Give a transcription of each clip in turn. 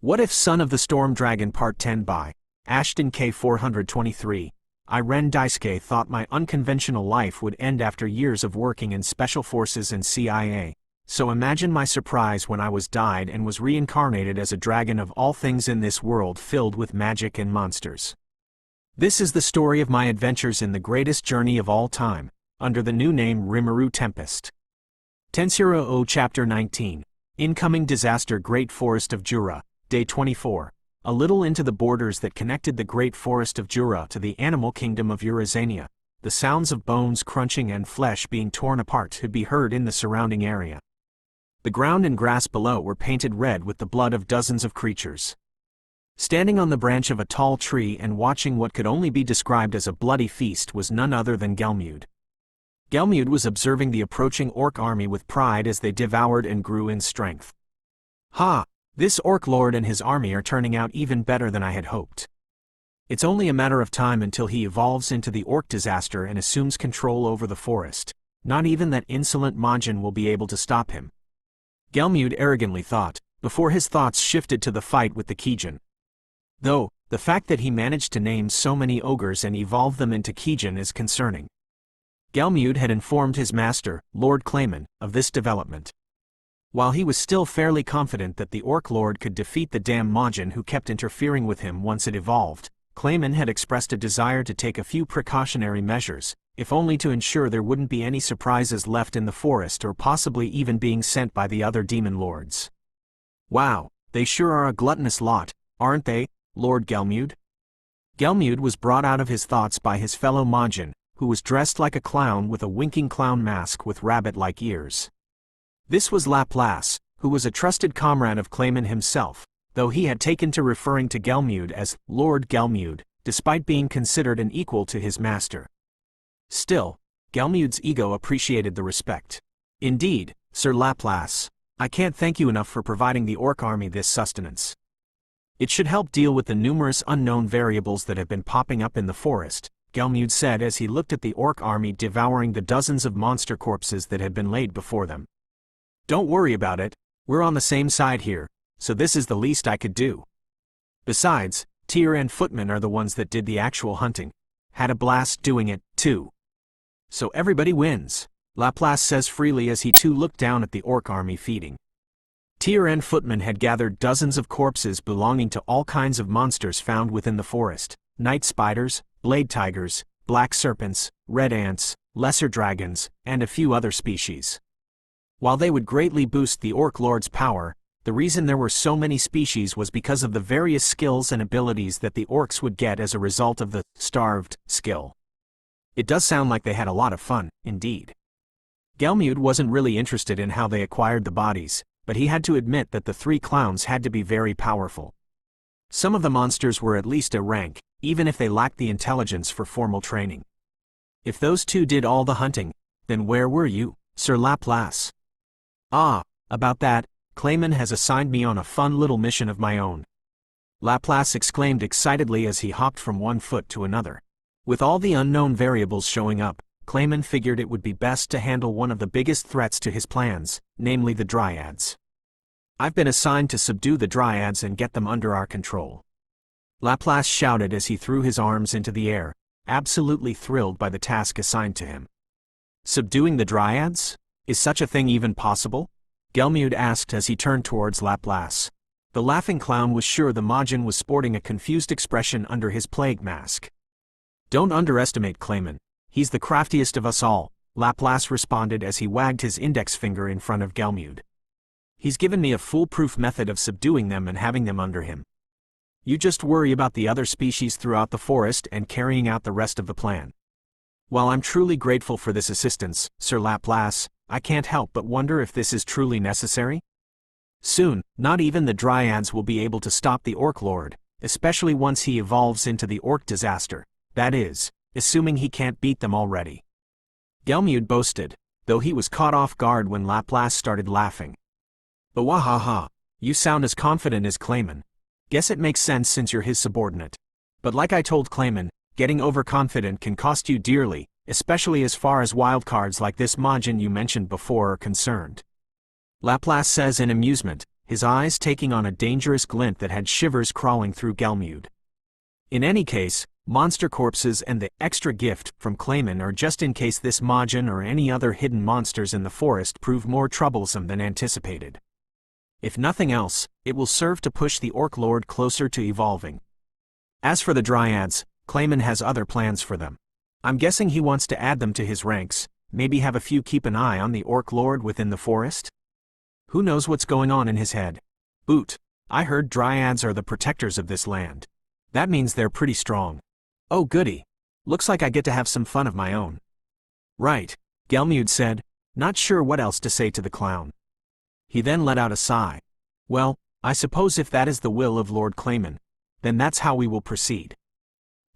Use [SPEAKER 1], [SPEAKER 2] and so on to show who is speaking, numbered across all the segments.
[SPEAKER 1] What If Son of the Storm Dragon Part 10 by Ashton K. 423. I Ren Daisuke thought my unconventional life would end after years of working in Special Forces and CIA. So imagine my surprise when I died and was reincarnated as a dragon of all things in this world filled with magic and monsters. This is the story of my adventures in the greatest journey of all time, under the new name Rimuru Tempest. Tensura AU Chapter 19. Incoming Disaster Great Forest of Jura, Day 24. A little into the borders that connected the Great Forest of Jura to the animal kingdom of Eurasania, the sounds of bones crunching and flesh being torn apart could be heard in the surrounding area. The ground and grass below were painted red with the blood of dozens of creatures. Standing on the branch of a tall tree and watching what could only be described as a bloody feast was none other than Gelmud. Gelmud was observing the approaching orc army with pride as they devoured and grew in strength. Ha! This orc lord and his army are turning out even better than I had hoped. It's only a matter of time until he evolves into the orc disaster and assumes control over the forest. Not even that insolent Majin will be able to stop him. Gelmud arrogantly thought, before his thoughts shifted to the fight with the Kijin. Though, the fact that he managed to name so many ogres and evolve them into Kijin is concerning. Gelmud had informed his master, Lord Clayman, of this development. While he was still fairly confident that the Orc Lord could defeat the damn Majin who kept interfering with him once it evolved, Clayman had expressed a desire to take a few precautionary measures, if only to ensure there wouldn't be any surprises left in the forest or possibly even being sent by the other demon lords. Wow, they sure are a gluttonous lot, aren't they, Lord Gelmud? Gelmud was brought out of his thoughts by his fellow Majin, who was dressed like a clown with a winking clown mask with rabbit-like ears. This was Laplace, who was a trusted comrade of Clayman himself, though he had taken to referring to Gelmud as Lord Gelmud, despite being considered an equal to his master. Still, Gelmud's ego appreciated the respect. Indeed, Sir Laplace, I can't thank you enough for providing the orc army this sustenance. It should help deal with the numerous unknown variables that have been popping up in the forest, Gelmud said as he looked at the orc army devouring the dozens of monster corpses that had been laid before them. Don't worry about it, we're on the same side here, so this is the least I could do. Besides, Tyr and Footman are the ones that did the actual hunting. Had a blast doing it, too. So everybody wins, Laplace says freely as he too looked down at the orc army feeding. Tyr and Footman had gathered dozens of corpses belonging to all kinds of monsters found within the forest, night spiders, blade tigers, black serpents, red ants, lesser dragons, and a few other species. While they would greatly boost the Orc Lord's power, the reason there were so many species was because of the various skills and abilities that the orcs would get as a result of the starved skill. It does sound like they had a lot of fun, indeed. Gelmud wasn't really interested in how they acquired the bodies, but he had to admit that the three clowns had to be very powerful. Some of the monsters were at least a rank, even if they lacked the intelligence for formal training. If those two did all the hunting, then where were you, Sir Laplace? Ah, about that, Clayman has assigned me on a fun little mission of my own. Laplace exclaimed excitedly as he hopped from one foot to another. With all the unknown variables showing up, Clayman figured it would be best to handle one of the biggest threats to his plans, namely the Dryads. I've been assigned to subdue the Dryads and get them under our control. Laplace shouted as he threw his arms into the air, absolutely thrilled by the task assigned to him. Subduing the Dryads? Is such a thing even possible? Gelmud asked as he turned towards Laplace. The laughing clown was sure the Majin was sporting a confused expression under his plague mask. Don't underestimate Clayman, he's the craftiest of us all, Laplace responded as he wagged his index finger in front of Gelmud. He's given me a foolproof method of subduing them and having them under him. You just worry about the other species throughout the forest and carrying out the rest of the plan. While I'm truly grateful for this assistance, Sir Laplace, I can't help but wonder if this is truly necessary? Soon, not even the Dryads will be able to stop the Orc Lord, especially once he evolves into the Orc disaster, that is, assuming he can't beat them already. Gelmud boasted, though he was caught off guard when Laplace started laughing. But wahaha, you sound as confident as Clayman. Guess it makes sense since you're his subordinate. But like I told Clayman, getting overconfident can cost you dearly, especially as far as wildcards like this Majin you mentioned before are concerned. Laplace says in amusement, his eyes taking on a dangerous glint that had shivers crawling through Gelmud. In any case, monster corpses and the extra gift from Clayman are just in case this Majin or any other hidden monsters in the forest prove more troublesome than anticipated. If nothing else, it will serve to push the Orc Lord closer to evolving. As for the Dryads, Clayman has other plans for them. I'm guessing he wants to add them to his ranks, maybe have a few keep an eye on the Orc Lord within the forest? Who knows what's going on in his head? Boot, I heard Dryads are the protectors of this land. That means they're pretty strong. Oh goody. Looks like I get to have some fun of my own. Right, Gelmud said, not sure what else to say to the clown. He then let out a sigh. Well, I suppose if that is the will of Lord Clayman, then that's how we will proceed.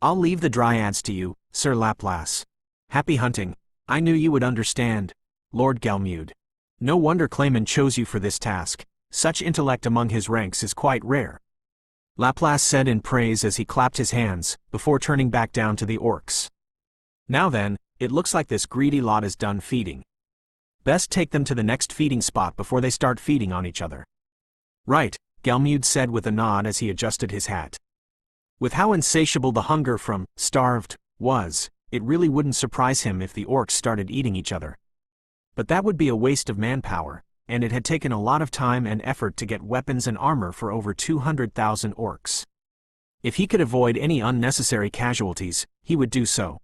[SPEAKER 1] I'll leave the Dryads to you, Sir Laplace. Happy hunting. I knew you would understand, Lord Gelmud. No wonder Clayman chose you for this task. Such intellect among his ranks is quite rare. Laplace said in praise as he clapped his hands, before turning back down to the orcs. Now then, it looks like this greedy lot is done feeding. Best take them to the next feeding spot before they start feeding on each other. Right, Gelmud said with a nod as he adjusted his hat. With how insatiable the hunger from starved was, it really wouldn't surprise him if the orcs started eating each other. But that would be a waste of manpower, and it had taken a lot of time and effort to get weapons and armor for over 200,000 orcs. If he could avoid any unnecessary casualties, he would do so.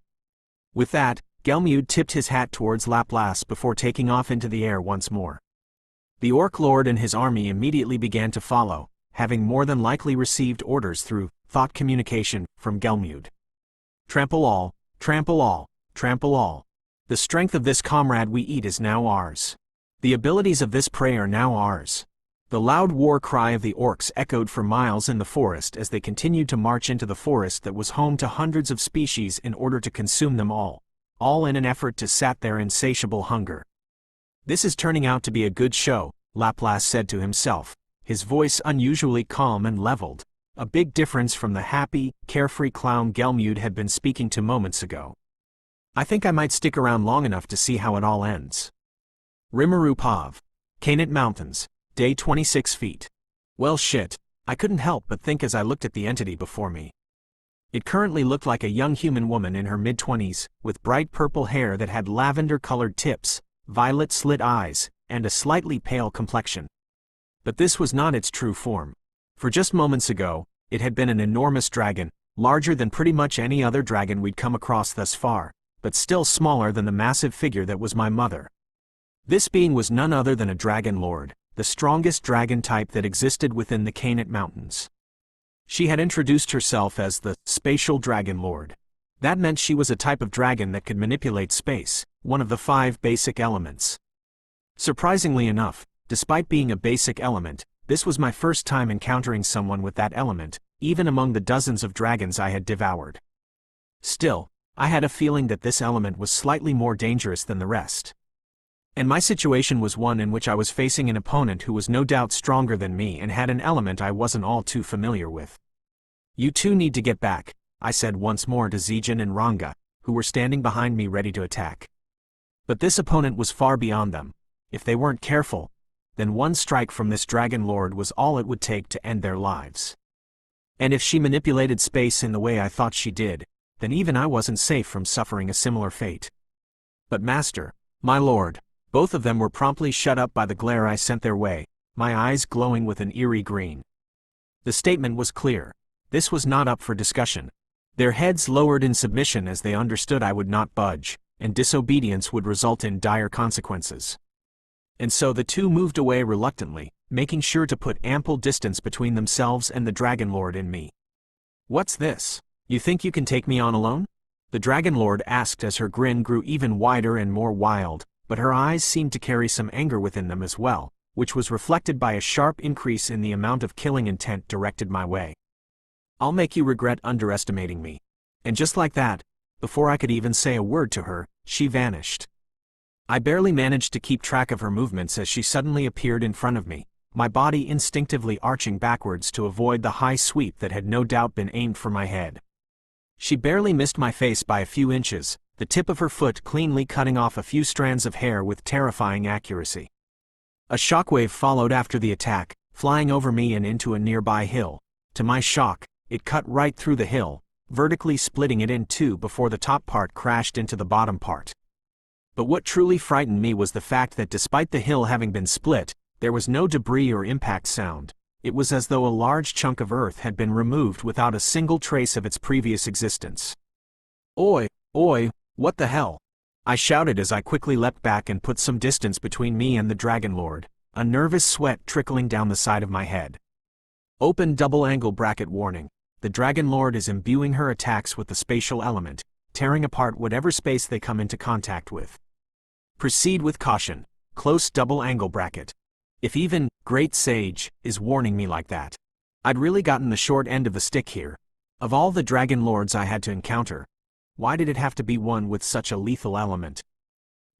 [SPEAKER 1] With that, Gelmud tipped his hat towards Laplace before taking off into the air once more. The Orc Lord and his army immediately began to follow, having more than likely received orders through thought communication from Gelmud. Trample all, trample all, trample all. The strength of this comrade we eat is now ours. The abilities of this prey are now ours. The loud war cry of the orcs echoed for miles in the forest as they continued to march into the forest that was home to hundreds of species in order to consume them all in an effort to sat their insatiable hunger. This is turning out to be a good show, Laplace said to himself, his voice unusually calm and leveled, a big difference from the happy, carefree clown Gelmud had been speaking to moments ago. I think I might stick around long enough to see how it all ends. Rimuru Pav. Canate Mountains. Day 26 feet. Well shit, I couldn't help but think as I looked at the entity before me. It currently looked like a young human woman in her mid-20s, with bright purple hair that had lavender-colored tips, violet slit eyes, and a slightly pale complexion. But this was not its true form. For just moments ago, it had been an enormous dragon, larger than pretty much any other dragon we'd come across thus far, but still smaller than the massive figure that was my mother. This being was none other than a dragon lord, the strongest dragon type that existed within the Canate Mountains. She had introduced herself as the Spatial Dragon Lord. That meant she was a type of dragon that could manipulate space, one of the 5 basic elements. Surprisingly enough, despite being a basic element, this was my first time encountering someone with that element, even among the dozens of dragons I had devoured. Still, I had a feeling that this element was slightly more dangerous than the rest. And my situation was one in which I was facing an opponent who was no doubt stronger than me and had an element I wasn't all too familiar with. You two need to get back, I said once more to Zijin and Ranga, who were standing behind me ready to attack. But this opponent was far beyond them. If they weren't careful, then one strike from this dragon lord was all it would take to end their lives. And if she manipulated space in the way I thought she did, then even I wasn't safe from suffering a similar fate. But master, my lord, both of them were promptly shut up by the glare I sent their way, my eyes glowing with an eerie green. The statement was clear. This was not up for discussion. Their heads lowered in submission as they understood I would not budge, and disobedience would result in dire consequences. And so the two moved away reluctantly, making sure to put ample distance between themselves and the Dragon Lord and me. What's this? You think you can take me on alone? The Dragon Lord asked as her grin grew even wider and more wild, but her eyes seemed to carry some anger within them as well, which was reflected by a sharp increase in the amount of killing intent directed my way. I'll make you regret underestimating me. And just like that, before I could even say a word to her, she vanished. I barely managed to keep track of her movements as she suddenly appeared in front of me, my body instinctively arching backwards to avoid the high sweep that had no doubt been aimed for my head. She barely missed my face by a few inches, the tip of her foot cleanly cutting off a few strands of hair with terrifying accuracy. A shockwave followed after the attack, flying over me and into a nearby hill. To my shock, it cut right through the hill, vertically splitting it in two before the top part crashed into the bottom part. But what truly frightened me was the fact that despite the hill having been split, there was no debris or impact sound. It was as though a large chunk of earth had been removed without a single trace of its previous existence. Oi, what the hell? I shouted as I quickly leapt back and put some distance between me and the Dragon Lord, a nervous sweat trickling down the side of my head. Open double angle bracket warning. The Dragon Lord is imbuing her attacks with the spatial element, tearing apart whatever space they come into contact with. Proceed with caution. Close double angle bracket. If even Great Sage is warning me like that, I'd really gotten the short end of the stick here. Of all the Dragon Lords I had to encounter, why did it have to be one with such a lethal element?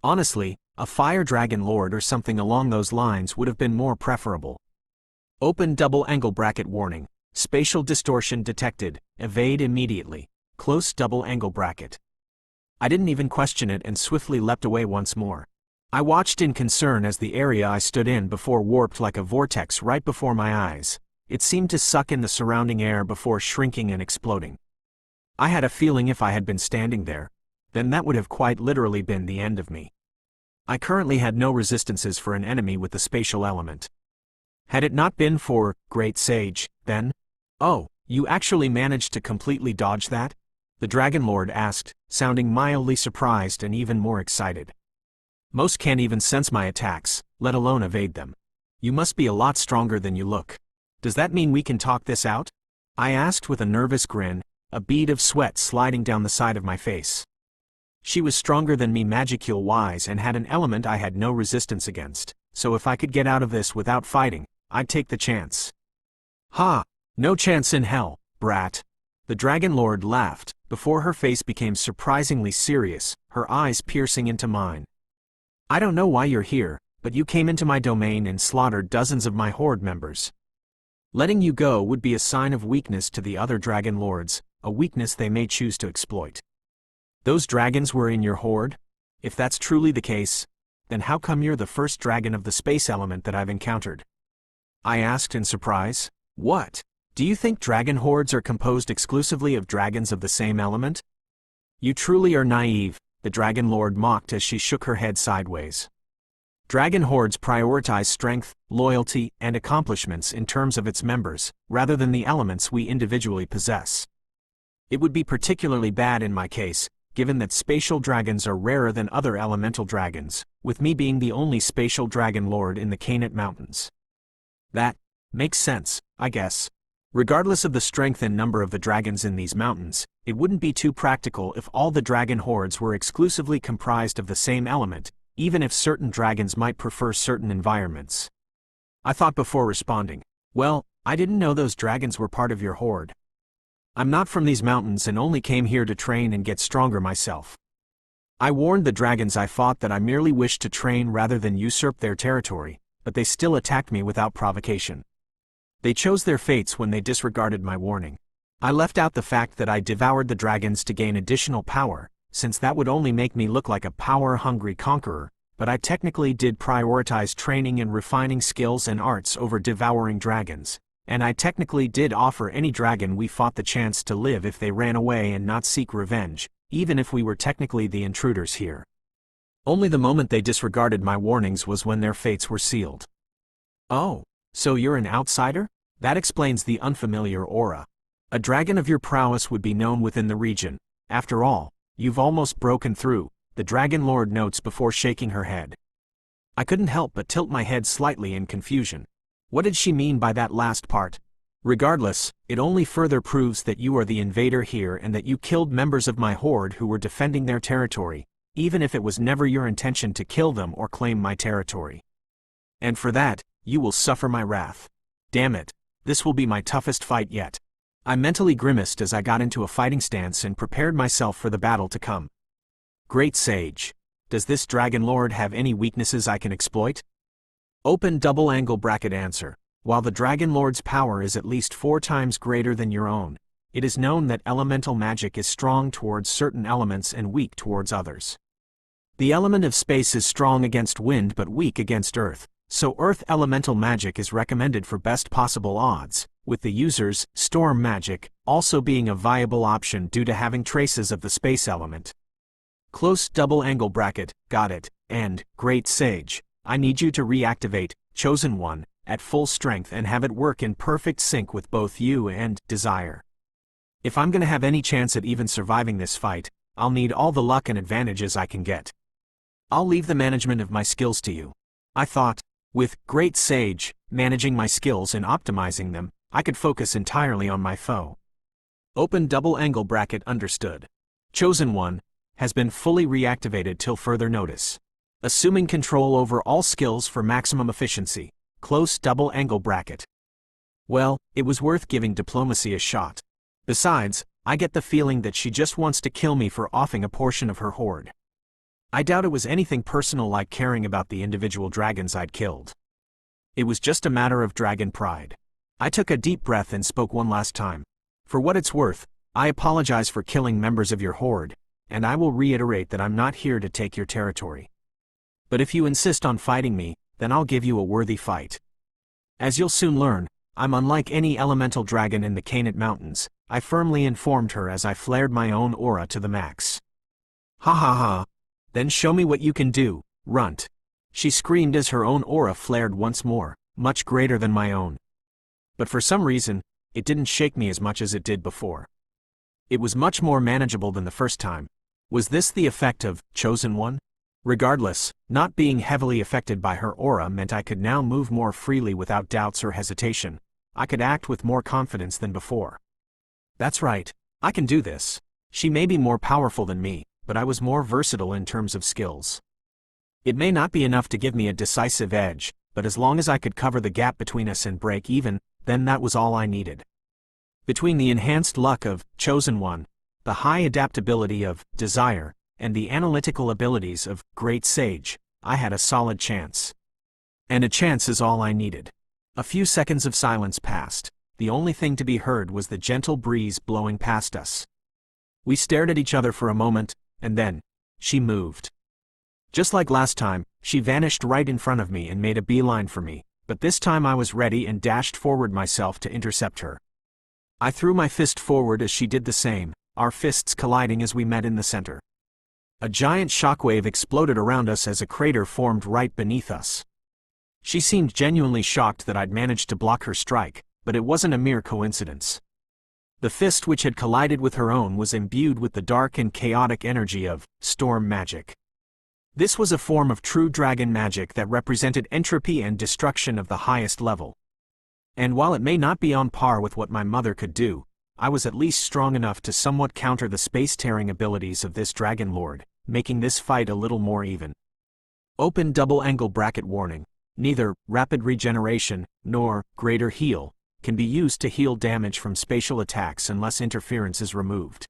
[SPEAKER 1] Honestly, a Fire Dragon Lord or something along those lines would have been more preferable. Open double angle bracket warning. Spatial distortion detected. Evade immediately. Close double angle bracket. I didn't even question it and swiftly leapt away once more. I watched in concern as the area I stood in before warped like a vortex right before my eyes. It seemed to suck in the surrounding air before shrinking and exploding. I had a feeling if I had been standing there, then that would have quite literally been the end of me. I currently had no resistances for an enemy with the spatial element. Had it not been for Great Sage, then? Oh, you actually managed to completely dodge that? The Dragon Lord asked, sounding mildly surprised and even more excited. Most can't even sense my attacks, let alone evade them. You must be a lot stronger than you look. Does that mean we can talk this out? I asked with a nervous grin, a bead of sweat sliding down the side of my face. She was stronger than me magicule-wise and had an element I had no resistance against, so if I could get out of this without fighting, I'd take the chance. Ha! No chance in hell, brat. The Dragon Lord laughed, before her face became surprisingly serious, her eyes piercing into mine. I don't know why you're here, but you came into my domain and slaughtered dozens of my Horde members. Letting you go would be a sign of weakness to the other Dragon Lords, a weakness they may choose to exploit. Those dragons were in your Horde? If that's truly the case, then how come you're the first dragon of the space element that I've encountered? I asked in surprise. What? Do you think dragon hordes are composed exclusively of dragons of the same element? You truly are naive, the Dragon Lord mocked as she shook her head sideways. Dragon hordes prioritize strength, loyalty, and accomplishments in terms of its members, rather than the elements we individually possess. It would be particularly bad in my case, given that spatial dragons are rarer than other elemental dragons, with me being the only spatial dragon lord in the Canate Mountains. That makes sense, I guess. Regardless of the strength and number of the dragons in these mountains, it wouldn't be too practical if all the dragon hordes were exclusively comprised of the same element, even if certain dragons might prefer certain environments. I thought before responding, well, I didn't know those dragons were part of your horde. I'm not from these mountains and only came here to train and get stronger myself. I warned the dragons I fought that I merely wished to train rather than usurp their territory, but they still attacked me without provocation. They chose their fates when they disregarded my warning. I left out the fact that I devoured the dragons to gain additional power, since that would only make me look like a power-hungry conqueror, but I technically did prioritize training and refining skills and arts over devouring dragons, and I technically did offer any dragon we fought the chance to live if they ran away and not seek revenge, even if we were technically the intruders here. Only the moment they disregarded my warnings was when their fates were sealed. Oh, so you're an outsider? That explains the unfamiliar aura. A dragon of your prowess would be known within the region. After all, you've almost broken through, the Dragon Lord notes before shaking her head. I couldn't help but tilt my head slightly in confusion. What did she mean by that last part? Regardless, it only further proves that you are the invader here and that you killed members of my horde who were defending their territory, even if it was never your intention to kill them or claim my territory. And for that, you will suffer my wrath. Damn it, this will be my toughest fight yet. I mentally grimaced as I got into a fighting stance and prepared myself for the battle to come. Great Sage. Does this Dragon Lord have any weaknesses I can exploit? Open double angle bracket answer. While the Dragon Lord's power is at least 4 times greater than your own, it is known that elemental magic is strong towards certain elements and weak towards others. The element of space is strong against wind but weak against earth, So Earth Elemental Magic is recommended for best possible odds, with the user's Storm Magic also being a viable option due to having traces of the space element. Close double angle bracket, got it, and, Great Sage, I need you to reactivate Chosen One at full strength and have it work in perfect sync with both you and Desire. If I'm gonna have any chance at even surviving this fight, I'll need all the luck and advantages I can get. I'll leave the management of my skills to you. I thought, with Great Sage managing my skills and optimizing them, I could focus entirely on my foe. Open double angle bracket, understood. Chosen One has been fully reactivated till further notice. Assuming control over all skills for maximum efficiency. Close double angle bracket. Well, it was worth giving diplomacy a shot. Besides, I get the feeling that she just wants to kill me for offing a portion of her hoard. I doubt it was anything personal like caring about the individual dragons I'd killed. It was just a matter of dragon pride. I took a deep breath and spoke one last time. For what it's worth, I apologize for killing members of your horde, and I will reiterate that I'm not here to take your territory. But if you insist on fighting me, then I'll give you a worthy fight. As you'll soon learn, I'm unlike any elemental dragon in the Canate Mountains, I firmly informed her as I flared my own aura to the max. Ha ha ha. Then show me what you can do, runt. She screamed as her own aura flared once more, much greater than my own. But for some reason, it didn't shake me as much as it did before. It was much more manageable than the first time. Was this the effect of Chosen One? Regardless, not being heavily affected by her aura meant I could now move more freely without doubts or hesitation. I could act with more confidence than before. That's right, I can do this. She may be more powerful than me, but I was more versatile in terms of skills. It may not be enough to give me a decisive edge, but as long as I could cover the gap between us and break even, then that was all I needed. Between the enhanced luck of Chosen One, the high adaptability of Desire, and the analytical abilities of Great Sage, I had a solid chance. And a chance is all I needed. A few seconds of silence passed. The only thing to be heard was the gentle breeze blowing past us. We stared at each other for a moment, and then, she moved. Just like last time, she vanished right in front of me and made a beeline for me, but this time I was ready and dashed forward myself to intercept her. I threw my fist forward as she did the same, our fists colliding as we met in the center. A giant shockwave exploded around us as a crater formed right beneath us. She seemed genuinely shocked that I'd managed to block her strike, but it wasn't a mere coincidence. The fist which had collided with her own was imbued with the dark and chaotic energy of storm magic. This was a form of true dragon magic that represented entropy and destruction of the highest level. And while it may not be on par with what my mother could do, I was at least strong enough to somewhat counter the space-tearing abilities of this dragon lord, making this fight a little more even. Open double angle bracket warning. Neither rapid regeneration nor greater heal can be used to heal damage from spatial attacks unless interference is removed.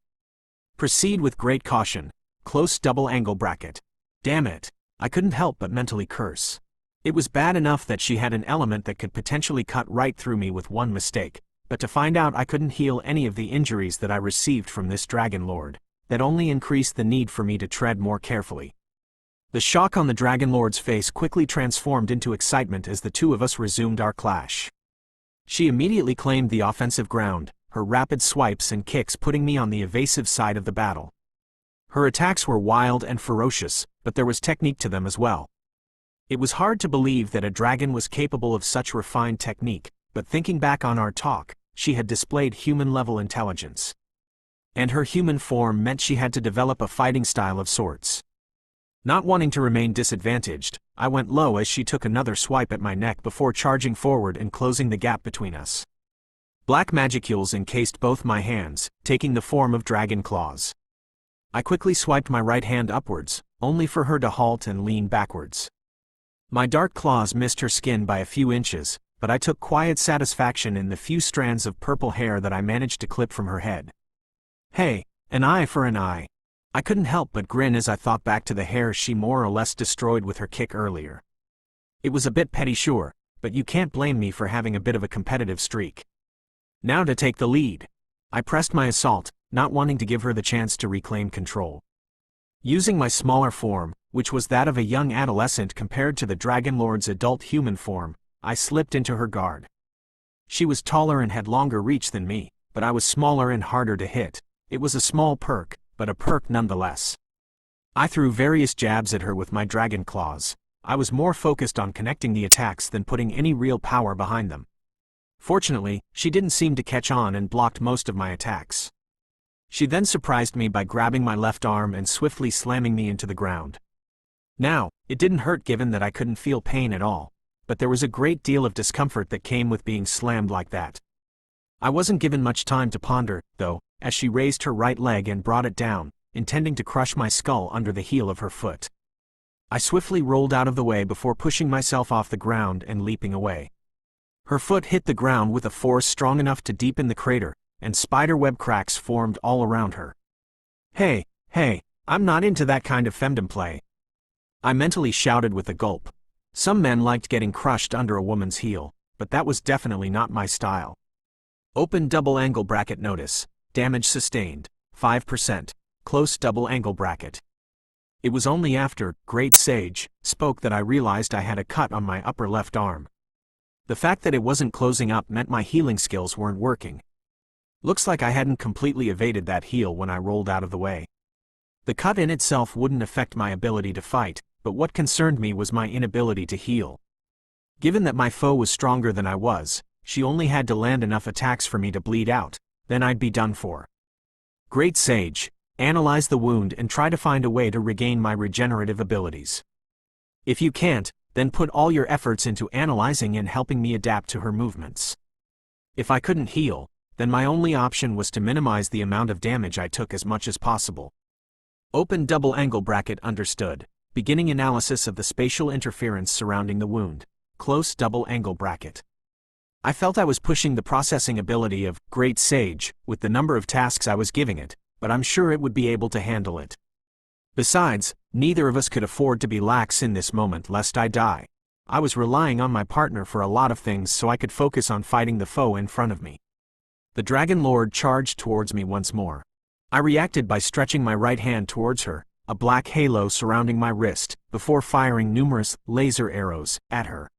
[SPEAKER 1] Proceed with great caution. Close double angle bracket. Damn it, I couldn't help but mentally curse. It was bad enough that she had an element that could potentially cut right through me with one mistake, but to find out I couldn't heal any of the injuries that I received from this dragon lord, that only increased the need for me to tread more carefully. The shock on the dragon lord's face quickly transformed into excitement as the two of us resumed our clash. She immediately claimed the offensive ground, her rapid swipes and kicks putting me on the evasive side of the battle. Her attacks were wild and ferocious, but there was technique to them as well. It was hard to believe that a dragon was capable of such refined technique, but thinking back on our talk, she had displayed human-level intelligence. And her human form meant she had to develop a fighting style of sorts. Not wanting to remain disadvantaged, I went low as she took another swipe at my neck before charging forward and closing the gap between us. Black magicules encased both my hands, taking the form of dragon claws. I quickly swiped my right hand upwards, only for her to halt and lean backwards. My dark claws missed her skin by a few inches, but I took quiet satisfaction in the few strands of purple hair that I managed to clip from her head. Hey, an eye for an eye. I couldn't help but grin as I thought back to the hair she more or less destroyed with her kick earlier. It was a bit petty, sure, but you can't blame me for having a bit of a competitive streak. Now to take the lead. I pressed my assault, not wanting to give her the chance to reclaim control. Using my smaller form, which was that of a young adolescent compared to the Dragon Lord's adult human form, I slipped into her guard. She was taller and had longer reach than me, but I was smaller and harder to hit. It was a small perk, but a perk nonetheless. I threw various jabs at her with my dragon claws. I was more focused on connecting the attacks than putting any real power behind them. Fortunately, she didn't seem to catch on and blocked most of my attacks. She then surprised me by grabbing my left arm and swiftly slamming me into the ground. Now, it didn't hurt given that I couldn't feel pain at all, but there was a great deal of discomfort that came with being slammed like that. I wasn't given much time to ponder, though, as she raised her right leg and brought it down, intending to crush my skull under the heel of her foot. I swiftly rolled out of the way before pushing myself off the ground and leaping away. Her foot hit the ground with a force strong enough to deepen the crater, and spiderweb cracks formed all around her. Hey, I'm not into that kind of femdom play. I mentally shouted with a gulp. Some men liked getting crushed under a woman's heel, but that was definitely not my style. Open double angle bracket notice. Damage sustained, 5%. Close double angle bracket. It was only after Great Sage spoke that I realized I had a cut on my upper left arm. The fact that it wasn't closing up meant my healing skills weren't working. Looks like I hadn't completely evaded that heal when I rolled out of the way. The cut in itself wouldn't affect my ability to fight, but what concerned me was my inability to heal. Given that my foe was stronger than I was, she only had to land enough attacks for me to bleed out, then I'd be done for. Great Sage, analyze the wound and try to find a way to regain my regenerative abilities. If you can't, then put all your efforts into analyzing and helping me adapt to her movements. If I couldn't heal, then my only option was to minimize the amount of damage I took as much as possible. Open double angle bracket understood. Beginning analysis of the spatial interference surrounding the wound. Close double angle bracket. I felt I was pushing the processing ability of Great Sage with the number of tasks I was giving it, but I'm sure it would be able to handle it. Besides, neither of us could afford to be lax in this moment lest I die. I was relying on my partner for a lot of things so I could focus on fighting the foe in front of me. The Dragon Lord charged towards me once more. I reacted by stretching my right hand towards her, a black halo surrounding my wrist, before firing numerous laser arrows at her.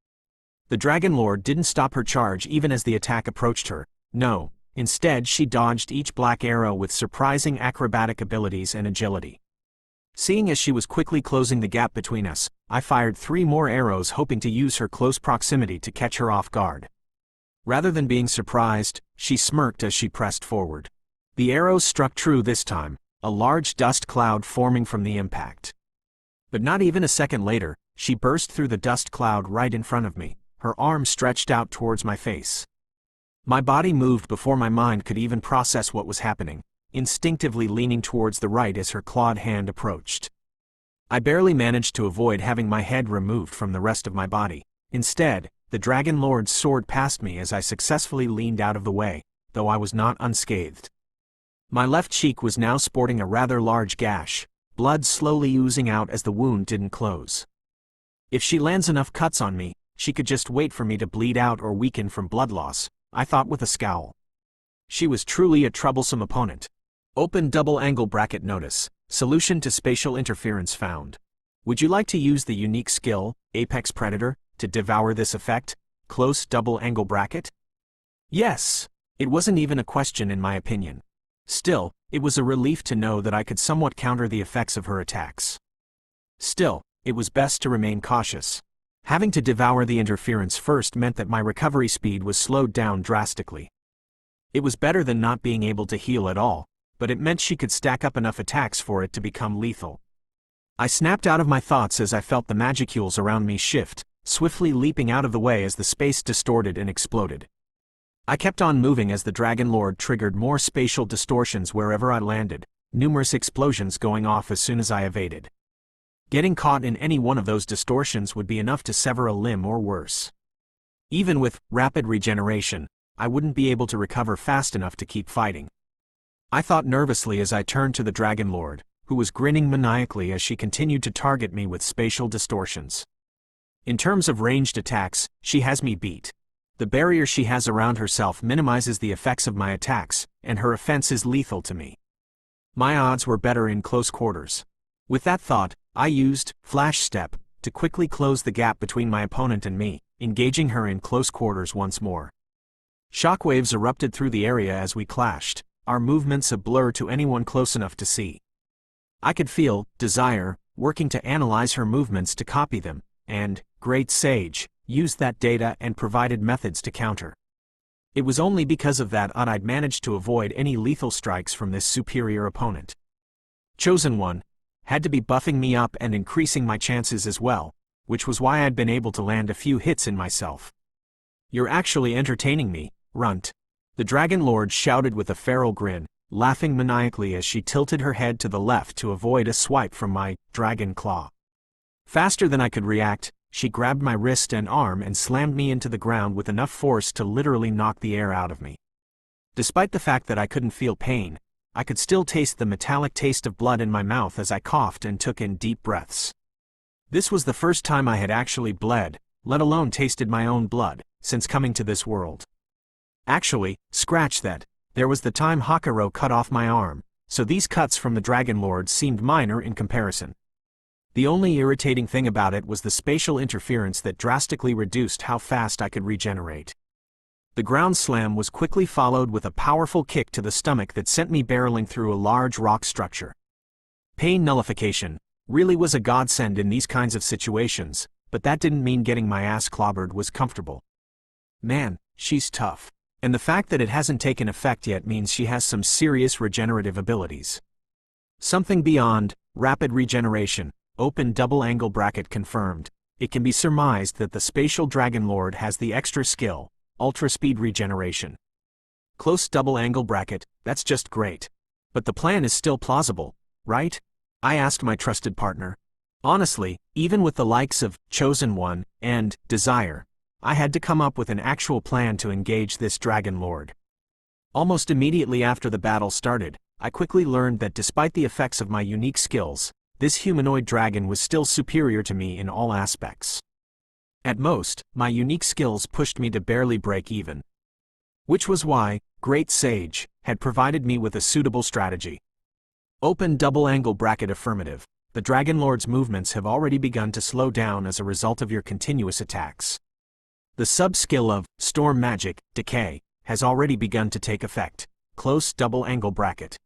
[SPEAKER 1] The Dragon Lord didn't stop her charge even as the attack approached her. No, instead she dodged each black arrow with surprising acrobatic abilities and agility. Seeing as she was quickly closing the gap between us, I fired 3 more arrows hoping to use her close proximity to catch her off guard. Rather than being surprised, she smirked as she pressed forward. The arrows struck true this time, a large dust cloud forming from the impact. But not even a second later, she burst through the dust cloud right in front of me, her arm stretched out towards my face. My body moved before my mind could even process what was happening, instinctively leaning towards the right as her clawed hand approached. I barely managed to avoid having my head removed from the rest of my body. Instead, the Dragon Lord soared past me as I successfully leaned out of the way, though I was not unscathed. My left cheek was now sporting a rather large gash, blood slowly oozing out as the wound didn't close. If she lands enough cuts on me, she could just wait for me to bleed out or weaken from blood loss, I thought with a scowl. She was truly a troublesome opponent. Open double angle bracket notice. Solution to spatial interference found. Would you like to use the unique skill, Apex Predator, to devour this effect? Close double angle bracket? Yes. It wasn't even a question in my opinion. Still, it was a relief to know that I could somewhat counter the effects of her attacks. Still, it was best to remain cautious. Having to devour the interference first meant that my recovery speed was slowed down drastically. It was better than not being able to heal at all, but it meant she could stack up enough attacks for it to become lethal. I snapped out of my thoughts as I felt the magicules around me shift, swiftly leaping out of the way as the space distorted and exploded. I kept on moving as the Dragon Lord triggered more spatial distortions wherever I landed, numerous explosions going off as soon as I evaded. Getting caught in any one of those distortions would be enough to sever a limb or worse. Even with rapid regeneration, I wouldn't be able to recover fast enough to keep fighting. I thought nervously as I turned to the Dragon Lord, who was grinning maniacally as she continued to target me with spatial distortions. In terms of ranged attacks, she has me beat. The barrier she has around herself minimizes the effects of my attacks, and her offense is lethal to me. My odds were better in close quarters. With that thought, I used Flash Step to quickly close the gap between my opponent and me, engaging her in close quarters once more. Shockwaves erupted through the area as we clashed, our movements a blur to anyone close enough to see. I could feel Desire working to analyze her movements to copy them, and Great Sage used that data and provided methods to counter. It was only because of that I'd managed to avoid any lethal strikes from this superior opponent. Chosen One had to be buffing me up and increasing my chances as well, which was why I'd been able to land a few hits in myself. "You're actually entertaining me, Runt," the Dragon Lord shouted with a feral grin, laughing maniacally as she tilted her head to the left to avoid a swipe from my Dragon Claw. Faster than I could react, she grabbed my wrist and arm and slammed me into the ground with enough force to literally knock the air out of me. Despite the fact that I couldn't feel pain, I could still taste the metallic taste of blood in my mouth as I coughed and took in deep breaths. This was the first time I had actually bled, let alone tasted my own blood, since coming to this world. Actually, scratch that, there was the time Hakuro cut off my arm, so these cuts from the Dragon Lord seemed minor in comparison. The only irritating thing about it was the spatial interference that drastically reduced how fast I could regenerate. The ground slam was quickly followed with a powerful kick to the stomach that sent me barreling through a large rock structure. Pain nullification really was a godsend in these kinds of situations, but that didn't mean getting my ass clobbered was comfortable. Man, she's tough. And the fact that it hasn't taken effect yet means she has some serious regenerative abilities. Something beyond rapid regeneration, open double angle bracket confirmed. It can be surmised that the spatial Dragon Lord has the extra skill, ultra speed regeneration. Close double angle bracket, that's just great. But the plan is still plausible, right? I asked my trusted partner. Honestly, even with the likes of Chosen One and Desire, I had to come up with an actual plan to engage this Dragon Lord. Almost immediately after the battle started, I quickly learned that despite the effects of my unique skills, this humanoid dragon was still superior to me in all aspects. At most, my unique skills pushed me to barely break even. Which was why Great Sage had provided me with a suitable strategy. Open double angle bracket affirmative. The Dragon Lord's movements have already begun to slow down as a result of your continuous attacks. The sub-skill of Storm Magic, Decay, has already begun to take effect. Close double angle bracket.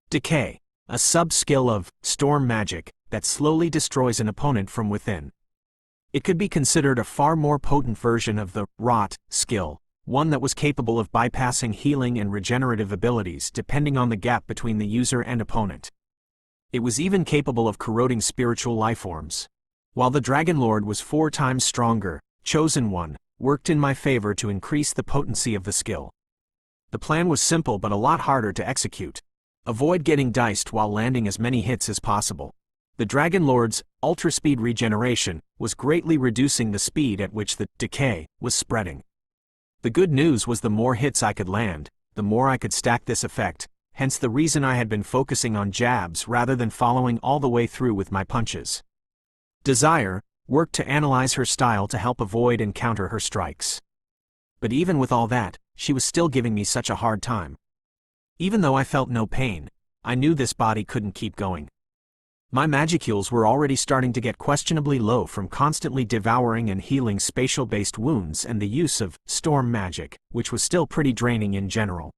[SPEAKER 1] Decay, a sub-skill of Storm Magic that slowly destroys an opponent from within. It could be considered a far more potent version of the Rot skill, one that was capable of bypassing healing and regenerative abilities depending on the gap between the user and opponent. It was even capable of corroding spiritual lifeforms. While the Dragon Lord was 4 times stronger, Chosen One worked in my favor to increase the potency of the skill. The plan was simple but a lot harder to execute. Avoid getting diced while landing as many hits as possible. The Dragon Lord's ultra speed regeneration was greatly reducing the speed at which the decay was spreading. The good news was the more hits I could land, the more I could stack this effect, hence the reason I had been focusing on jabs rather than following all the way through with my punches. Desire worked to analyze her style to help avoid and counter her strikes. But even with all that, she was still giving me such a hard time. Even though I felt no pain, I knew this body couldn't keep going. My magicules were already starting to get questionably low from constantly devouring and healing spatial-based wounds and the use of storm magic, which was still pretty draining in general.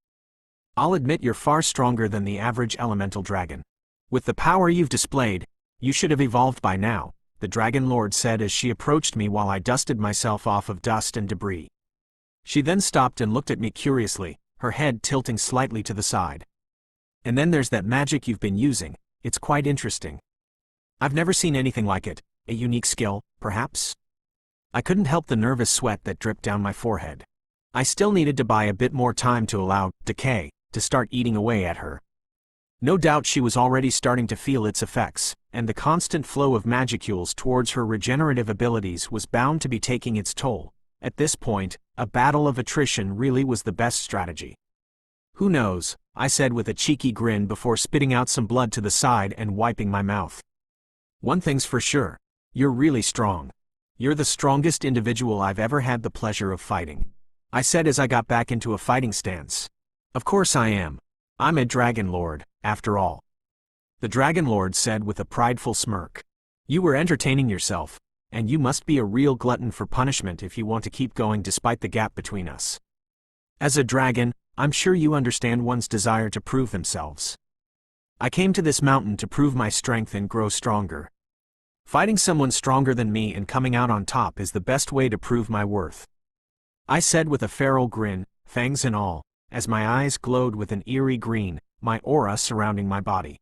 [SPEAKER 1] I'll admit you're far stronger than the average elemental dragon. With the power you've displayed, you should have evolved by now, the Dragon Lord said as she approached me while I dusted myself off of dust and debris. She then stopped and looked at me curiously, her head tilting slightly to the side. And then there's that magic you've been using, it's quite interesting. I've never seen anything like it, a unique skill, perhaps? I couldn't help the nervous sweat that dripped down my forehead. I still needed to buy a bit more time to allow decay to start eating away at her. No doubt she was already starting to feel its effects, and the constant flow of magicules towards her regenerative abilities was bound to be taking its toll. At this point, a battle of attrition really was the best strategy. Who knows, I said with a cheeky grin before spitting out some blood to the side and wiping my mouth. One thing's for sure, you're really strong. You're the strongest individual I've ever had the pleasure of fighting, I said as I got back into a fighting stance. Of course I am. I'm a Dragon Lord, after all. the Dragon Lord said with a prideful smirk. You were entertaining yourself, and you must be a real glutton for punishment if you want to keep going despite the gap between us. As a dragon, I'm sure you understand one's desire to prove themselves. I came to this mountain to prove my strength and grow stronger. Fighting someone stronger than me and coming out on top is the best way to prove my worth. I said with a feral grin, fangs and all, as my eyes glowed with an eerie green, my aura surrounding my body.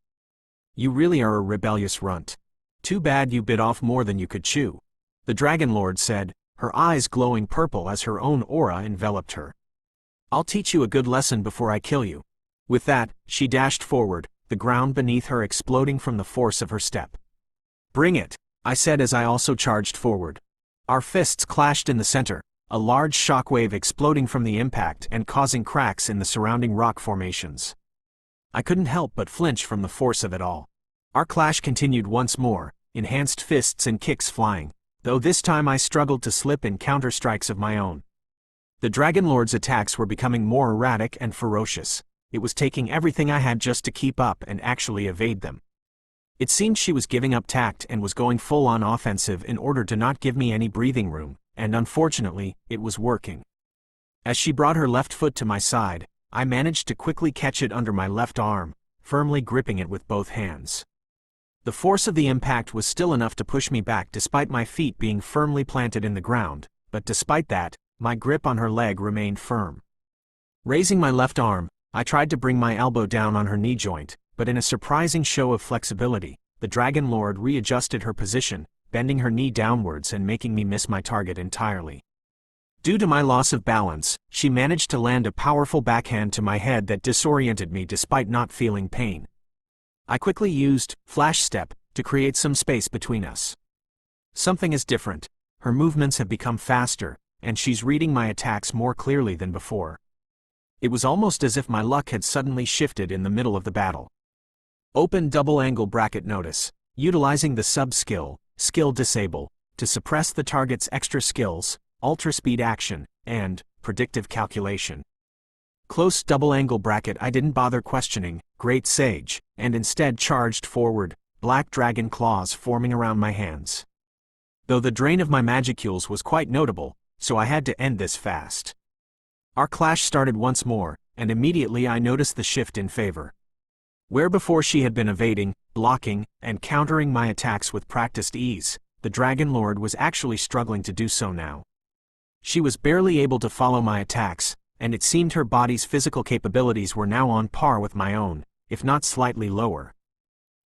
[SPEAKER 1] You really are a rebellious runt. Too bad you bit off more than you could chew, the Dragon Lord said, her eyes glowing purple as her own aura enveloped her. I'll teach you a good lesson before I kill you. With that, she dashed forward, the ground beneath her exploding from the force of her step. Bring it, I said as I also charged forward. Our fists clashed in the center, a large shockwave exploding from the impact and causing cracks in the surrounding rock formations. I couldn't help but flinch from the force of it all. Our clash continued once more, enhanced fists and kicks flying, though this time I struggled to slip in counter-strikes of my own. The Dragon Lord's attacks were becoming more erratic and ferocious. It was taking everything I had just to keep up and actually evade them. It seemed she was giving up tact and was going full-on offensive in order to not give me any breathing room, and unfortunately, it was working. As she brought her left foot to my side, I managed to quickly catch it under my left arm, firmly gripping it with both hands. The force of the impact was still enough to push me back despite my feet being firmly planted in the ground, but despite that, my grip on her leg remained firm. Raising my left arm, I tried to bring my elbow down on her knee joint, but in a surprising show of flexibility, the Dragon Lord readjusted her position, bending her knee downwards and making me miss my target entirely. Due to my loss of balance, she managed to land a powerful backhand to my head that disoriented me despite not feeling pain. I quickly used Flash Step to create some space between us. Something is different. Her movements have become faster, and she's reading my attacks more clearly than before. It was almost as if my luck had suddenly shifted in the middle of the battle. Open double angle bracket notice. Utilizing the sub-skill, Skill Disable, to suppress the target's extra skills, Ultra Speed Action, and Predictive Calculation. Close double angle bracket. I didn't bother questioning, Great Sage, and instead charged forward, black dragon claws forming around my hands. Though the drain of my magicules was quite notable, so I had to end this fast. Our clash started once more, and immediately I noticed the shift in favor. Where before she had been evading, blocking, and countering my attacks with practiced ease, the Dragon Lord was actually struggling to do so now. She was barely able to follow my attacks, and it seemed her body's physical capabilities were now on par with my own, if not slightly lower.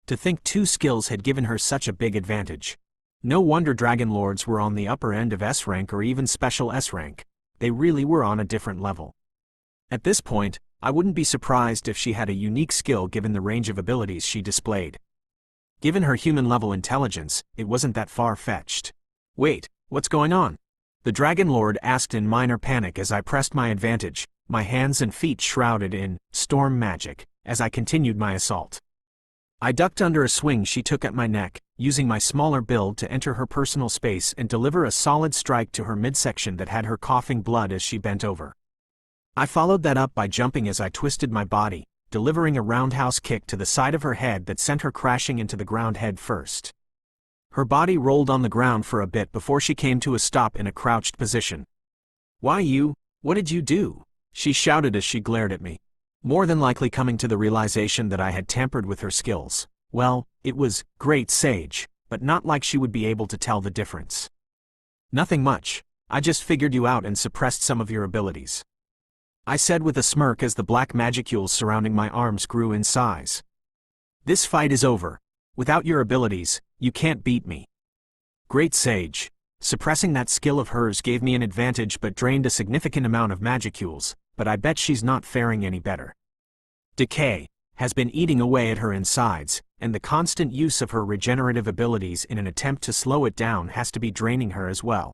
[SPEAKER 1] To think two skills had given her such a big advantage. No wonder Dragon Lords were on the upper end of S rank or even special S rank. They really were on a different level. At this point, I wouldn't be surprised if she had a unique skill given the range of abilities she displayed. Given her human-level intelligence, it wasn't that far-fetched. Wait, what's going on? The Dragon Lord asked in minor panic as I pressed my advantage, my hands and feet shrouded in storm magic, as I continued my assault. I ducked under a swing she took at my neck, using my smaller build to enter her personal space and deliver a solid strike to her midsection that had her coughing blood as she bent over. I followed that up by jumping as I twisted my body, delivering a roundhouse kick to the side of her head that sent her crashing into the ground head first. Her body rolled on the ground for a bit before she came to a stop in a crouched position. "Why you? What did you do?" she shouted as she glared at me. More than likely coming to the realization that I had tampered with her skills. Well, it was Great Sage, but not like she would be able to tell the difference. "Nothing much. I just figured you out and suppressed some of your abilities," I said with a smirk as the black magicules surrounding my arms grew in size. "This fight is over. Without your abilities, you can't beat me." Great Sage. Suppressing that skill of hers gave me an advantage but drained a significant amount of magicules, but I bet she's not faring any better. Decay has been eating away at her insides, and the constant use of her regenerative abilities in an attempt to slow it down has to be draining her as well.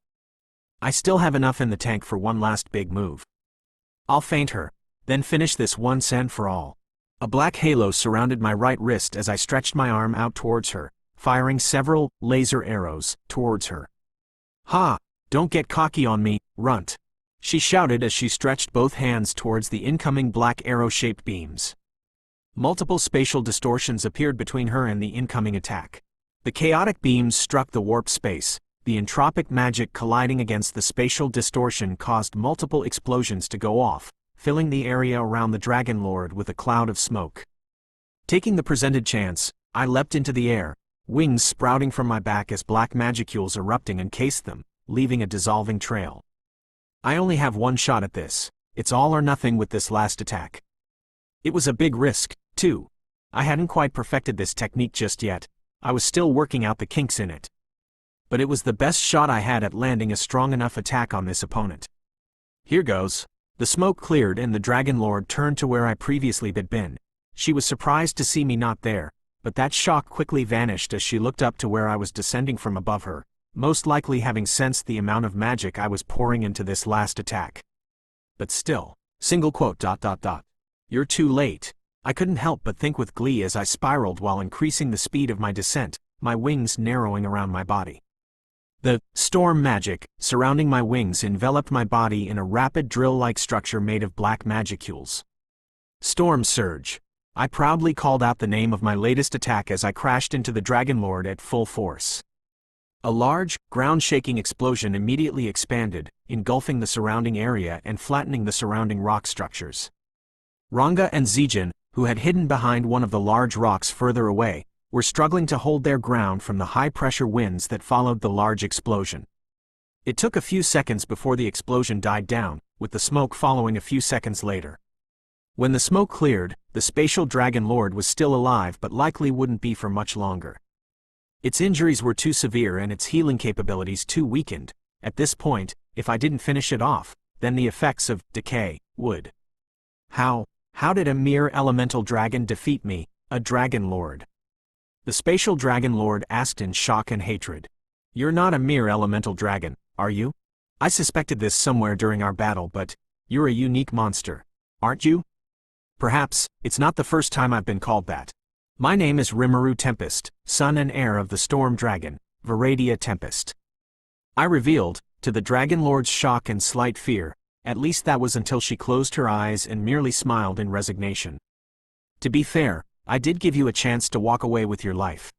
[SPEAKER 1] I still have enough in the tank for one last big move. I'll feint her, then finish this once and for all. A black halo surrounded my right wrist as I stretched my arm out towards her, firing several laser arrows towards her. "Ha! Don't get cocky on me, runt," she shouted as she stretched both hands towards the incoming black arrow-shaped beams. Multiple spatial distortions appeared between her and the incoming attack. The chaotic beams struck the warp space. The entropic magic colliding against the spatial distortion caused multiple explosions to go off, filling the area around the Dragon Lord with a cloud of smoke. Taking the presented chance, I leapt into the air, wings sprouting from my back as black magicules erupting encased them, leaving a dissolving trail. I only have one shot at this. It's all or nothing with this last attack. It was a big risk, too. I hadn't quite perfected this technique just yet. I was still working out the kinks in it. But it was the best shot I had at landing a strong enough attack on this opponent. Here goes. The smoke cleared and the Dragon Lord turned to where I previously had been. She was surprised to see me not there, but that shock quickly vanished as she looked up to where I was descending from above her, most likely having sensed the amount of magic I was pouring into this last attack. But still, You're too late. I couldn't help but think with glee as I spiraled while increasing the speed of my descent, my wings narrowing around my body. The storm magic surrounding my wings enveloped my body in a rapid drill-like structure made of black magicules. Storm Surge. I proudly called out the name of my latest attack as I crashed into the Dragon Lord at full force. A large, ground-shaking explosion immediately expanded, engulfing the surrounding area and flattening the surrounding rock structures. Ranga and Zijin, who had hidden behind one of the large rocks further away, were struggling to hold their ground from the high-pressure winds that followed the large explosion. It took a few seconds before the explosion died down, with the smoke following a few seconds later. When the smoke cleared, the spatial Dragon Lord was still alive but likely wouldn't be for much longer. Its injuries were too severe and its healing capabilities too weakened. At this point, if I didn't finish it off, then the effects of decay would. How did a mere elemental dragon defeat me, a Dragon Lord? The spatial Dragon Lord asked in shock and hatred. You're not a mere elemental dragon, are you? I suspected this somewhere during our battle, but you're a unique monster, aren't you? Perhaps, it's not the first time I've been called that. My name is Rimuru Tempest, son and heir of the Storm Dragon, Ren Tempest. I revealed, to the Dragon Lord's shock and slight fear, at least that was until she closed her eyes and merely smiled in resignation. To be fair, I did give you a chance to walk away with your life.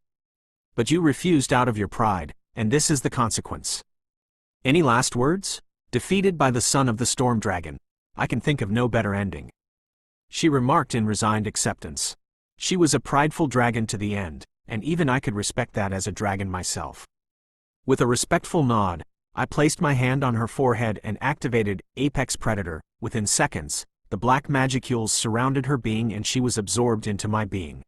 [SPEAKER 1] But you refused out of your pride, and this is the consequence. Any last words? Defeated by the son of the Storm Dragon, I can think of no better ending. She remarked in resigned acceptance. She was a prideful dragon to the end, and even I could respect that as a dragon myself. With a respectful nod, I placed my hand on her forehead and activated Apex Predator. Within seconds, the black magicules surrounded her being and she was absorbed into my being.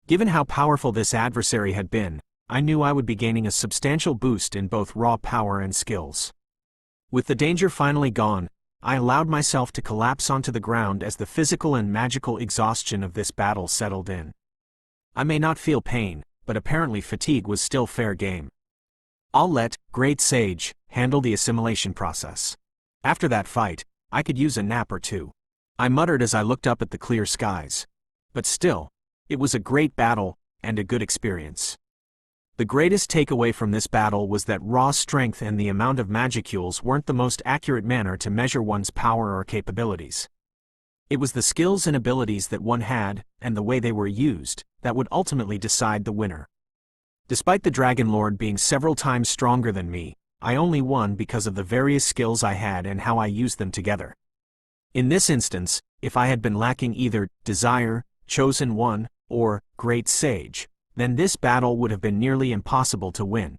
[SPEAKER 1] Given how powerful this adversary had been, I knew I would be gaining a substantial boost in both raw power and skills. With the danger finally gone, I allowed myself to collapse onto the ground as the physical and magical exhaustion of this battle settled in. I may not feel pain, but apparently fatigue was still fair game. I'll let Great Sage handle the assimilation process. After that fight, I could use a nap or two. I muttered as I looked up at the clear skies. But still, it was a great battle, and a good experience. The greatest takeaway from this battle was that raw strength and the amount of magicules weren't the most accurate manner to measure one's power or capabilities. It was the skills and abilities that one had, and the way they were used, that would ultimately decide the winner. Despite the Dragon Lord being several times stronger than me, I only won because of the various skills I had and how I used them together. In this instance, if I had been lacking either Desire, Chosen One, or Great Sage, then this battle would have been nearly impossible to win.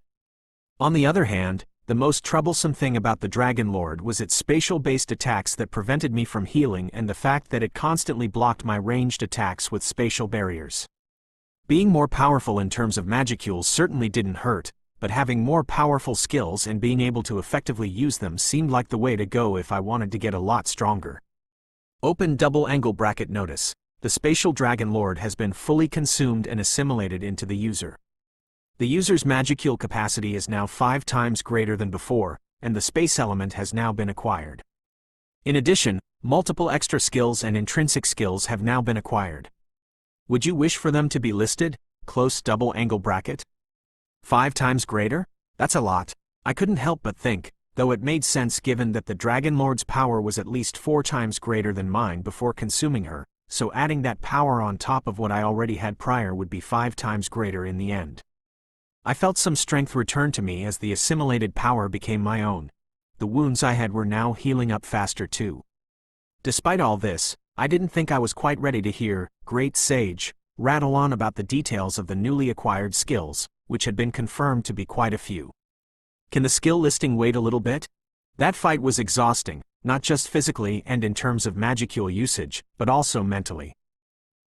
[SPEAKER 1] On the other hand, the most troublesome thing about the Dragon Lord was its spatial-based attacks that prevented me from healing and the fact that it constantly blocked my ranged attacks with spatial barriers. Being more powerful in terms of magicules certainly didn't hurt, but having more powerful skills and being able to effectively use them seemed like the way to go if I wanted to get a lot stronger. Open double angle bracket notice. The spatial Dragon Lord has been fully consumed and assimilated into the user. The user's magicule capacity is now 5 times greater than before, and the space element has now been acquired. In addition, multiple extra skills and intrinsic skills have now been acquired. Would you wish for them to be listed? Close double angle bracket. 5 times greater? That's a lot. I couldn't help but think, though it made sense given that the Dragon Lord's power was at least 4 times greater than mine before consuming her, so adding that power on top of what I already had prior would be 5 times greater in the end. I felt some strength return to me as the assimilated power became my own. The wounds I had were now healing up faster too. Despite all this, I didn't think I was quite ready to hear Great Sage rattle on about the details of the newly acquired skills, which had been confirmed to be quite a few. Can the skill listing wait a little bit? That fight was exhausting, not just physically and in terms of magicule usage, but also mentally.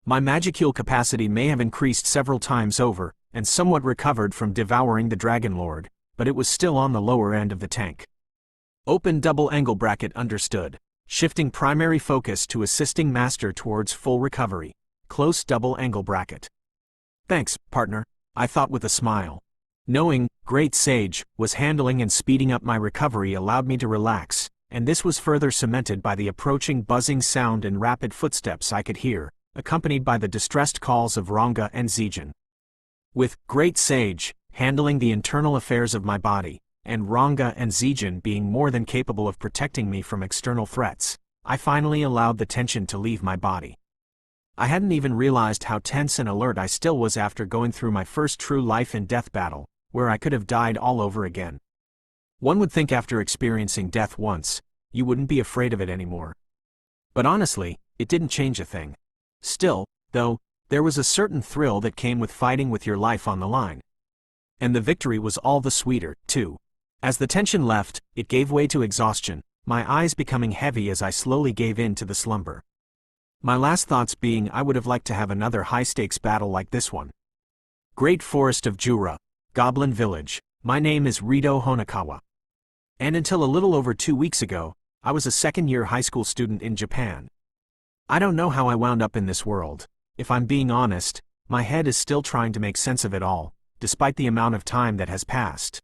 [SPEAKER 1] My magicule capacity may have increased several times over, and somewhat recovered from devouring the Dragon Lord, but it was still on the lower end of the tank. Open double angle bracket understood. Shifting primary focus to assisting master towards full recovery. Close double angle bracket. Thanks, partner, I thought with a smile. Knowing Great Sage was handling and speeding up my recovery allowed me to relax, and this was further cemented by the approaching buzzing sound and rapid footsteps I could hear, accompanied by the distressed calls of Ranga and Zijin. With Great Sage handling the internal affairs of my body, and Ranga and Zijin being more than capable of protecting me from external threats, I finally allowed the tension to leave my body. I hadn't even realized how tense and alert I still was after going through my first true life and death battle, where I could have died all over again. One would think after experiencing death once, you wouldn't be afraid of it anymore. But honestly, it didn't change a thing. Still, though, there was a certain thrill that came with fighting with your life on the line. And the victory was all the sweeter, too. As the tension left, it gave way to exhaustion, my eyes becoming heavy as I slowly gave in to the slumber. My last thoughts being I would have liked to have another high-stakes battle like this one. Great Forest of Jura, Goblin Village, my name is Rito Honakawa. And until a little over 2 weeks ago, I was a second-year high school student in Japan. I don't know how I wound up in this world. If I'm being honest, my head is still trying to make sense of it all, despite the amount of time that has passed.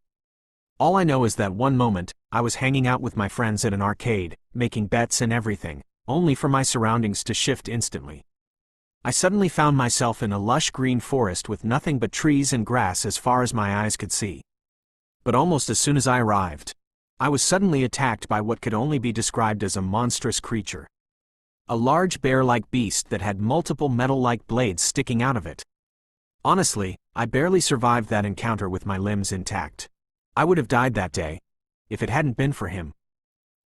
[SPEAKER 1] All I know is that one moment, I was hanging out with my friends at an arcade, making bets and everything, only for my surroundings to shift instantly. I suddenly found myself in a lush green forest with nothing but trees and grass as far as my eyes could see. But almost as soon as I arrived, I was suddenly attacked by what could only be described as a monstrous creature. A large bear-like beast that had multiple metal-like blades sticking out of it. Honestly, I barely survived that encounter with my limbs intact. I would have died that day, if it hadn't been for him.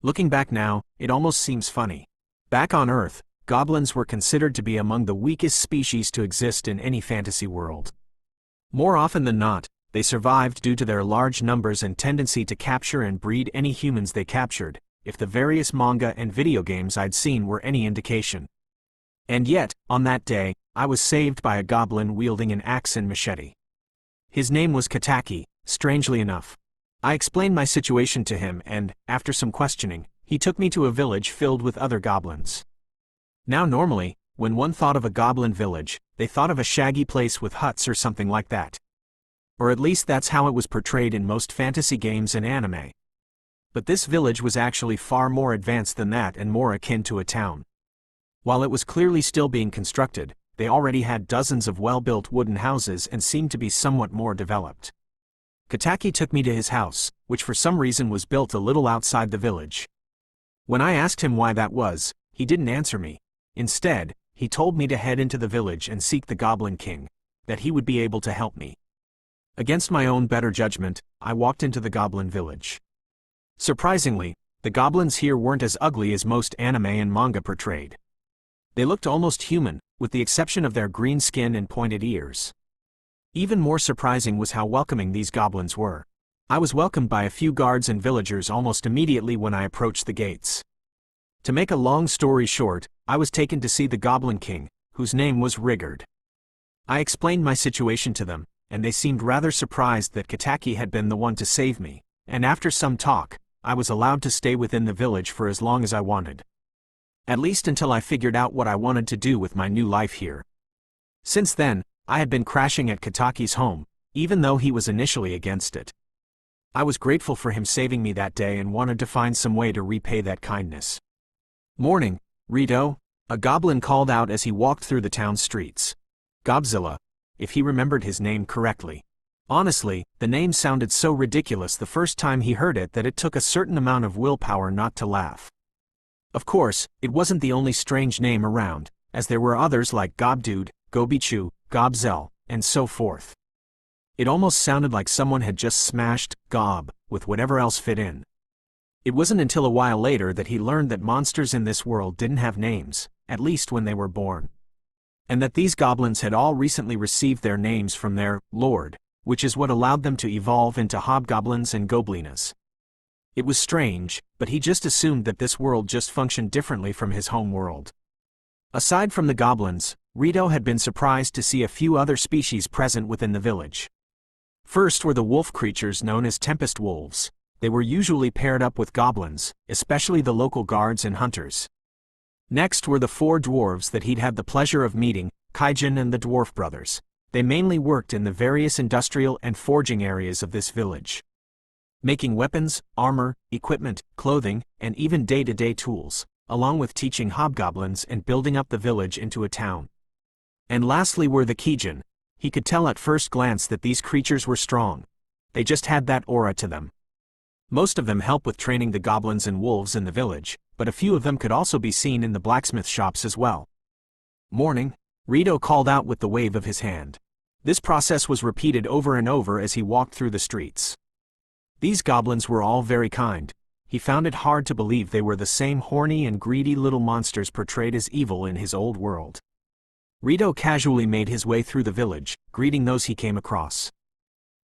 [SPEAKER 1] Looking back now, it almost seems funny. Back on Earth, goblins were considered to be among the weakest species to exist in any fantasy world. More often than not, they survived due to their large numbers and tendency to capture and breed any humans they captured, if the various manga and video games I'd seen were any indication. And yet, on that day, I was saved by a goblin wielding an axe and machete. His name was Kataki, strangely enough. I explained my situation to him and, after some questioning, he took me to a village filled with other goblins. Now normally, when one thought of a goblin village, they thought of a shaggy place with huts or something like that. Or at least that's how it was portrayed in most fantasy games and anime. But this village was actually far more advanced than that and more akin to a town. While it was clearly still being constructed, they already had dozens of well-built wooden houses and seemed to be somewhat more developed. Kataki took me to his house, which for some reason was built a little outside the village. When I asked him why that was, he didn't answer me. Instead, he told me to head into the village and seek the Goblin King, that he would be able to help me. Against my own better judgment, I walked into the Goblin Village. Surprisingly, the goblins here weren't as ugly as most anime and manga portrayed. They looked almost human, with the exception of their green skin and pointed ears. Even more surprising was how welcoming these goblins were. I was welcomed by a few guards and villagers almost immediately when I approached the gates. To make a long story short, I was taken to see the Goblin King, whose name was Rigard. I explained my situation to them, and they seemed rather surprised that Kataki had been the one to save me, and after some talk, I was allowed to stay within the village for as long as I wanted. At least until I figured out what I wanted to do with my new life here. Since then, I had been crashing at Kataki's home, even though he was initially against it. I was grateful for him saving me that day and wanted to find some way to repay that kindness. "Morning, Rito," a goblin called out as he walked through the town streets. Gobzilla, if he remembered his name correctly. Honestly, the name sounded so ridiculous the first time he heard it that it took a certain amount of willpower not to laugh. Of course, it wasn't the only strange name around, as there were others like Gobdude, Gobichu, Gobzel, and so forth. It almost sounded like someone had just smashed Gob with whatever else fit in. It wasn't until a while later that he learned that monsters in this world didn't have names, at least when they were born. And that these goblins had all recently received their names from their lord, which is what allowed them to evolve into hobgoblins and goblinas. It was strange, but he just assumed that this world just functioned differently from his home world. Aside from the goblins, Rito had been surprised to see a few other species present within the village. First were the wolf creatures known as Tempest wolves. They were usually paired up with goblins, especially the local guards and hunters. Next were the 4 dwarves that he'd had the pleasure of meeting, Kaijin and the Dwarf Brothers. They mainly worked in the various industrial and forging areas of this village, making weapons, armor, equipment, clothing, and even day-to-day tools, along with teaching hobgoblins and building up the village into a town. And lastly were the Kaijin. He could tell at first glance that these creatures were strong. They just had that aura to them. Most of them help with training the goblins and wolves in the village, but a few of them could also be seen in the blacksmith shops as well. Morning, Rito called out with the wave of his hand. This process was repeated over and over as he walked through the streets. These goblins were all very kind. He found it hard to believe they were the same horny and greedy little monsters portrayed as evil in his old world. Rito casually made his way through the village, greeting those he came across.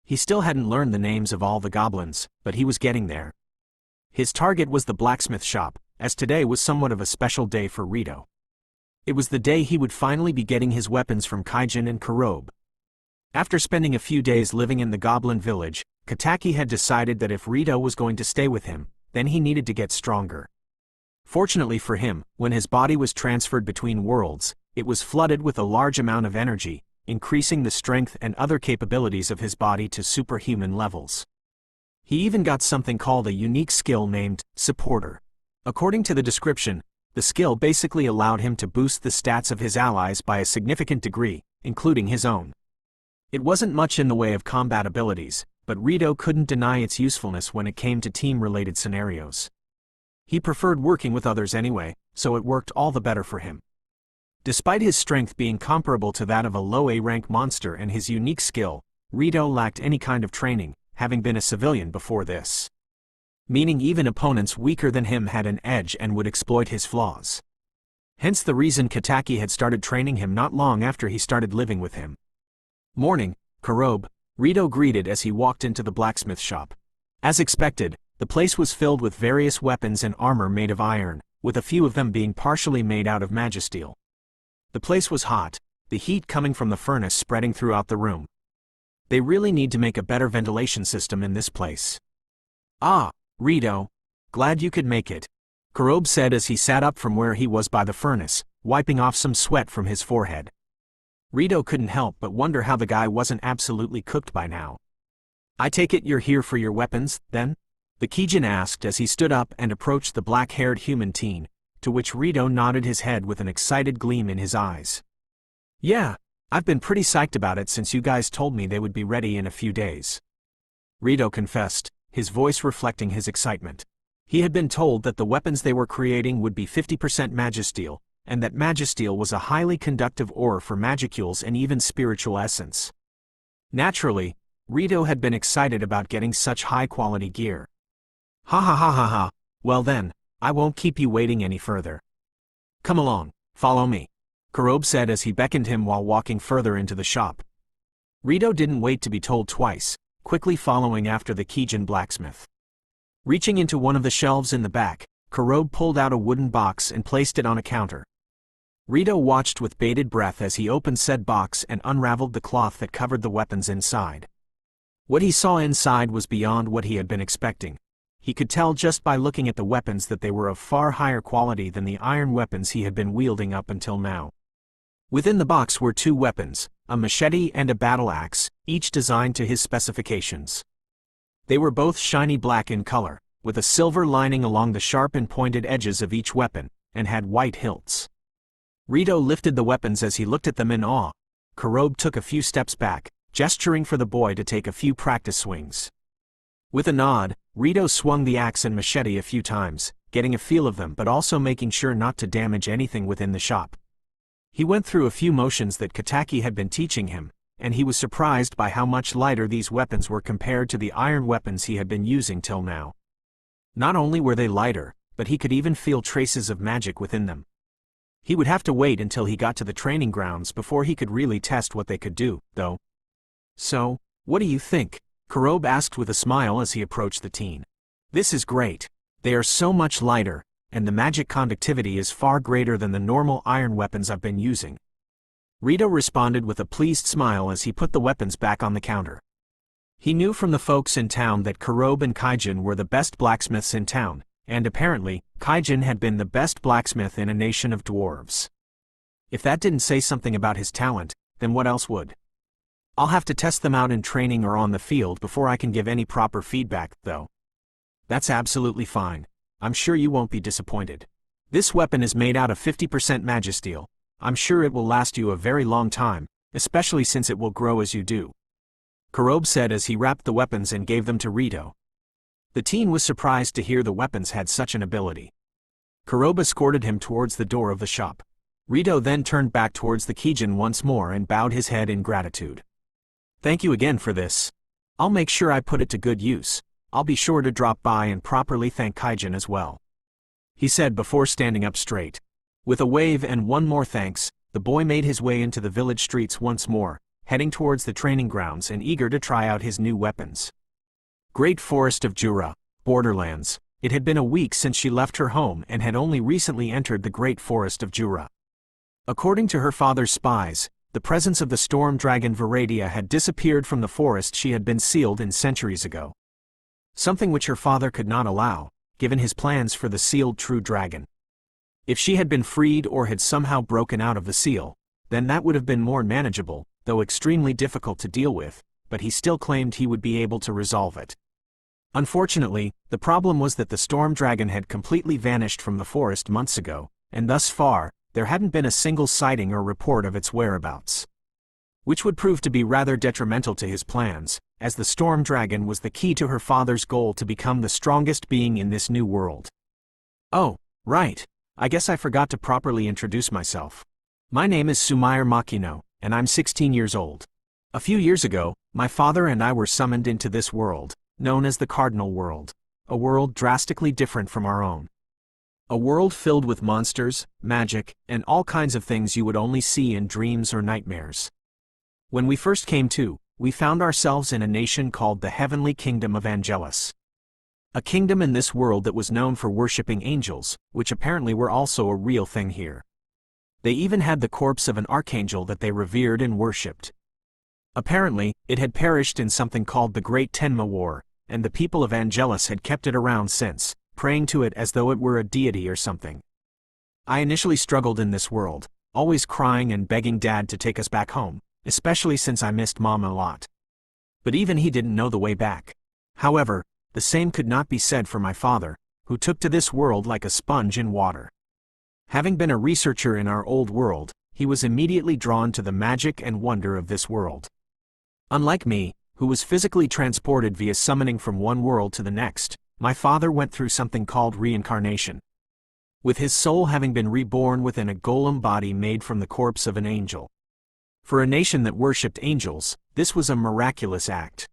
[SPEAKER 1] He still hadn't learned the names of all the goblins, but he was getting there. His target was the blacksmith shop, as today was somewhat of a special day for Rito. It was the day he would finally be getting his weapons from Kaijin and Kurobe. After spending a few days living in the goblin village, Kataki had decided that if Rito was going to stay with him, then he needed to get stronger. Fortunately for him, when his body was transferred between worlds, it was flooded with a large amount of energy, increasing the strength and other capabilities of his body to superhuman levels. He even got something called a unique skill named Supporter. According to the description, the skill basically allowed him to boost the stats of his allies by a significant degree, including his own. It wasn't much in the way of combat abilities, but Rito couldn't deny its usefulness when it came to team-related scenarios. He preferred working with others anyway, so it worked all the better for him. Despite his strength being comparable to that of a low A-rank monster and his unique skill, Rito lacked any kind of training, having been a civilian before this. Meaning even opponents weaker than him had an edge and would exploit his flaws. Hence the reason Kataki had started training him not long after he started living with him. Morning, Kurobe, Rito greeted as he walked into the blacksmith shop. As expected, the place was filled with various weapons and armor made of iron, with a few of them being partially made out of magisteel. The place was hot, the heat coming from the furnace spreading throughout the room. They really need to make a better ventilation system in this place. Ah, Rito. Glad you could make it, Kurobe said as he sat up from where he was by the furnace, wiping off some sweat from his forehead. Rito couldn't help but wonder how the guy wasn't absolutely cooked by now. I take it you're here for your weapons, then? The Kaijin asked as he stood up and approached the black-haired human teen, to which Rito nodded his head with an excited gleam in his eyes. Yeah, I've been pretty psyched about it since you guys told me they would be ready in a few days, Rito confessed, his voice reflecting his excitement. He had been told that the weapons they were creating would be 50% magisteel, and that magisteel was a highly conductive ore for magicules and even spiritual essence. Naturally, Rito had been excited about getting such high-quality gear. Ha ha ha ha ha, well then, I won't keep you waiting any further. Come along, follow me, Kurobe said as he beckoned him while walking further into the shop. Rito didn't wait to be told twice, quickly following after the Kaijin blacksmith. Reaching into one of the shelves in the back, Kurobe pulled out a wooden box and placed it on a counter. Rito watched with bated breath as he opened said box and unraveled the cloth that covered the weapons inside. What he saw inside was beyond what he had been expecting. He could tell just by looking at the weapons that they were of far higher quality than the iron weapons he had been wielding up until now. Within the box were 2 weapons, a machete and a battle axe, each designed to his specifications. They were both shiny black in color, with a silver lining along the sharp and pointed edges of each weapon, and had white hilts. Rito lifted the weapons as he looked at them in awe. Kurobe took a few steps back, gesturing for the boy to take a few practice swings. With a nod, Rito swung the axe and machete a few times, getting a feel of them but also making sure not to damage anything within the shop. He went through a few motions that Kataki had been teaching him, and he was surprised by how much lighter these weapons were compared to the iron weapons he had been using till now. Not only were they lighter, but he could even feel traces of magic within them. He would have to wait until he got to the training grounds before he could really test what they could do, though. "So, what do you think?" Kurobe asked with a smile as he approached the teen. "This is great. They are so much lighter, and the magic conductivity is far greater than the normal iron weapons I've been using." Rito responded with a pleased smile as he put the weapons back on the counter. He knew from the folks in town that Kurobe and Kaijin were the best blacksmiths in town, and apparently, Kaijin had been the best blacksmith in a nation of dwarves. If that didn't say something about his talent, then what else would? "I'll have to test them out in training or on the field before I can give any proper feedback, though." "That's absolutely fine. I'm sure you won't be disappointed. This weapon is made out of 50% magisteel. I'm sure it will last you a very long time, especially since it will grow as you do," Kurobe said as he wrapped the weapons and gave them to Rito. The teen was surprised to hear the weapons had such an ability. Kurobe escorted him towards the door of the shop. Rito then turned back towards the Kaijin once more and bowed his head in gratitude. "Thank you again for this. I'll make sure I put it to good use. I'll be sure to drop by and properly thank Kaijin as well," he said before standing up straight. With a wave and one more thanks, the boy made his way into the village streets once more, heading towards the training grounds and eager to try out his new weapons. Great Forest of Jura, Borderlands. It had been a week since she left her home and had only recently entered the Great Forest of Jura. According to her father's spies, the presence of the storm dragon Viridia had disappeared from the forest she had been sealed in centuries ago. Something which her father could not allow, given his plans for the sealed true dragon. If she had been freed or had somehow broken out of the seal, then that would have been more manageable, though extremely difficult to deal with, but he still claimed he would be able to resolve it. Unfortunately, the problem was that the storm dragon had completely vanished from the forest months ago, and thus far, there hadn't been a single sighting or report of its whereabouts. Which would prove to be rather detrimental to his plans, as the storm dragon was the key to her father's goal to become the strongest being in this new world. "Oh, right. I guess I forgot to properly introduce myself. My name is Sumair Makino, and I'm 16 years old. A few years ago, my father and I were summoned into this world, known as the Cardinal World, a world drastically different from our own. A world filled with monsters, magic, and all kinds of things you would only see in dreams or nightmares. When we first came to, we found ourselves in a nation called the Heavenly Kingdom of Angelus. A kingdom in this world that was known for worshipping angels, which apparently were also a real thing here. They even had the corpse of an archangel that they revered and worshipped. Apparently, it had perished in something called the Great Tenma War, and the people of Angelus had kept it around since, praying to it as though it were a deity or something. I initially struggled in this world, always crying and begging Dad to take us back home, especially since I missed Mom a lot. But even he didn't know the way back. However, the same could not be said for my father, who took to this world like a sponge in water. Having been a researcher in our old world, he was immediately drawn to the magic and wonder of this world. Unlike me, who was physically transported via summoning from one world to the next, my father went through something called reincarnation. With his soul having been reborn within a golem body made from the corpse of an angel. For a nation that worshipped angels, this was a miraculous act.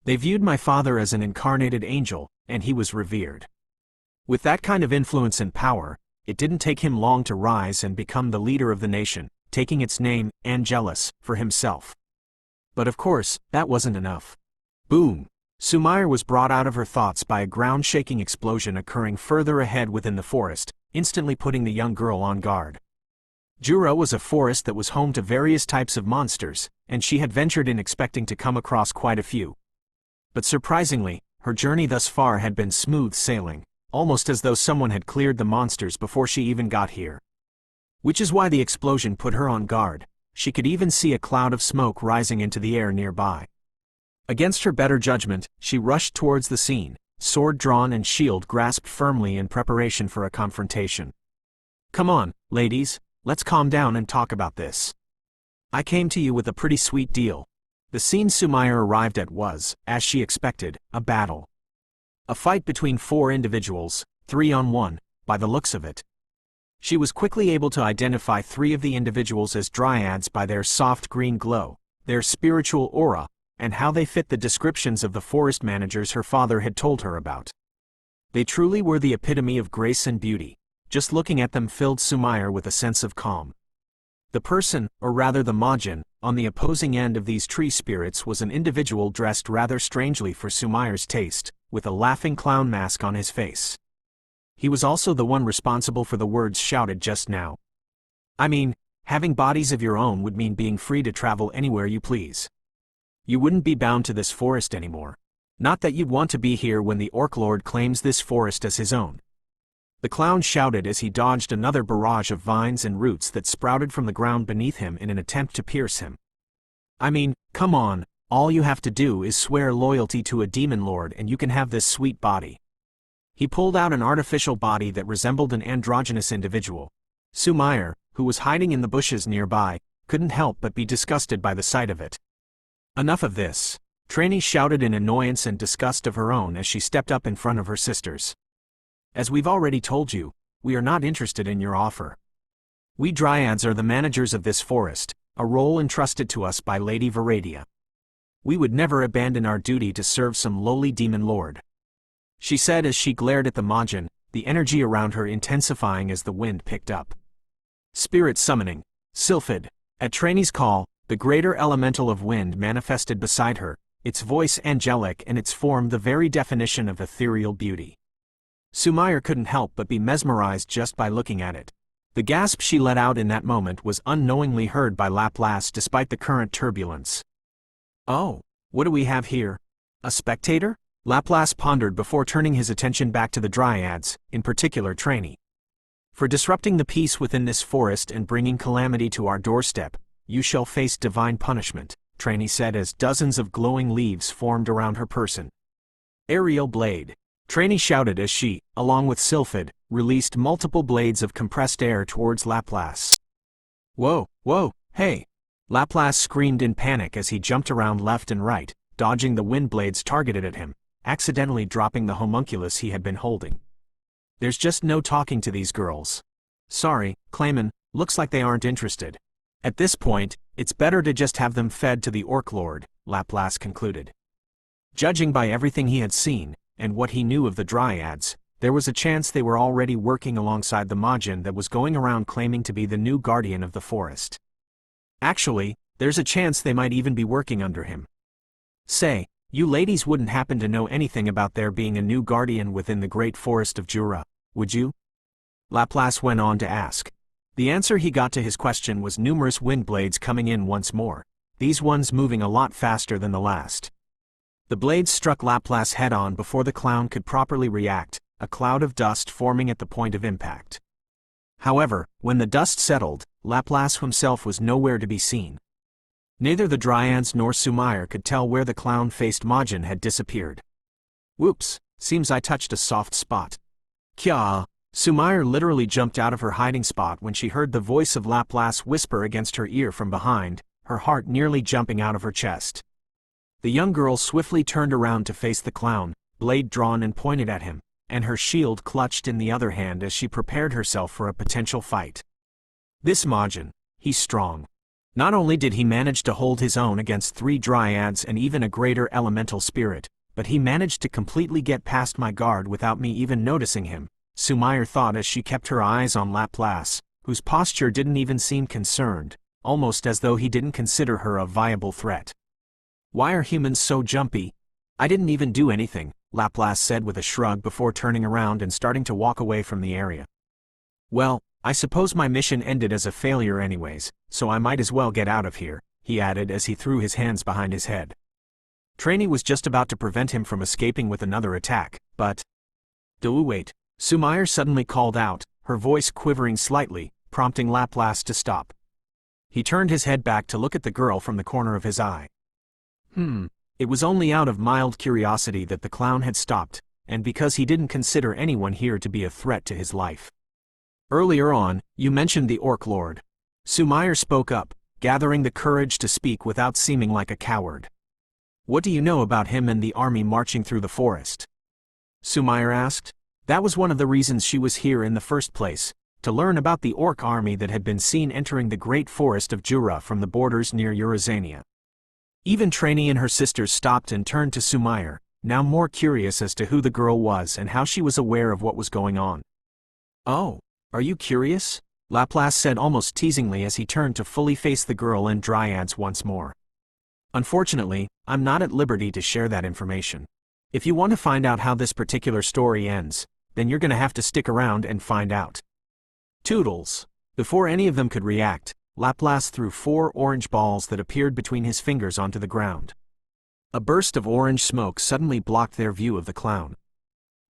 [SPEAKER 1] They viewed my father as an incarnated angel, and he was revered. With that kind of influence and power, it didn't take him long to rise and become the leader of the nation, taking its name, Angelus, for himself. But of course, that wasn't enough. Boom! Sumair was brought out of her thoughts by a ground-shaking explosion occurring further ahead within the forest, instantly putting the young girl on guard. Jura was a forest that was home to various types of monsters, and she had ventured in expecting to come across quite a few. But surprisingly, her journey thus far had been smooth sailing, almost as though someone had cleared the monsters before she even got here. Which is why the explosion put her on guard. She could even see a cloud of smoke rising into the air nearby. Against her better judgment, she rushed towards the scene, sword drawn and shield grasped firmly in preparation for a confrontation. "Come on, ladies, let's calm down and talk about this. I came to you with a pretty sweet deal." The scene Sumair arrived at was, as she expected, a battle. A fight between 4 individuals, 3-on-1, by the looks of it. She was quickly able to identify 3 of the individuals as dryads by their soft green glow, their spiritual aura, and how they fit the descriptions of the forest managers her father had told her about. They truly were the epitome of grace and beauty. Just looking at them filled Sumire with a sense of calm. The person, or rather the Majin, on the opposing end of these tree spirits was an individual dressed rather strangely for Sumire's taste, with a laughing clown mask on his face. He was also the one responsible for the words shouted just now. I mean, having bodies of your own would mean being free to travel anywhere you please. You wouldn't be bound to this forest anymore. Not that you'd want to be here when the Orc Lord claims this forest as his own. The clown shouted as he dodged another barrage of vines and roots that sprouted from the ground beneath him in an attempt to pierce him. I mean, come on, all you have to do is swear loyalty to a demon lord and you can have this sweet body. He pulled out an artificial body that resembled an androgynous individual. Sumire, who was hiding in the bushes nearby, couldn't help but be disgusted by the sight of it. Enough of this, Trainee shouted in annoyance and disgust of her own as she stepped up in front of her sisters. As we've already told you, we are not interested in your offer. We dryads are the managers of this forest, a role entrusted to us by Lady Viridia. We would never abandon our duty to serve some lowly demon lord. She said as she glared at the Majin, the energy around her intensifying as the wind picked up. Spirit summoning, Sylphid. At Trainee's call, the greater elemental of wind manifested beside her, its voice angelic and its form the very definition of ethereal beauty. Sumire couldn't help but be mesmerized just by looking at it. The gasp she let out in that moment was unknowingly heard by Laplace despite the current turbulence. Oh, what do we have here? A spectator? Laplace pondered before turning his attention back to the dryads, in particular Trainee. For disrupting the peace within this forest and bringing calamity to our doorstep, you shall face divine punishment, Trainee said as dozens of glowing leaves formed around her person. Aerial blade. Trainee shouted as she, along with Sylphid, released multiple blades of compressed air towards Laplace. Whoa, whoa, hey! Laplace screamed in panic as he jumped around left and right, dodging the wind blades targeted at him, accidentally dropping the homunculus he had been holding. There's just no talking to these girls. Sorry, Clayman, looks like they aren't interested. At this point, it's better to just have them fed to the Orc Lord, Laplace concluded. Judging by everything he had seen, and what he knew of the dryads, there was a chance they were already working alongside the Majin that was going around claiming to be the new guardian of the forest. Actually, there's a chance they might even be working under him. Say, you ladies wouldn't happen to know anything about there being a new guardian within the great forest of Jura, would you? Laplace went on to ask. The answer he got to his question was numerous wind blades coming in once more, these ones moving a lot faster than the last. The blades struck Laplace head-on before the clown could properly react, a cloud of dust forming at the point of impact. However, when the dust settled, Laplace himself was nowhere to be seen. Neither the dryads nor Sumire could tell where the clown-faced Majin had disappeared. Whoops, seems I touched a soft spot. Kya! Sumire literally jumped out of her hiding spot when she heard the voice of Laplace whisper against her ear from behind, her heart nearly jumping out of her chest. The young girl swiftly turned around to face the clown, blade drawn and pointed at him, and her shield clutched in the other hand as she prepared herself for a potential fight. This Majin, he's strong. Not only did he manage to hold his own against 3 dryads and even a greater elemental spirit, but he managed to completely get past my guard without me even noticing him, Sumire thought as she kept her eyes on Laplace, whose posture didn't even seem concerned, almost as though he didn't consider her a viable threat. Why are humans so jumpy? I didn't even do anything, Laplace said with a shrug before turning around and starting to walk away from the area. Well, I suppose my mission ended as a failure anyways, so I might as well get out of here, he added as he threw his hands behind his head. Trainee was just about to prevent him from escaping with another attack, but... Wait, Sumire suddenly called out, her voice quivering slightly, prompting Laplace to stop. He turned his head back to look at the girl from the corner of his eye. It was only out of mild curiosity that the clown had stopped, and because he didn't consider anyone here to be a threat to his life. Earlier on, you mentioned the Orc Lord. Sumire spoke up, gathering the courage to speak without seeming like a coward. What do you know about him and the army marching through the forest? Sumire asked. That was one of the reasons she was here in the first place, to learn about the orc army that had been seen entering the great forest of Jura from the borders near Eurasania. Even Trainee and her sisters stopped and turned to Sumair, now more curious as to who the girl was and how she was aware of what was going on. "Oh, are you curious?" Laplace said almost teasingly as he turned to fully face the girl and dryads once more. "Unfortunately, I'm not at liberty to share that information. If you want to find out how this particular story ends, then you're gonna have to stick around and find out." Toodles. Before any of them could react, Laplace threw 4 orange balls that appeared between his fingers onto the ground. A burst of orange smoke suddenly blocked their view of the clown.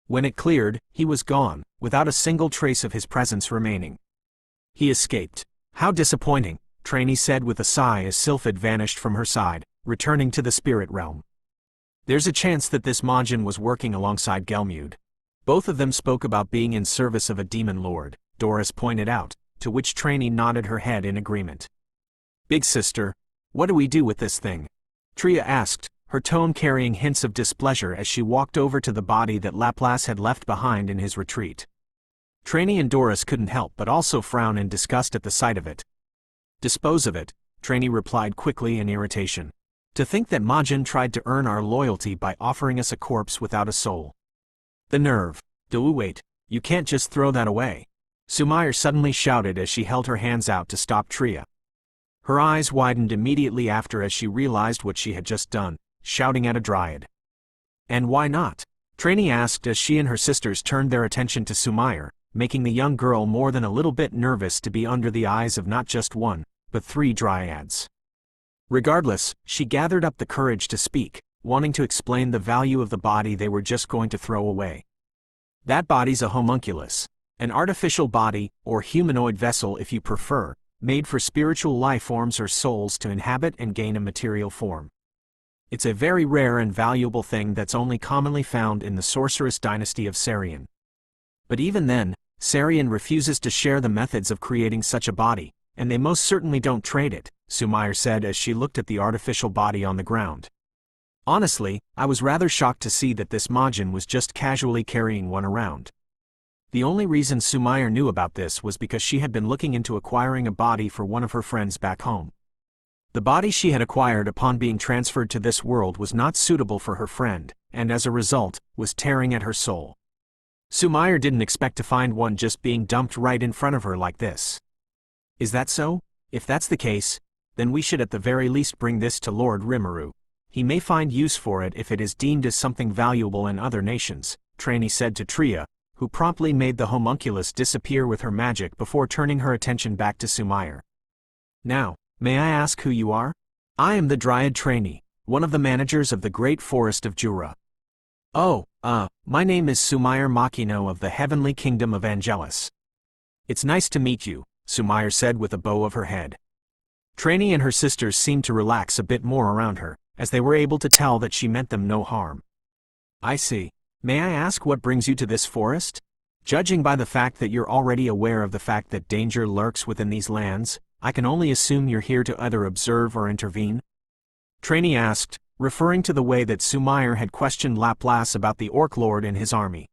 [SPEAKER 1] When it cleared, he was gone, without a single trace of his presence remaining. He escaped. "How disappointing," Trainee said with a sigh as Sylphid vanished from her side, returning to the spirit realm. There's a chance that this Majin was working alongside Gelmude. Both of them spoke about being in service of a demon lord, Doris pointed out, to which Trainee nodded her head in agreement. "Big sister, what do we do with this thing?" Tria asked, her tone carrying hints of displeasure as she walked over to the body that Laplace had left behind in his retreat. Trainee and Doris couldn't help but also frown in disgust at the sight of it. "Dispose of it," Trainee replied quickly in irritation. "To think that Majin tried to earn our loyalty by offering us a corpse without a soul. The nerve. Wait, you can't just throw that away," Sumair suddenly shouted as she held her hands out to stop Tria. Her eyes widened immediately after as she realized what she had just done, shouting at a dryad. "And why not?" Trainee asked as she and her sisters turned their attention to Sumair, making the young girl more than a little bit nervous to be under the eyes of not just 1, but 3 dryads. Regardless, she gathered up the courage to speak, wanting to explain the value of the body they were just going to throw away. "That body's a homunculus. An artificial body, or humanoid vessel if you prefer, made for spiritual life forms or souls to inhabit and gain a material form. It's a very rare and valuable thing that's only commonly found in the sorceress dynasty of Sarian. But even then, Sarian refuses to share the methods of creating such a body, and they most certainly don't trade it," Sumair said as she looked at the artificial body on the ground. "Honestly, I was rather shocked to see that this Majin was just casually carrying one around." The only reason Sumair knew about this was because she had been looking into acquiring a body for one of her friends back home. The body she had acquired upon being transferred to this world was not suitable for her friend, and as a result, was tearing at her soul. Sumair didn't expect to find one just being dumped right in front of her like this. "Is that so? If that's the case, then we should at the very least bring this to Lord Rimuru. He may find use for it if it is deemed as something valuable in other nations," Trainee said to Tria, who promptly made the homunculus disappear with her magic before turning her attention back to Sumair. "Now, may I ask who you are?" "I am the Dryad Trainee, one of the managers of the Great Forest of Jura." "Oh, my name is Sumair Makino of the Heavenly Kingdom of Angelus." "It's nice to meet you," Sumair said with a bow of her head. Trainee and her sisters seemed to relax a bit more around her, as they were able to tell that she meant them no harm. "I see. May I ask what brings you to this forest? Judging by the fact that you're already aware of the fact that danger lurks within these lands, I can only assume you're here to either observe or intervene?" Trainee asked, referring to the way that Sumair had questioned Laplace about the Orc Lord and his army.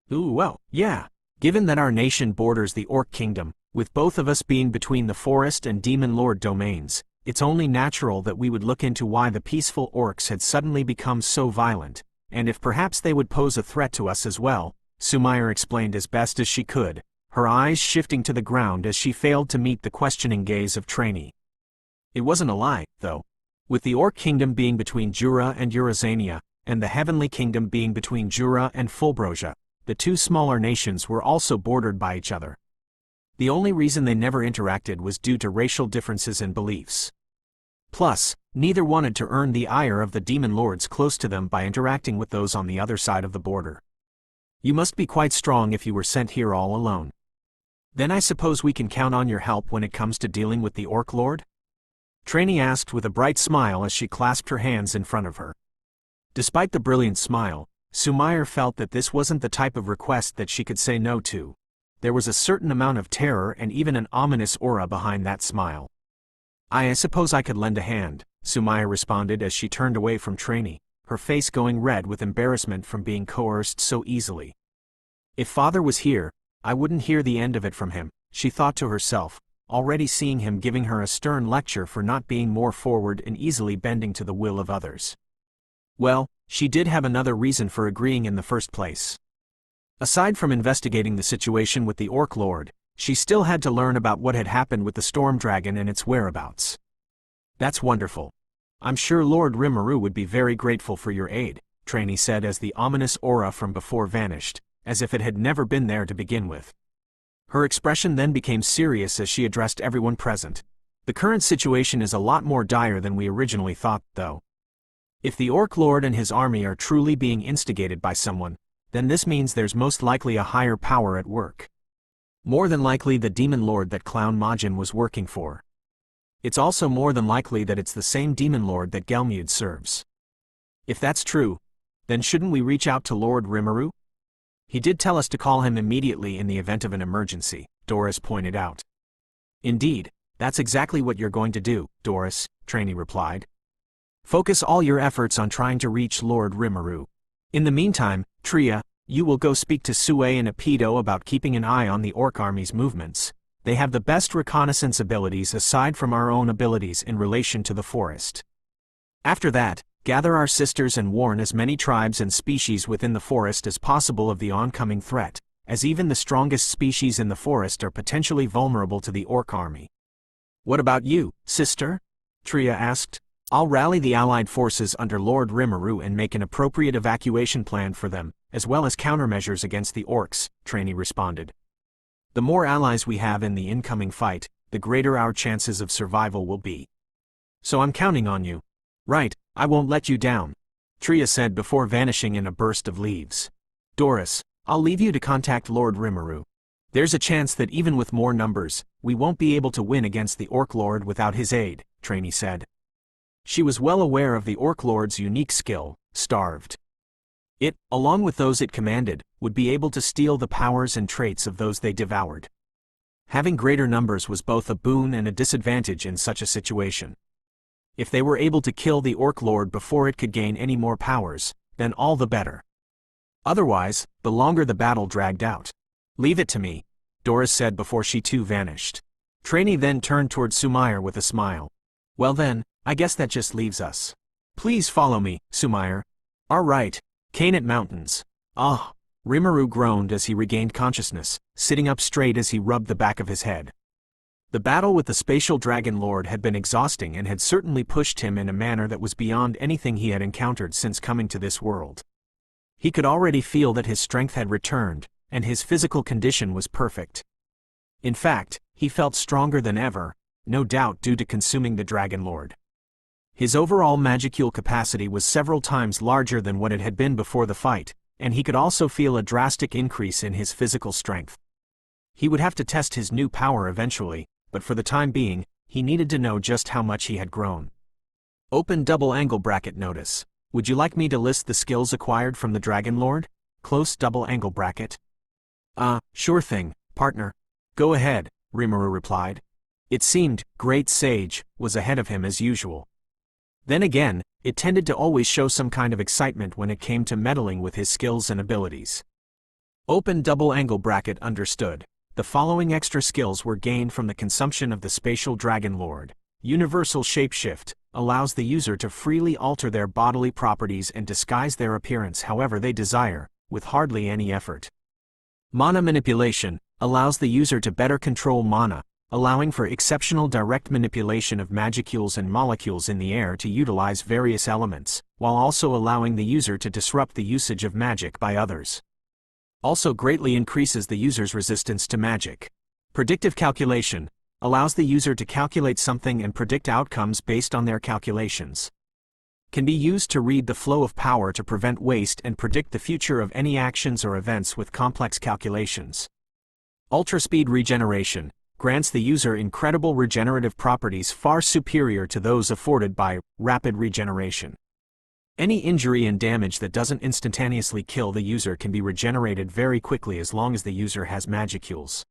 [SPEAKER 1] Well, yeah. Given that our nation borders the Orc Kingdom, with both of us being between the Forest and Demon Lord domains, it's only natural that we would look into why the peaceful orcs had suddenly become so violent, and if perhaps they would pose a threat to us as well, Sumair explained as best as she could, her eyes shifting to the ground as she failed to meet the questioning gaze of Trainee. It wasn't a lie, though. With the Orc Kingdom being between Jura and Eurasania, and the Heavenly Kingdom being between Jura and Fulbrosia, the 2 smaller nations were also bordered by each other. The only reason they never interacted was due to racial differences in beliefs. Plus, neither wanted to earn the ire of the demon lords close to them by interacting with those on the other side of the border. "You must be quite strong if you were sent here all alone. Then I suppose we can count on your help when it comes to dealing with the Orc Lord?" Trainee asked with a bright smile as she clasped her hands in front of her. Despite the brilliant smile, Sumair felt that this wasn't the type of request that she could say no to. There was a certain amount of terror and even an ominous aura behind that smile. I suppose I could lend a hand," Sumair responded as she turned away from Trainee, her face going red with embarrassment from being coerced so easily. "If Father was here, I wouldn't hear the end of it from him, she thought to herself, already seeing him giving her a stern lecture for not being more forward and easily bending to the will of others. Well, she did have another reason for agreeing in the first place. Aside from investigating the situation with the Orc Lord, she still had to learn about what had happened with the Storm Dragon and its whereabouts. That's wonderful. I'm sure Lord Rimuru would be very grateful for your aid, Trainee said as the ominous aura from before vanished, as if it had never been there to begin with. Her expression then became serious as she addressed everyone present. The current situation is a lot more dire than we originally thought, though. If the Orc Lord and his army are truly being instigated by someone, then this means there's most likely a higher power at work. More than likely the demon lord that Clown Majin was working for. It's also more than likely that it's the same demon lord that Gelmud serves. If that's true, then shouldn't we reach out to Lord Rimuru? He did tell us to call him immediately in the event of an emergency, Doris pointed out. Indeed, that's exactly what you're going to do, Doris, Trainee replied. Focus all your efforts on trying to reach Lord Rimuru. In the meantime, Tria, you will go speak to Sue and Apido about keeping an eye on the Orc Army's movements. They have the best reconnaissance abilities aside from our own abilities in relation to the forest. After that, gather our sisters and warn as many tribes and species within the forest as possible of the oncoming threat, as even the strongest species in the forest are potentially vulnerable to the Orc Army. What about you, sister? Tria asked. I'll rally the allied forces under Lord Rimuru and make an appropriate evacuation plan for them, as well as countermeasures against the orcs, Trainee responded. The more allies we have in the incoming fight, the greater our chances of survival will be. So I'm counting on you. Right, I won't let you down, Tria said before vanishing in a burst of leaves. Doris, I'll leave you to contact Lord Rimuru. There's a chance that even with more numbers, we won't be able to win against the Orc Lord without his aid, Trainee said. She was well aware of the Orc Lord's unique skill, Starved. It, along with those it commanded, would be able to steal the powers and traits of those they devoured. Having greater numbers was both a boon and a disadvantage in such a situation. If they were able to kill the Orc Lord before it could gain any more powers, then all the better. Otherwise, the longer the battle dragged out. Leave it to me, Doris said before she too vanished. Trainee then turned toward Sumair with a smile. Well then, I guess that just leaves us. Please follow me, Sumair. All right, Canaan Mountains. Ah, Rimuru groaned as he regained consciousness, sitting up straight as he rubbed the back of his head. The battle with the Spatial Dragon Lord had been exhausting and had certainly pushed him in a manner that was beyond anything he had encountered since coming to this world. He could already feel that his strength had returned, and his physical condition was perfect. In fact, he felt stronger than ever, no doubt due to consuming the Dragon Lord. His overall magicule capacity was several times larger than what it had been before the fight, and he could also feel a drastic increase in his physical strength. He would have to test his new power eventually, but for the time being, he needed to know just how much he had grown. Open double angle bracket notice. Would you like me to list the skills acquired from the Dragon Lord? Close double angle bracket. Sure thing, partner. Go ahead, Rimuru replied. It seemed, Great Sage was ahead of him as usual. Then again, it tended to always show some kind of excitement when it came to meddling with his skills and abilities. Open double angle bracket understood. The following extra skills were gained from the consumption of the Spatial Dragon Lord. Universal Shapeshift allows the user to freely alter their bodily properties and disguise their appearance however they desire, with hardly any effort. Mana Manipulation allows the user to better control mana, allowing for exceptional direct manipulation of magicules and molecules in the air to utilize various elements, while also allowing the user to disrupt the usage of magic by others. Also greatly increases the user's resistance to magic. Predictive Calculation allows the user to calculate something and predict outcomes based on their calculations. Can be used to read the flow of power to prevent waste and predict the future of any actions or events with complex calculations. Ultra Speed Regeneration grants the user incredible regenerative properties far superior to those afforded by Rapid Regeneration. Any injury and damage that doesn't instantaneously kill the user can be regenerated very quickly as long as the user has magicules.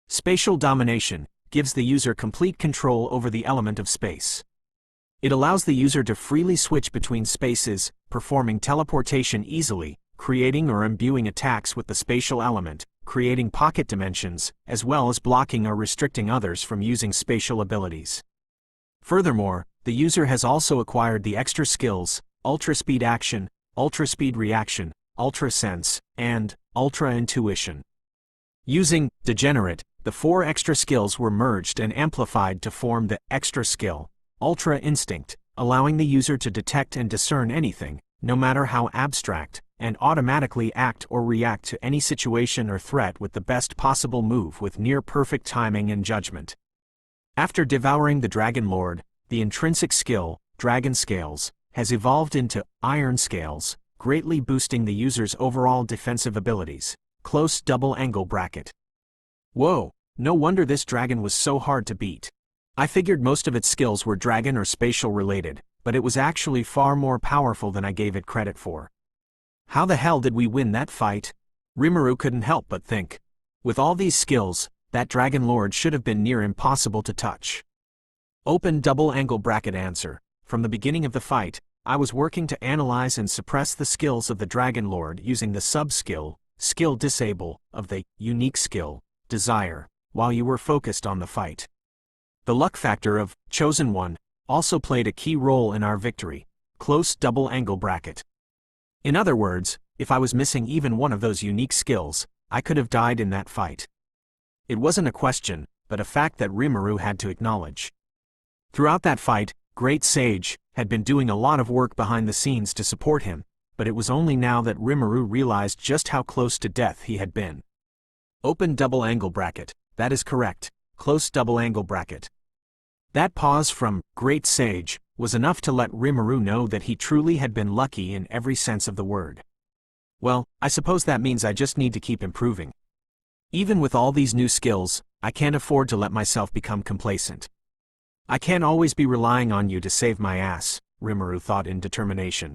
[SPEAKER 1] Spatial Domination gives the user complete control over the element of space. It allows the user to freely switch between spaces, performing teleportation easily, creating or imbuing attacks with the spatial element, creating pocket dimensions, as well as blocking or restricting others from using spatial abilities. Furthermore, the user has also acquired the extra skills, Ultra Speed Action, Ultra Speed Reaction, Ultra Sense, and Ultra Intuition. Using Degenerate, the 4 extra skills were merged and amplified to form the extra skill, Ultra Instinct, allowing the user to detect and discern anything, no matter how abstract, and automatically act or react to any situation or threat with the best possible move with near-perfect timing and judgment. After devouring the Dragon Lord, the intrinsic skill, Dragon Scales, has evolved into Iron Scales, greatly boosting the user's overall defensive abilities. Close double angle bracket. Whoa, no wonder this dragon was so hard to beat. I figured most of its skills were dragon or spatial related, but it was actually far more powerful than I gave it credit for. How the hell did we win that fight? Rimuru couldn't help but think. With all these skills, that Dragon Lord should have been near impossible to touch. Open double angle bracket answer. From the beginning of the fight, I was working to analyze and suppress the skills of the Dragon Lord using the sub-skill, Skill Disable, of the unique skill, Desire, while you were focused on the fight. The luck factor of Chosen One also played a key role in our victory. Close double angle bracket. In other words, if I was missing even one of those unique skills, I could have died in that fight. It wasn't a question, but a fact that Rimuru had to acknowledge. Throughout that fight, Great Sage had been doing a lot of work behind the scenes to support him, but it was only now that Rimuru realized just how close to death he had been. Open double angle bracket. That is correct. Close double angle bracket. That pause from Great Sage was enough to let Rimuru know that he truly had been lucky in every sense of the word. Well, I suppose that means I just need to keep improving. Even with all these new skills, I can't afford to let myself become complacent. I can't always be relying on you to save my ass, Rimuru thought in determination.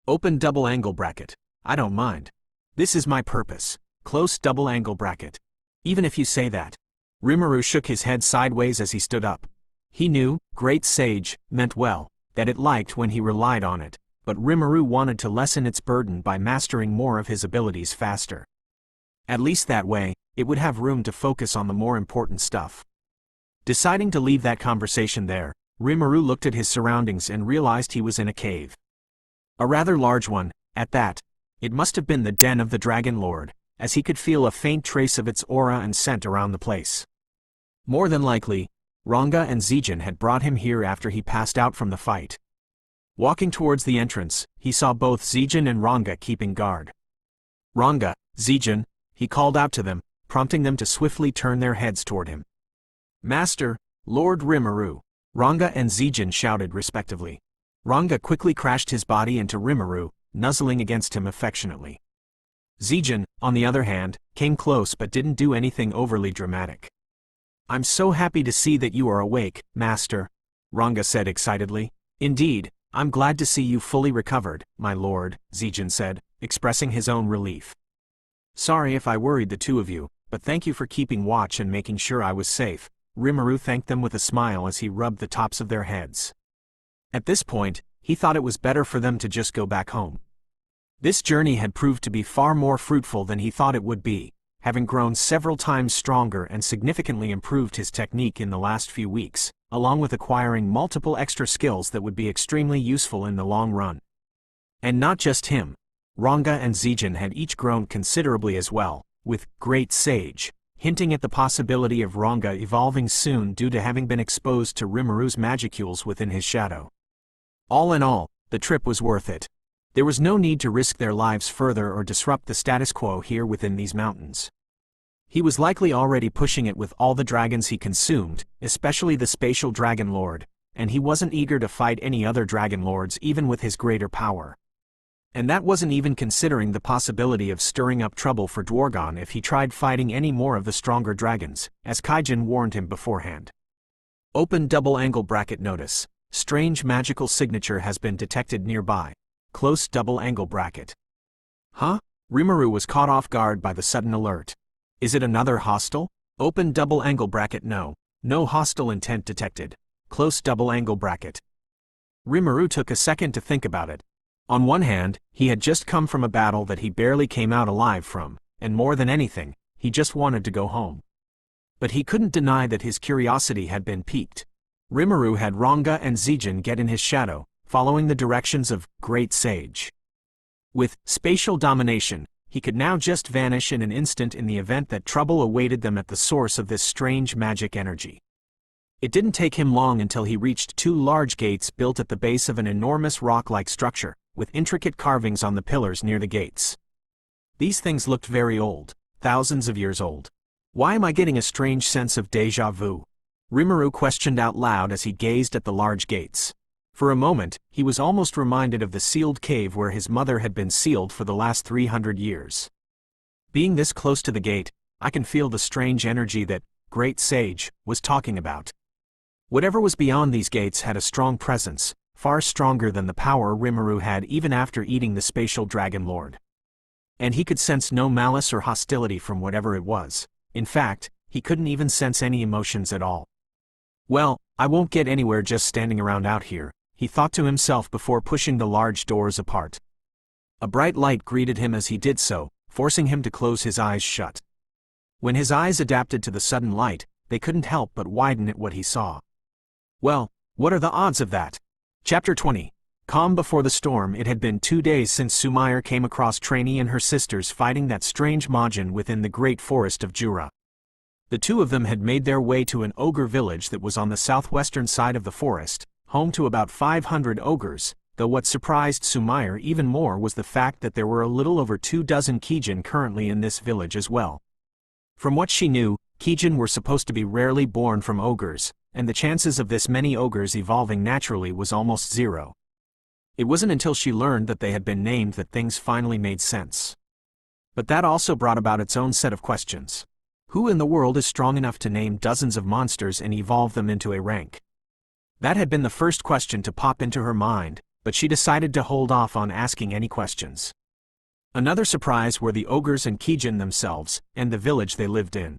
[SPEAKER 1] Open double angle bracket. I don't mind. This is my purpose. Close double angle bracket. Even if you say that. Rimuru shook his head sideways as he stood up. He knew, Great Sage, meant well, that it liked when he relied on it, but Rimuru wanted to lessen its burden by mastering more of his abilities faster. At least that way, it would have room to focus on the more important stuff. Deciding to leave that conversation there, Rimuru looked at his surroundings and realized he was in a cave. A rather large one, at that. It must have been the den of the Dragon Lord, as he could feel a faint trace of its aura and scent around the place. More than likely, Ranga and Zijin had brought him here after he passed out from the fight. Walking towards the entrance, he saw both Zijin and Ranga keeping guard. Ranga, Zijin, he called out to them, prompting them to swiftly turn their heads toward him. Master, Lord Rimuru, Ranga and Zijin shouted respectively. Ranga quickly crashed his body into Rimuru, nuzzling against him affectionately. Zijin, on the other hand, came close but didn't do anything overly dramatic. I'm so happy to see that you are awake, Master, Ranga said excitedly. Indeed, I'm glad to see you fully recovered, my lord, Zijin said, expressing his own relief. Sorry if I worried the two of you, but thank you for keeping watch and making sure I was safe. Rimuru thanked them with a smile as he rubbed the tops of their heads. At this point, he thought it was better for them to just go back home. This journey had proved to be far more fruitful than he thought it would be, having grown several times stronger and significantly improved his technique in the last few weeks, along with acquiring multiple extra skills that would be extremely useful in the long run. And not just him. Ranga and Zijin had each grown considerably as well, with Great Sage hinting at the possibility of Ranga evolving soon due to having been exposed to Rimuru's magicules within his shadow. All in all, the trip was worth it. There was no need to risk their lives further or disrupt the status quo here within these mountains. He was likely already pushing it with all the dragons he consumed, especially the spatial Dragon Lord, and he wasn't eager to fight any other Dragon Lords even with his greater power. And that wasn't even considering the possibility of stirring up trouble for Dwargon if he tried fighting any more of the stronger dragons, as Kaijin warned him beforehand. Open double angle bracket notice. Strange magical signature has been detected nearby. Close double angle bracket. Huh? Rimuru was caught off guard by the sudden alert. Is it another hostile? Open double angle bracket. No hostile intent detected. Close double angle bracket. Rimuru took a second to think about it. On one hand, he had just come from a battle that he barely came out alive from, and more than anything, he just wanted to go home. But he couldn't deny that his curiosity had been piqued. Rimuru had Ranga and Zijin get in his shadow, following the directions of Great Sage. With spatial domination, he could now just vanish in an instant in the event that trouble awaited them at the source of this strange magic energy. It didn't take him long until he reached two large gates built at the base of an enormous rock-like structure, with intricate carvings on the pillars near the gates. These things looked very old, thousands of years old. Why am I getting a strange sense of déjà vu? Rimuru questioned out loud as he gazed at the large gates. For a moment, he was almost reminded of the sealed cave where his mother had been sealed for the last 300 years. Being this close to the gate, I can feel the strange energy that Great Sage was talking about. Whatever was beyond these gates had a strong presence, far stronger than the power Rimuru had even after eating the spatial dragon lord. And he could sense no malice or hostility from whatever it was. In fact, he couldn't even sense any emotions at all. Well, I won't get anywhere just standing around out here, he thought to himself before pushing the large doors apart. A bright light greeted him as he did so, forcing him to close his eyes shut. When his eyes adapted to the sudden light, they couldn't help but widen at what he saw. Well, what are the odds of that? Chapter 20. Calm before the storm. It had been 2 days since Sumair came across Trainee and her sisters fighting that strange Majin within the great forest of Jura. The two of them had made their way to an ogre village that was on the southwestern side of the forest, home to about 500 ogres, though what surprised Sumair even more was the fact that there were a little over 24 Kijin currently in this village as well. From what she knew, Kijin were supposed to be rarely born from ogres, and the chances of this many ogres evolving naturally was almost zero. It wasn't until she learned that they had been named that things finally made sense. But that also brought about its own set of questions. Who in the world is strong enough to name dozens of monsters and evolve them into a rank? That had been the first question to pop into her mind, but she decided to hold off on asking any questions. Another surprise were the ogres and Kijin themselves, and the village they lived in.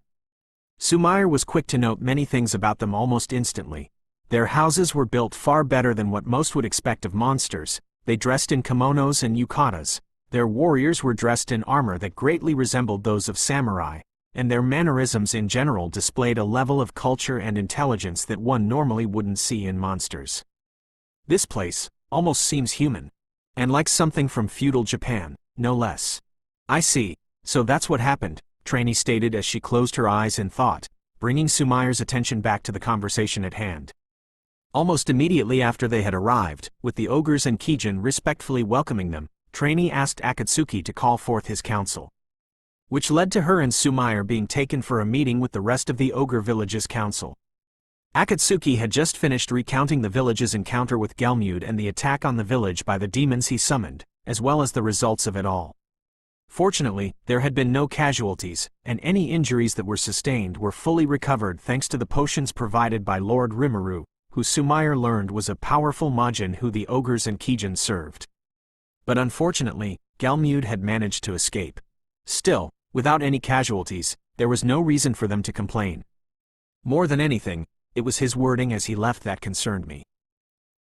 [SPEAKER 1] Sumair was quick to note many things about them almost instantly. Their houses were built far better than what most would expect of monsters. They dressed in kimonos and yukatas. Their warriors were dressed in armor that greatly resembled those of samurai, and their mannerisms in general displayed a level of culture and intelligence that one normally wouldn't see in monsters. This place almost seems human, and like something from feudal Japan, no less. I see, so that's what happened, Trainee stated as she closed her eyes in thought, bringing Sumair's attention back to the conversation at hand. Almost immediately after they had arrived, with the ogres and Kijin respectfully welcoming them, Trainee asked Akatsuki to call forth his council. Which led to her and Sumair being taken for a meeting with the rest of the ogre village's council. Akatsuki had just finished recounting the village's encounter with Gelmud and the attack on the village by the demons he summoned, as well as the results of it all. Fortunately, there had been no casualties, and any injuries that were sustained were fully recovered thanks to the potions provided by Lord Rimuru, who Sumair learned was a powerful Majin who the ogres and Kijin served. But unfortunately, Gelmud had managed to escape. Still, without any casualties, there was no reason for them to complain. More than anything, it was his wording as he left that concerned me.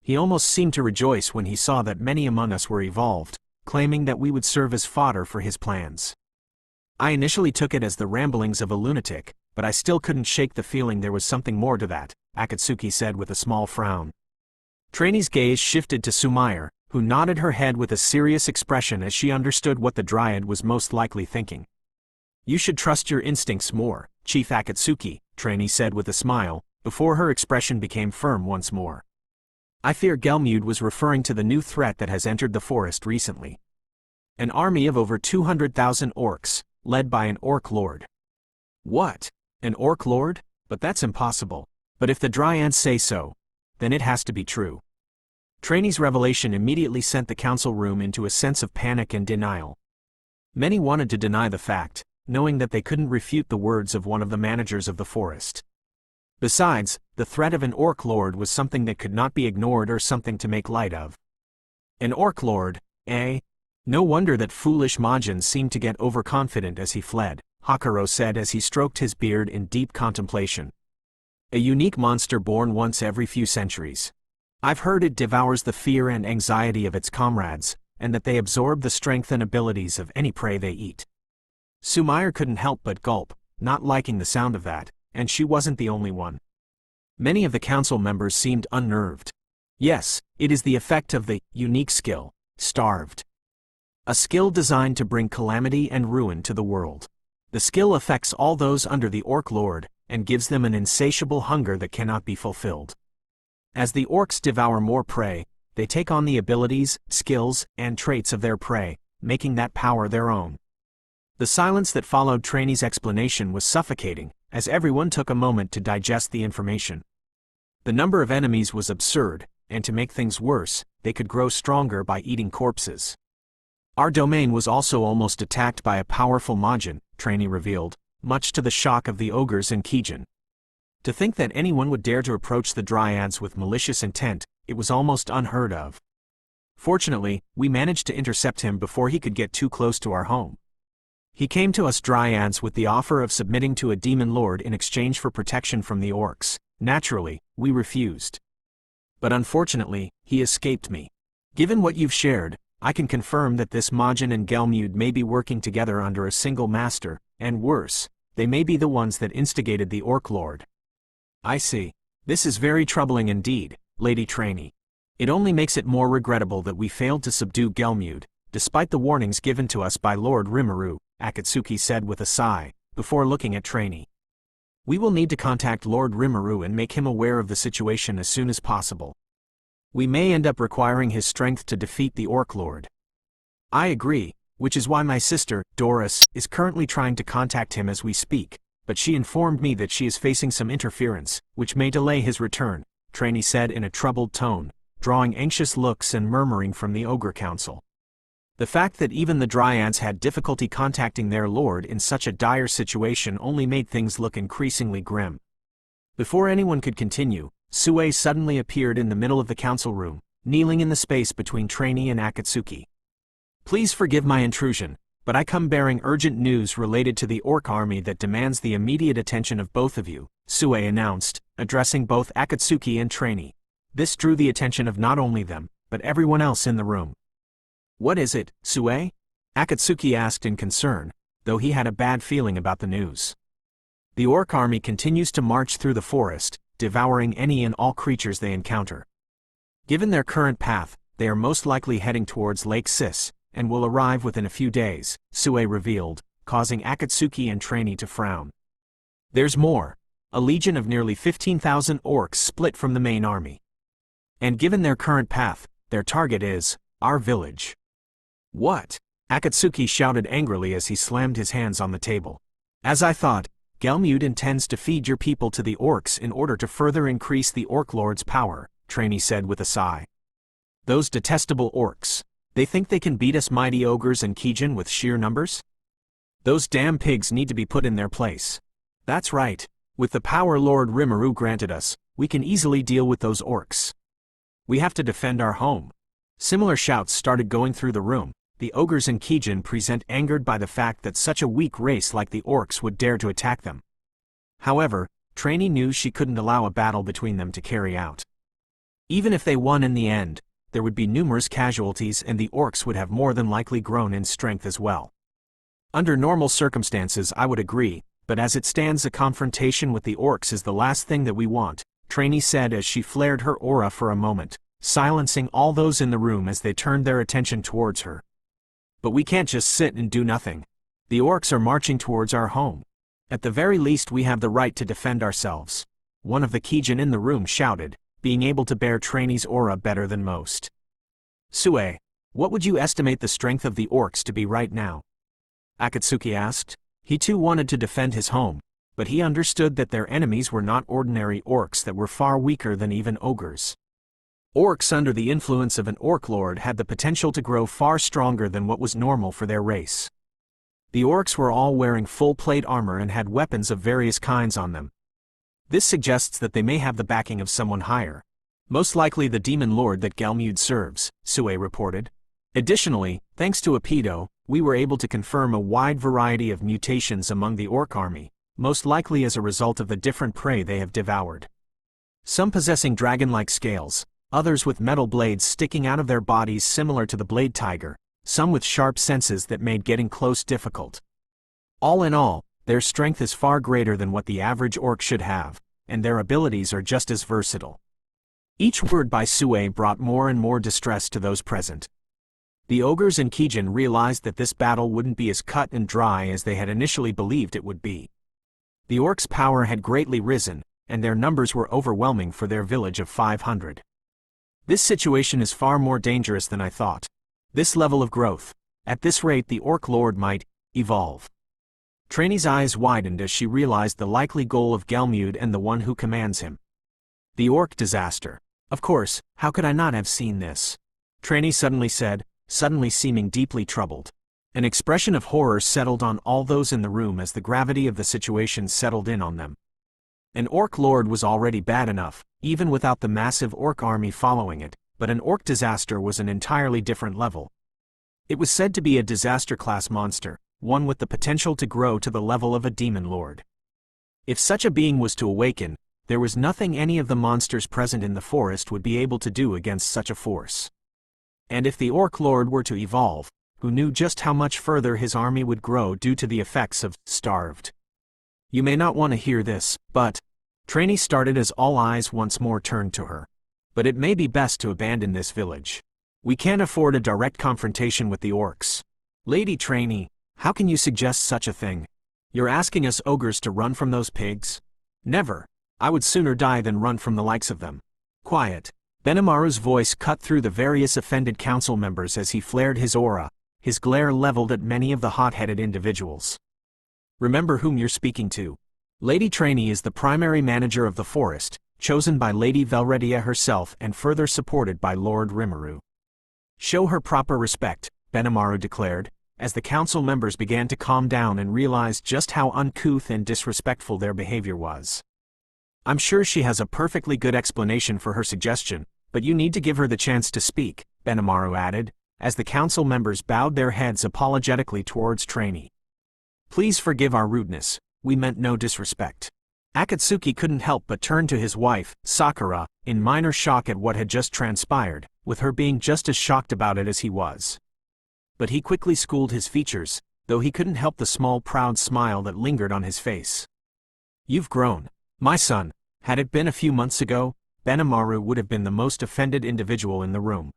[SPEAKER 1] He almost seemed to rejoice when he saw that many among us were evolved, claiming that we would serve as fodder for his plans. I initially took it as the ramblings of a lunatic, but I still couldn't shake the feeling there was something more to that, Akatsuki said with a small frown. Trainee's gaze shifted to Sumair, who nodded her head with a serious expression as she understood what the Dryad was most likely thinking. You should trust your instincts more, Chief Akatsuki, Trainee said with a smile, before her expression became firm once more. I fear Gelmud was referring to the new threat that has entered the forest recently. An army of over 200,000 orcs, led by an orc lord. What? An orc lord? But that's impossible. But if the Dryads say so, then it has to be true. Trainee's revelation immediately sent the council room into a sense of panic and denial. Many wanted to deny the fact, knowing that they couldn't refute the words of one of the managers of the forest. Besides, the threat of an orc lord was something that could not be ignored or something to make light of. An orc lord, eh? No wonder that foolish Majin seemed to get overconfident as he fled, Hakuro said as he stroked his beard in deep contemplation. A unique monster born once every few centuries. I've heard it devours the fear and anxiety of its comrades, and that they absorb the strength and abilities of any prey they eat. Sumair couldn't help but gulp, not liking the sound of that, and she wasn't the only one. Many of the council members seemed unnerved. Yes, it is the effect of the unique skill, Starved. A skill designed to bring calamity and ruin to the world. The skill affects all those under the Orc Lord, and gives them an insatiable hunger that cannot be fulfilled. As the orcs devour more prey, they take on the abilities, skills, and traits of their prey, making that power their own. The silence that followed Trainee's explanation was suffocating, as everyone took a moment to digest the information. The number of enemies was absurd, and to make things worse, they could grow stronger by eating corpses. Our domain was also almost attacked by a powerful Majin, Trainee revealed, much to the shock of the ogres and Kijin. To think that anyone would dare to approach the Dryads with malicious intent, it was almost unheard of. Fortunately, we managed to intercept him before he could get too close to our home. He came to us Dryads with the offer of submitting to a demon lord in exchange for protection from the orcs. Naturally, we refused. But unfortunately, he escaped me. Given what you've shared, I can confirm that this Majin and Gelmud may be working together under a single master, and worse, they may be the ones that instigated the Orc Lord. I see. This is very troubling indeed, Lady Trainee. It only makes it more regrettable that we failed to subdue Gelmud, despite the warnings given to us by Lord Rimuru, Akatsuki said with a sigh, before looking at Trainee. We will need to contact Lord Rimuru and make him aware of the situation as soon as possible. We may end up requiring his strength to defeat the Orc Lord. I agree, which is why my sister, Doris, is currently trying to contact him as we speak, but she informed me that she is facing some interference, which may delay his return, Trainee said in a troubled tone, drawing anxious looks and murmuring from the Ogre Council. The fact that even the Dryads had difficulty contacting their lord in such a dire situation only made things look increasingly grim. Before anyone could continue, Sue suddenly appeared in the middle of the council room, kneeling in the space between Trainee and Akatsuki. Please forgive my intrusion, but I come bearing urgent news related to the orc army that demands the immediate attention of both of you, Sue announced, addressing both Akatsuki and Trainee. This drew the attention of not only them, but everyone else in the room. What is it, Sue? Akatsuki asked in concern, though he had a bad feeling about the news. The orc army continues to march through the forest, devouring any and all creatures they encounter. Given their current path, they are most likely heading towards Lake Sis, and will arrive within a few days, Sue revealed, causing Akatsuki and Trainee to frown. There's more. A legion of nearly 15,000 orcs split from the main army. And given their current path, their target is our village. What? Akatsuki shouted angrily as he slammed his hands on the table. As I thought, Gelmud intends to feed your people to the orcs in order to further increase the Orc Lord's power, Trainee said with a sigh. Those detestable orcs. They think they can beat us mighty ogres and Kijin with sheer numbers? Those damn pigs need to be put in their place. That's right. With the power Lord Rimuru granted us, we can easily deal with those orcs. We have to defend our home. Similar shouts started going through the room. The ogres and Kijin present angered by the fact that such a weak race like the orcs would dare to attack them. However, Trainee knew she couldn't allow a battle between them to carry out. Even if they won in the end, there would be numerous casualties and the orcs would have more than likely grown in strength as well. Under normal circumstances I would agree, but as it stands a confrontation with the orcs is the last thing that we want, Trainee said as she flared her aura for a moment, silencing all those in the room as they turned their attention towards her. But we can't just sit and do nothing. The orcs are marching towards our home. At the very least we have the right to defend ourselves. One of the Kijin in the room shouted, being able to bear Trainee's aura better than most. Sue, what would you estimate the strength of the orcs to be right now? Akatsuki asked. He too wanted to defend his home, but he understood that their enemies were not ordinary orcs that were far weaker than even ogres. Orcs under the influence of an orc lord had the potential to grow far stronger than what was normal for their race. The orcs were all wearing full plate armor and had weapons of various kinds on them. This suggests that they may have the backing of someone higher. Most likely the demon lord that Gelmud serves, Sue reported. Additionally, thanks to Apido, we were able to confirm a wide variety of mutations among the orc army, most likely as a result of the different prey they have devoured. Some possessing dragon-like scales, others with metal blades sticking out of their bodies similar to the blade tiger, some with sharp senses that made getting close difficult. All in all, their strength is far greater than what the average orc should have, and their abilities are just as versatile. Each word by Sue brought more and more distress to those present. The ogres and Kijin realized that this battle wouldn't be as cut and dry as they had initially believed it would be. The orcs' power had greatly risen, and their numbers were overwhelming for their village of 500. This situation is far more dangerous than I thought. This level of growth. At this rate the Orc Lord might evolve. Trainee's eyes widened as she realized the likely goal of Gelmud and the one who commands him. The Orc disaster. Of course, how could I not have seen this? Trainee suddenly said, suddenly seeming deeply troubled. An expression of horror settled on all those in the room as the gravity of the situation settled in on them. An Orc Lord was already bad enough, even without the massive Orc army following it, but an Orc disaster was an entirely different level. It was said to be a disaster-class monster, one with the potential to grow to the level of a demon lord. If such a being was to awaken, there was nothing any of the monsters present in the forest would be able to do against such a force. And if the Orc Lord were to evolve, who knew just how much further his army would grow due to the effects of starved? You may not want to hear this, but... Trainee started as all eyes once more turned to her. But it may be best to abandon this village. We can't afford a direct confrontation with the orcs. Lady Trainee, how can you suggest such a thing? You're asking us ogres to run from those pigs? Never. I would sooner die than run from the likes of them. Quiet. Benimaru's voice cut through the various offended council members as he flared his aura, his glare leveled at many of the hot-headed individuals. Remember whom you're speaking to. Lady Trainee is the primary manager of the forest, chosen by Lady Velredia herself and further supported by Lord Rimuru. Show her proper respect, Benimaru declared, as the council members began to calm down and realized just how uncouth and disrespectful their behavior was. I'm sure she has a perfectly good explanation for her suggestion, but you need to give her the chance to speak, Benimaru added, as the council members bowed their heads apologetically towards Trainee. Please forgive our rudeness, we meant no disrespect. Akatsuki couldn't help but turn to his wife, Sakura, in minor shock at what had just transpired, with her being just as shocked about it as he was. But he quickly schooled his features, though he couldn't help the small proud smile that lingered on his face. You've grown, my son. Had it been a few months ago, Benimaru would have been the most offended individual in the room.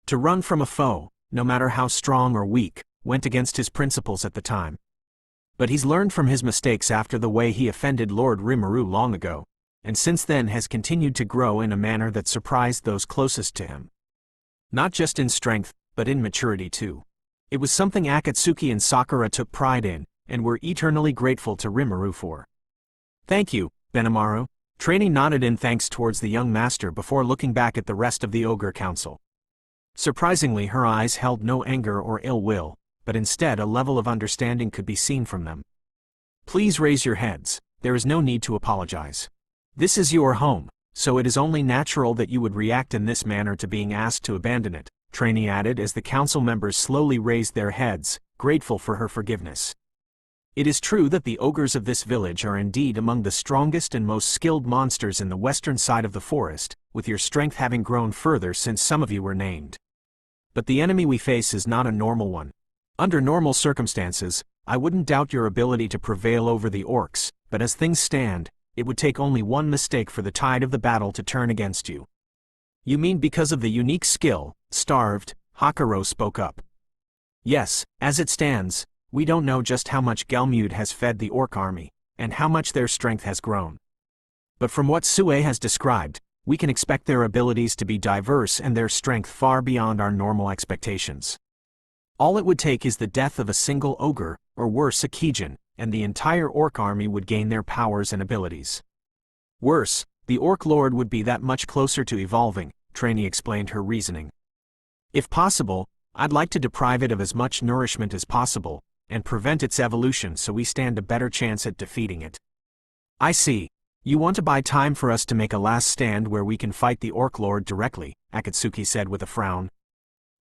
[SPEAKER 1] To run from a foe, no matter how strong or weak, went against his principles at the time. But he's learned from his mistakes after the way he offended Lord Rimuru long ago, and since then has continued to grow in a manner that surprised those closest to him. Not just in strength, but in maturity too. It was something Akatsuki and Sakura took pride in, and were eternally grateful to Rimuru for. Thank you, Benimaru. Trainee nodded in thanks towards the young master before looking back at the rest of the Ogre Council. Surprisingly, her eyes held no anger or ill will, but instead a level of understanding could be seen from them. Please raise your heads, there is no need to apologize. This is your home, so it is only natural that you would react in this manner to being asked to abandon it, Trainee added as the council members slowly raised their heads, grateful for her forgiveness. It is true that the ogres of this village are indeed among the strongest and most skilled monsters in the western side of the forest, with your strength having grown further since some of you were named. But the enemy we face is not a normal one. Under normal circumstances, I wouldn't doubt your ability to prevail over the orcs, but as things stand, it would take only one mistake for the tide of the battle to turn against you. You mean because of the unique skill, starved? Hakuro spoke up. Yes, as it stands, we don't know just how much Gelmud has fed the orc army, and how much their strength has grown. But from what Sue has described, we can expect their abilities to be diverse and their strength far beyond our normal expectations. All it would take is the death of a single ogre, or worse a Kijin, and the entire orc army would gain their powers and abilities. Worse, the orc lord would be that much closer to evolving, Trainee explained her reasoning. If possible, I'd like to deprive it of as much nourishment as possible, and prevent its evolution so we stand a better chance at defeating it. I see. You want to buy time for us to make a last stand where we can fight the orc lord directly, Akatsuki said with a frown.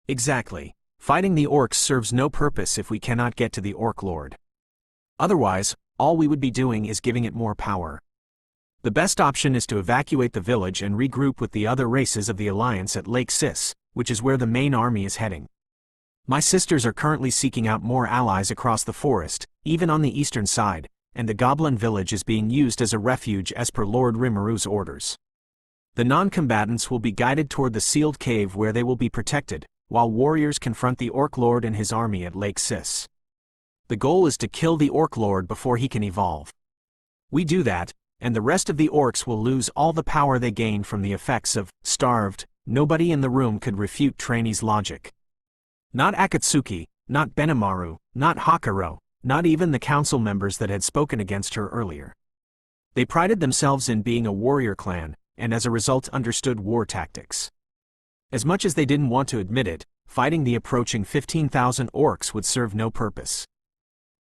[SPEAKER 1] Exactly. Fighting the orcs serves no purpose if we cannot get to the orc lord. Otherwise, all we would be doing is giving it more power. The best option is to evacuate the village and regroup with the other races of the Alliance at Lake Sis, which is where the main army is heading. My sisters are currently seeking out more allies across the forest, even on the eastern side, and the goblin village is being used as a refuge as per Lord Rimuru's orders. The non-combatants will be guided toward the sealed cave where they will be protected, while warriors confront the Orc Lord and his army at Lake Sis. The goal is to kill the Orc Lord before he can evolve. We do that, and the rest of the orcs will lose all the power they gained from the effects of starved. Nobody in the room could refute Trainee's logic. Not Akatsuki, not Benimaru, not Hakuro, not even the council members that had spoken against her earlier. They prided themselves in being a warrior clan, and as a result understood war tactics. As much as they didn't want to admit it, fighting the approaching 15,000 orcs would serve no purpose.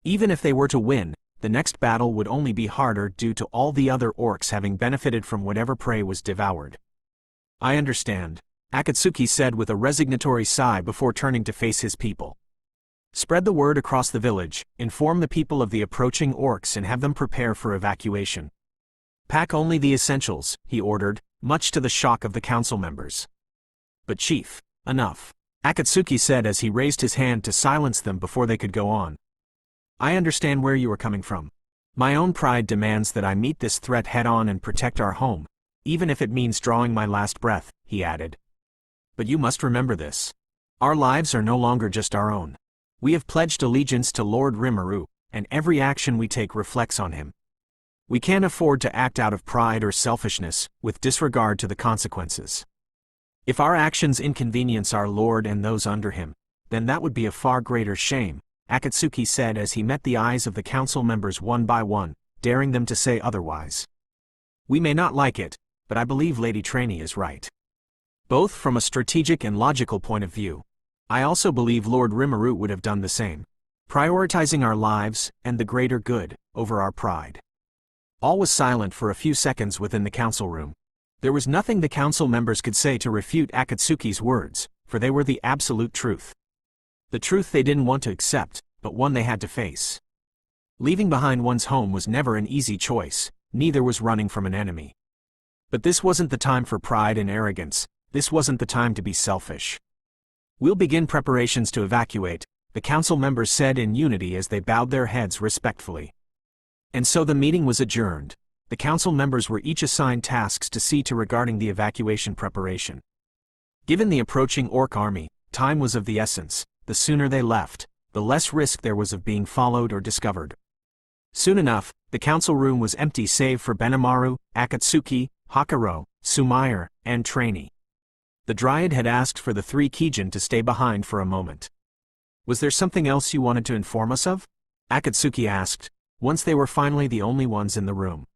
[SPEAKER 1] Even if they were to win, the next battle would only be harder due to all the other orcs having benefited from whatever prey was devoured. I understand, Akatsuki said with a resignatory sigh before turning to face his people. Spread the word across the village, inform the people of the approaching orcs and have them prepare for evacuation. Pack only the essentials, he ordered, much to the shock of the council members. But Chief, enough, Akatsuki said as he raised his hand to silence them before they could go on. I understand where you are coming from. My own pride demands that I meet this threat head-on and protect our home, even if it means drawing my last breath, he added. But you must remember this. Our lives are no longer just our own. We have pledged allegiance to Lord Rimuru, and every action we take reflects on him. We can't afford to act out of pride or selfishness, with disregard to the consequences. If our actions inconvenience our Lord and those under him, then that would be a far greater shame, Akatsuki said as he met the eyes of the council members one by one, daring them to say otherwise. We may not like it, but I believe Lady Trainee is right. Both from a strategic and logical point of view. I also believe Lord Rimuru would have done the same, prioritizing our lives and the greater good over our pride. All was silent for a few seconds within the council room. There was nothing the council members could say to refute Akatsuki's words, for they were the absolute truth. The truth they didn't want to accept, but one they had to face. Leaving behind one's home was never an easy choice, neither was running from an enemy. But this wasn't the time for pride and arrogance, this wasn't the time to be selfish. We'll begin preparations to evacuate, the council members said in unity as they bowed their heads respectfully. And so the meeting was adjourned. The council members were each assigned tasks to see to regarding the evacuation preparation. Given the approaching orc army, time was of the essence. The sooner they left, the less risk there was of being followed or discovered. Soon enough, the council room was empty save for Benimaru, Akatsuki, Hakuro, Sumair, and Trainee. The Dryad had asked for the 3 Kijin to stay behind for a moment. Was there something else you wanted to inform us of? Akatsuki asked, once they were finally the only ones in the room.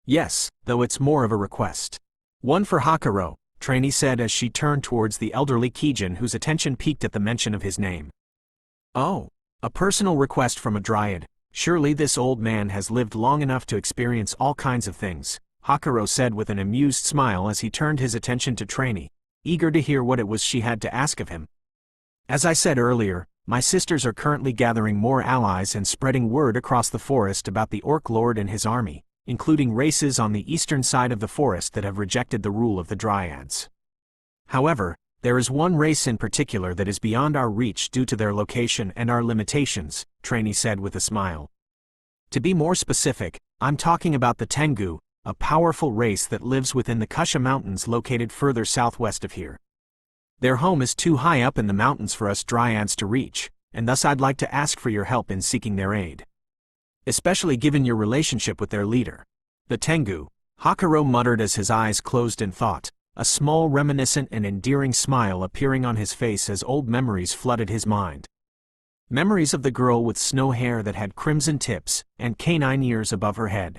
[SPEAKER 1] Yes, though it's more of a request. One for Hakuro, Trainee said as she turned towards the elderly Kijin whose attention piqued at the mention of his name. Oh, a personal request from a Dryad. Surely this old man has lived long enough to experience all kinds of things, Hakuro said with an amused smile as he turned his attention to Trainee, eager to hear what it was she had to ask of him. As I said earlier, my sisters are currently gathering more allies and spreading word across the forest about the Orc Lord and his army, including races on the eastern side of the forest that have rejected the rule of the Dryads. However, there is one race in particular that is beyond our reach due to their location and our limitations, Trainee said with a smile. To be more specific, I'm talking about the Tengu, a powerful race that lives within the Kusha Mountains located further southwest of here. Their home is too high up in the mountains for us Dryads to reach, and thus I'd like to ask for your help in seeking their aid. Especially given your relationship with their leader. The Tengu, Hakuro muttered as his eyes closed in thought, a small reminiscent and endearing smile appearing on his face as old memories flooded his mind. Memories of the girl with snow hair that had crimson tips and canine ears above her head.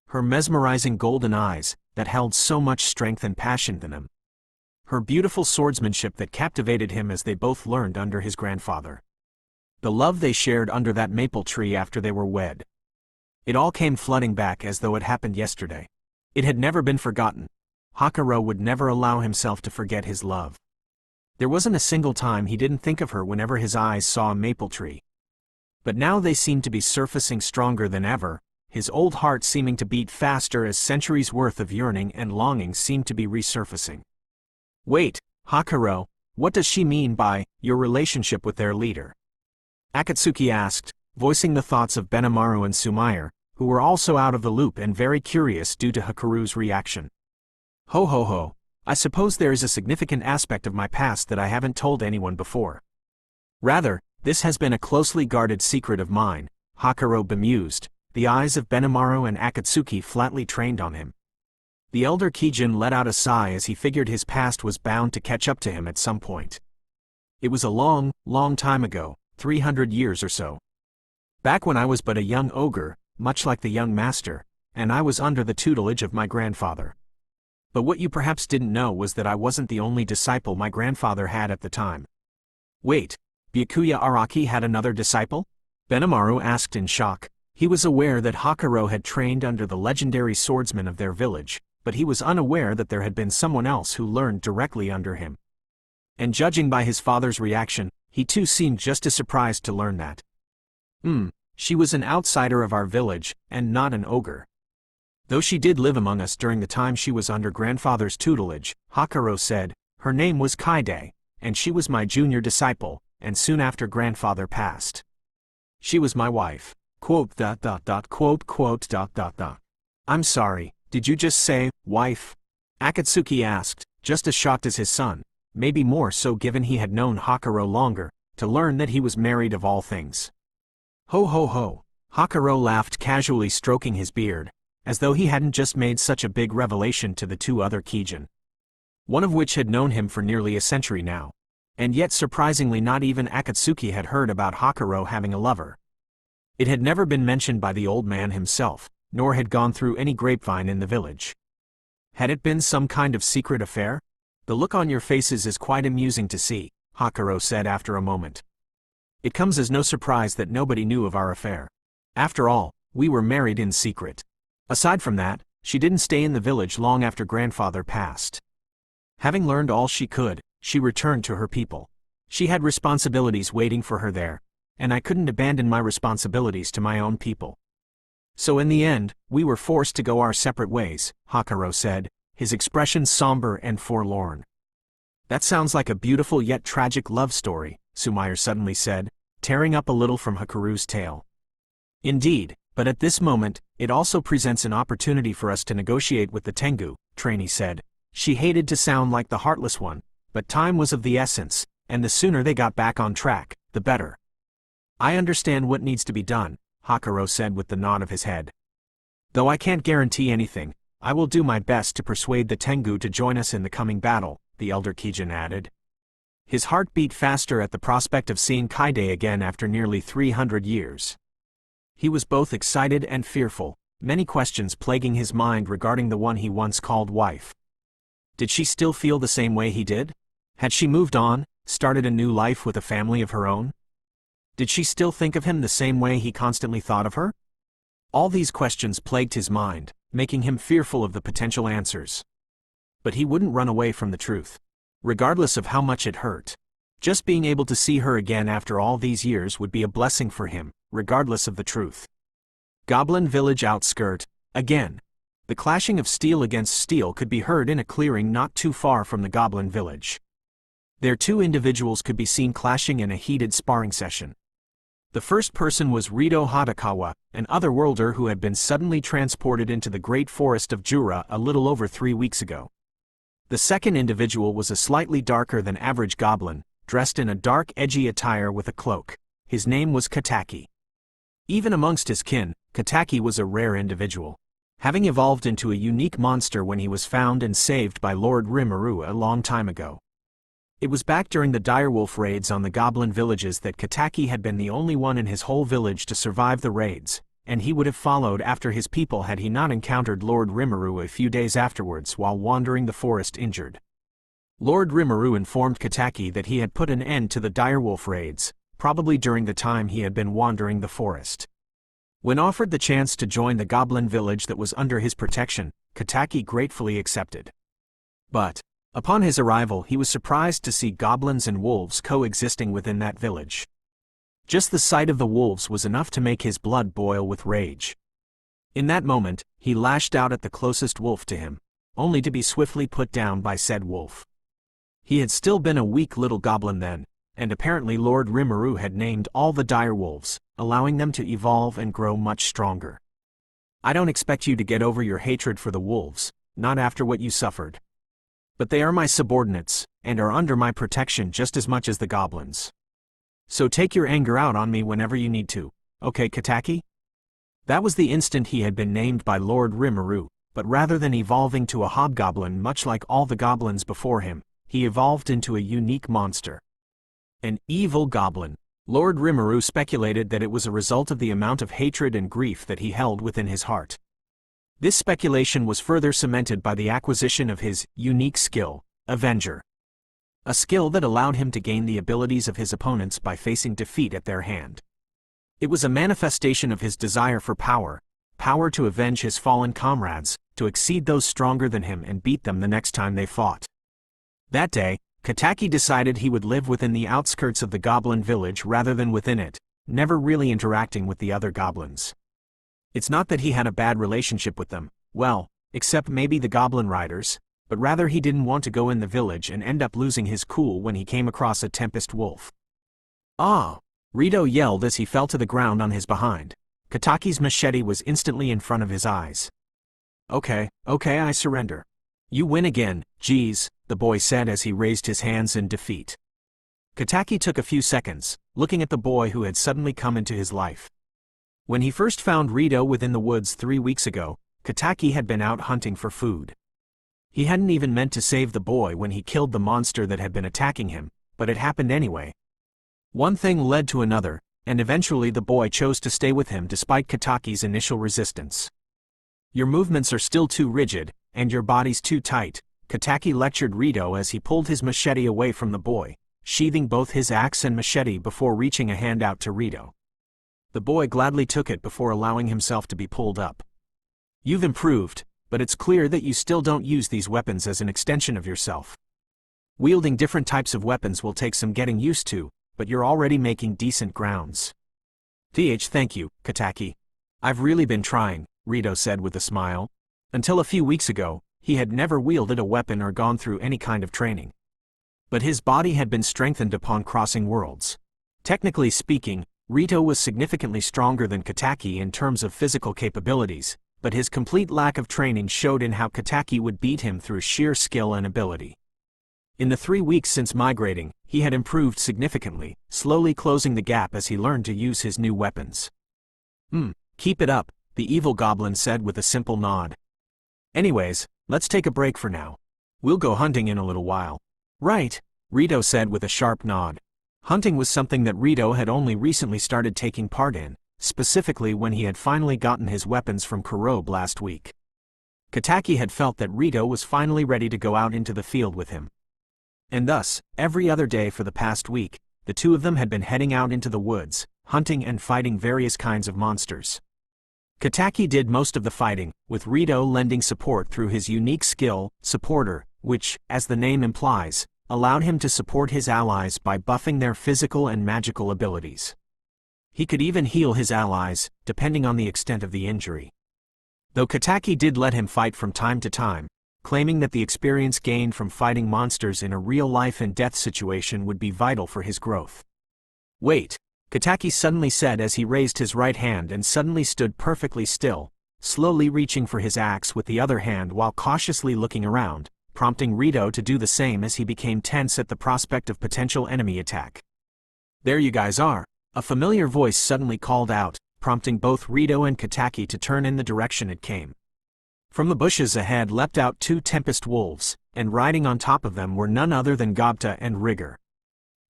[SPEAKER 1] Her mesmerizing golden eyes, that held so much strength and passion in them. Her beautiful swordsmanship that captivated him as they both learned under his grandfather. The love they shared under that maple tree after they were wed. It all came flooding back as though it happened yesterday. It had never been forgotten. Hakuro would never allow himself to forget his love. There wasn't a single time he didn't think of her whenever his eyes saw a maple tree. But now they seemed to be surfacing stronger than ever, his old heart seeming to beat faster as centuries' worth of yearning and longing seemed to be resurfacing. Wait, Hakuro, what does she mean by your relationship with their leader? Akatsuki asked, voicing the thoughts of Benimaru and Sumair, who were also out of the loop and very curious due to Hikaru's reaction. Ho ho ho, I suppose there is a significant aspect of my past that I haven't told anyone before. Rather, this has been a closely guarded secret of mine, Hikaru bemused, the eyes of Benimaru and Akatsuki flatly trained on him. The elder Kijin let out a sigh as he figured his past was bound to catch up to him at some point. It was a long, long time ago, 300 years or so. Back when I was but a young ogre, much like the young master, and I was under the tutelage of my grandfather. But what you perhaps didn't know was that I wasn't the only disciple my grandfather had at the time. Wait, Byakuya Araki had another disciple? Benimaru asked in shock. He was aware that Hikaru had trained under the legendary swordsman of their village, but he was unaware that there had been someone else who learned directly under him. And judging by his father's reaction, he too seemed just as surprised to learn that. She was an outsider of our village, and not an ogre. Though she did live among us during the time she was under grandfather's tutelage, Hikaru said, her name was Kaide, and she was my junior disciple, and soon after grandfather passed. She was my wife. I'm sorry, did you just say, wife? Akatsuki asked, just as shocked as his son, maybe more so given he had known Hikaru longer, to learn that he was married of all things. Ho ho ho, Hikaru laughed casually stroking his beard, as though he hadn't just made such a big revelation to the two other Kijin. One of which had known him for nearly a century now. And yet surprisingly not even Akatsuki had heard about Hikaru having a lover. It had never been mentioned by the old man himself, nor had gone through any grapevine in the village. Had it been some kind of secret affair? The look on your faces is quite amusing to see, Hikaru said after a moment. It comes as no surprise that nobody knew of our affair. After all, we were married in secret. Aside from that, she didn't stay in the village long after grandfather passed. Having learned all she could, she returned to her people. She had responsibilities waiting for her there, and I couldn't abandon my responsibilities to my own people. So in the end, we were forced to go our separate ways, Hikaru said, his expression somber and forlorn. That sounds like a beautiful yet tragic love story, Sumair suddenly said, tearing up a little from Hikaru's tale. Indeed, but at this moment, it also presents an opportunity for us to negotiate with the Tengu, Trainee said. She hated to sound like the heartless one, but time was of the essence, and the sooner they got back on track, the better. I understand what needs to be done, Hikaru said with the nod of his head. Though I can't guarantee anything, I will do my best to persuade the Tengu to join us in the coming battle, the elder Kijin added. His heart beat faster at the prospect of seeing Kaide again after nearly 300 years. He was both excited and fearful, many questions plaguing his mind regarding the one he once called wife. Did she still feel the same way he did? Had she moved on, started a new life with a family of her own? Did she still think of him the same way he constantly thought of her? All these questions plagued his mind, making him fearful of the potential answers. But he wouldn't run away from the truth. Regardless of how much it hurt. Just being able to see her again after all these years would be a blessing for him, regardless of the truth. Goblin Village outskirt, again. The clashing of steel against steel could be heard in a clearing not too far from the Goblin Village. There two individuals could be seen clashing in a heated sparring session. The first person was Rito Hadakawa, an otherworlder who had been suddenly transported into the great forest of Jura a little over 3 weeks ago. The second individual was a slightly darker than average goblin, dressed in a dark edgy attire with a cloak. His name was Kataki. Even amongst his kin, Kataki was a rare individual, having evolved into a unique monster when he was found and saved by Lord Rimuru a long time ago. It was back during the direwolf raids on the goblin villages that Kataki had been the only one in his whole village to survive the raids, and he would have followed after his people had he not encountered Lord Rimuru a few days afterwards while wandering the forest injured. Lord Rimuru informed Kataki that he had put an end to the direwolf raids, probably during the time he had been wandering the forest. When offered the chance to join the goblin village that was under his protection, Kataki gratefully accepted. But, upon his arrival he was surprised to see goblins and wolves coexisting within that village. Just the sight of the wolves was enough to make his blood boil with rage. In that moment, he lashed out at the closest wolf to him, only to be swiftly put down by said wolf. He had still been a weak little goblin then, and apparently Lord Rimuru had named all the direwolves, allowing them to evolve and grow much stronger. I don't expect you to get over your hatred for the wolves, not after what you suffered. But they are my subordinates, and are under my protection just as much as the goblins. So take your anger out on me whenever you need to, okay, Kataki? That was the instant he had been named by Lord Rimuru, but rather than evolving to a hobgoblin much like all the goblins before him, he evolved into a unique monster. An evil goblin. Lord Rimuru speculated that it was a result of the amount of hatred and grief that he held within his heart. This speculation was further cemented by the acquisition of his unique skill, Avenger. A skill that allowed him to gain the abilities of his opponents by facing defeat at their hand. It was a manifestation of his desire for power, power to avenge his fallen comrades, to exceed those stronger than him and beat them the next time they fought. That day, Kataki decided he would live within the outskirts of the goblin village rather than within it, never really interacting with the other goblins. It's not that he had a bad relationship with them, well, except maybe the goblin riders, but rather he didn't want to go in the village and end up losing his cool when he came across a Tempest wolf. Ah! Rito yelled as he fell to the ground on his behind. Kataki's machete was instantly in front of his eyes. Okay, I surrender. You win again, geez, the boy said as he raised his hands in defeat. Kataki took a few seconds, looking at the boy who had suddenly come into his life. When he first found Rito within the woods 3 weeks ago, Kataki had been out hunting for food. He hadn't even meant to save the boy when he killed the monster that had been attacking him, but it happened anyway. One thing led to another, and eventually the boy chose to stay with him despite Kataki's initial resistance. Your movements are still too rigid, and your body's too tight, Kataki lectured Rito as he pulled his machete away from the boy, sheathing both his axe and machete before reaching a hand out to Rito. The boy gladly took it before allowing himself to be pulled up. You've improved, but it's clear that you still don't use these weapons as an extension of yourself. Wielding different types of weapons will take some getting used to, but you're already making decent grounds. Thank you, Kataki. I've really been trying, Rito said with a smile. Until a few weeks ago, he had never wielded a weapon or gone through any kind of training. But his body had been strengthened upon crossing worlds. Technically speaking, Rito was significantly stronger than Kataki in terms of physical capabilities, but his complete lack of training showed in how Kataki would beat him through sheer skill and ability. In the 3 weeks since migrating, he had improved significantly, slowly closing the gap as he learned to use his new weapons. Keep it up, the evil goblin said with a simple nod. Anyways, let's take a break for now. We'll go hunting in a little while. Right, Rito said with a sharp nod. Hunting was something that Rito had only recently started taking part in, specifically when he had finally gotten his weapons from Kurobe last week. Kataki had felt that Rito was finally ready to go out into the field with him. And thus, every other day for the past week, the two of them had been heading out into the woods, hunting and fighting various kinds of monsters. Kataki did most of the fighting, with Rito lending support through his unique skill, Supporter, which, as the name implies, allowed him to support his allies by buffing their physical and magical abilities. He could even heal his allies, depending on the extent of the injury. Though Kataki did let him fight from time to time, claiming that the experience gained from fighting monsters in a real life and death situation would be vital for his growth. Wait, Kataki suddenly said as he raised his right hand and suddenly stood perfectly still, slowly reaching for his axe with the other hand while cautiously looking around, prompting Rito to do the same as he became tense at the prospect of potential enemy attack. There you guys are, a familiar voice suddenly called out, prompting both Rito and Kataki to turn in the direction it came. From the bushes ahead leapt out 2 Tempest wolves, and riding on top of them were none other than Gobta and Rigor.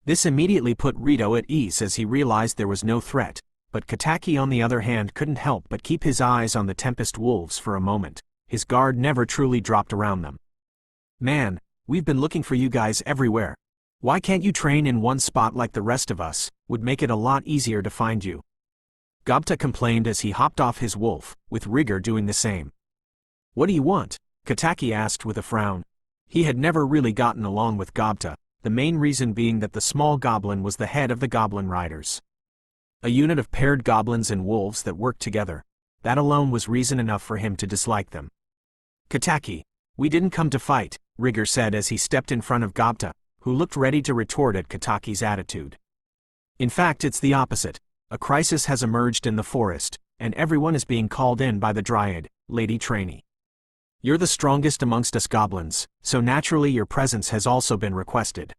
[SPEAKER 1] This immediately put Rito at ease as he realized there was no threat, but Kataki on the other hand couldn't help but keep his eyes on the Tempest wolves for a moment. His guard never truly dropped around them. Man, we've been looking for you guys everywhere. Why can't you train in one spot like the rest of us? Would make it a lot easier to find you. Gobta complained as he hopped off his wolf, with Rigor doing the same. What do you want? Kataki asked with a frown. He had never really gotten along with Gobta, the main reason being that the small goblin was the head of the goblin riders. A unit of paired goblins and wolves that worked together. That alone was reason enough for him to dislike them. Kataki, we didn't come to fight, Rigor said as he stepped in front of Gobta, who looked ready to retort at Kataki's attitude. In fact, it's the opposite. A crisis has emerged in the forest, and everyone is being called in by the Dryad, Lady Trainee. You're the strongest amongst us goblins, so naturally your presence has also been requested.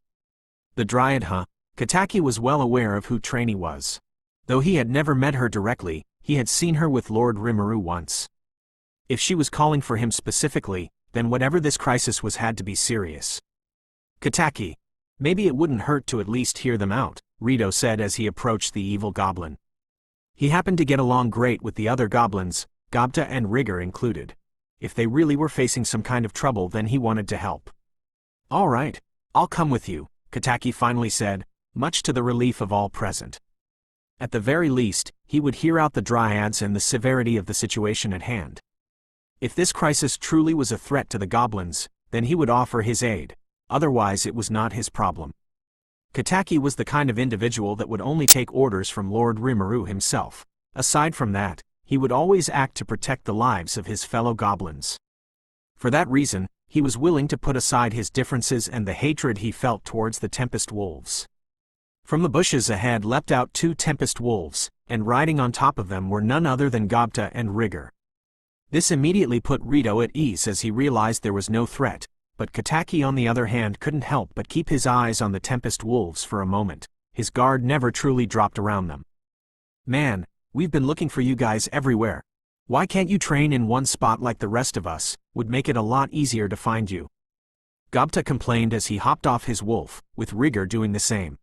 [SPEAKER 1] The Dryad, huh? Kataki was well aware of who Trainee was. Though he had never met her directly, he had seen her with Lord Rimuru once. If she was calling for him specifically, then whatever this crisis was had to be serious. Kataki, maybe it wouldn't hurt to at least hear them out, Rito said as he approached the evil goblin. He happened to get along great with the other goblins, Gobta and Rigor included. If they really were facing some kind of trouble, then he wanted to help. All right, I'll come with you, Kataki finally said, much to the relief of all present. At the very least, he would hear out the Dryads and the severity of the situation at hand. If this crisis truly was a threat to the goblins, then he would offer his aid, otherwise it was not his problem. Kataki was the kind of individual that would only take orders from Lord Rimuru himself. Aside from that, he would always act to protect the lives of his fellow goblins. For that reason, he was willing to put aside his differences and the hatred he felt towards the Tempest Wolves. From the bushes ahead leapt out 2 Tempest Wolves, and riding on top of them were none other than Gobta and Rigor. This immediately put Rito at ease as he realized there was no threat, but Kataki on the other hand couldn't help but keep his eyes on the Tempest Wolves for a moment. His guard never truly dropped around them. Man, we've been looking for you guys everywhere. Why can't you train in one spot like the rest of us? Would make it a lot easier to find you. Gobta complained as he hopped off his wolf, with Rigor doing the same.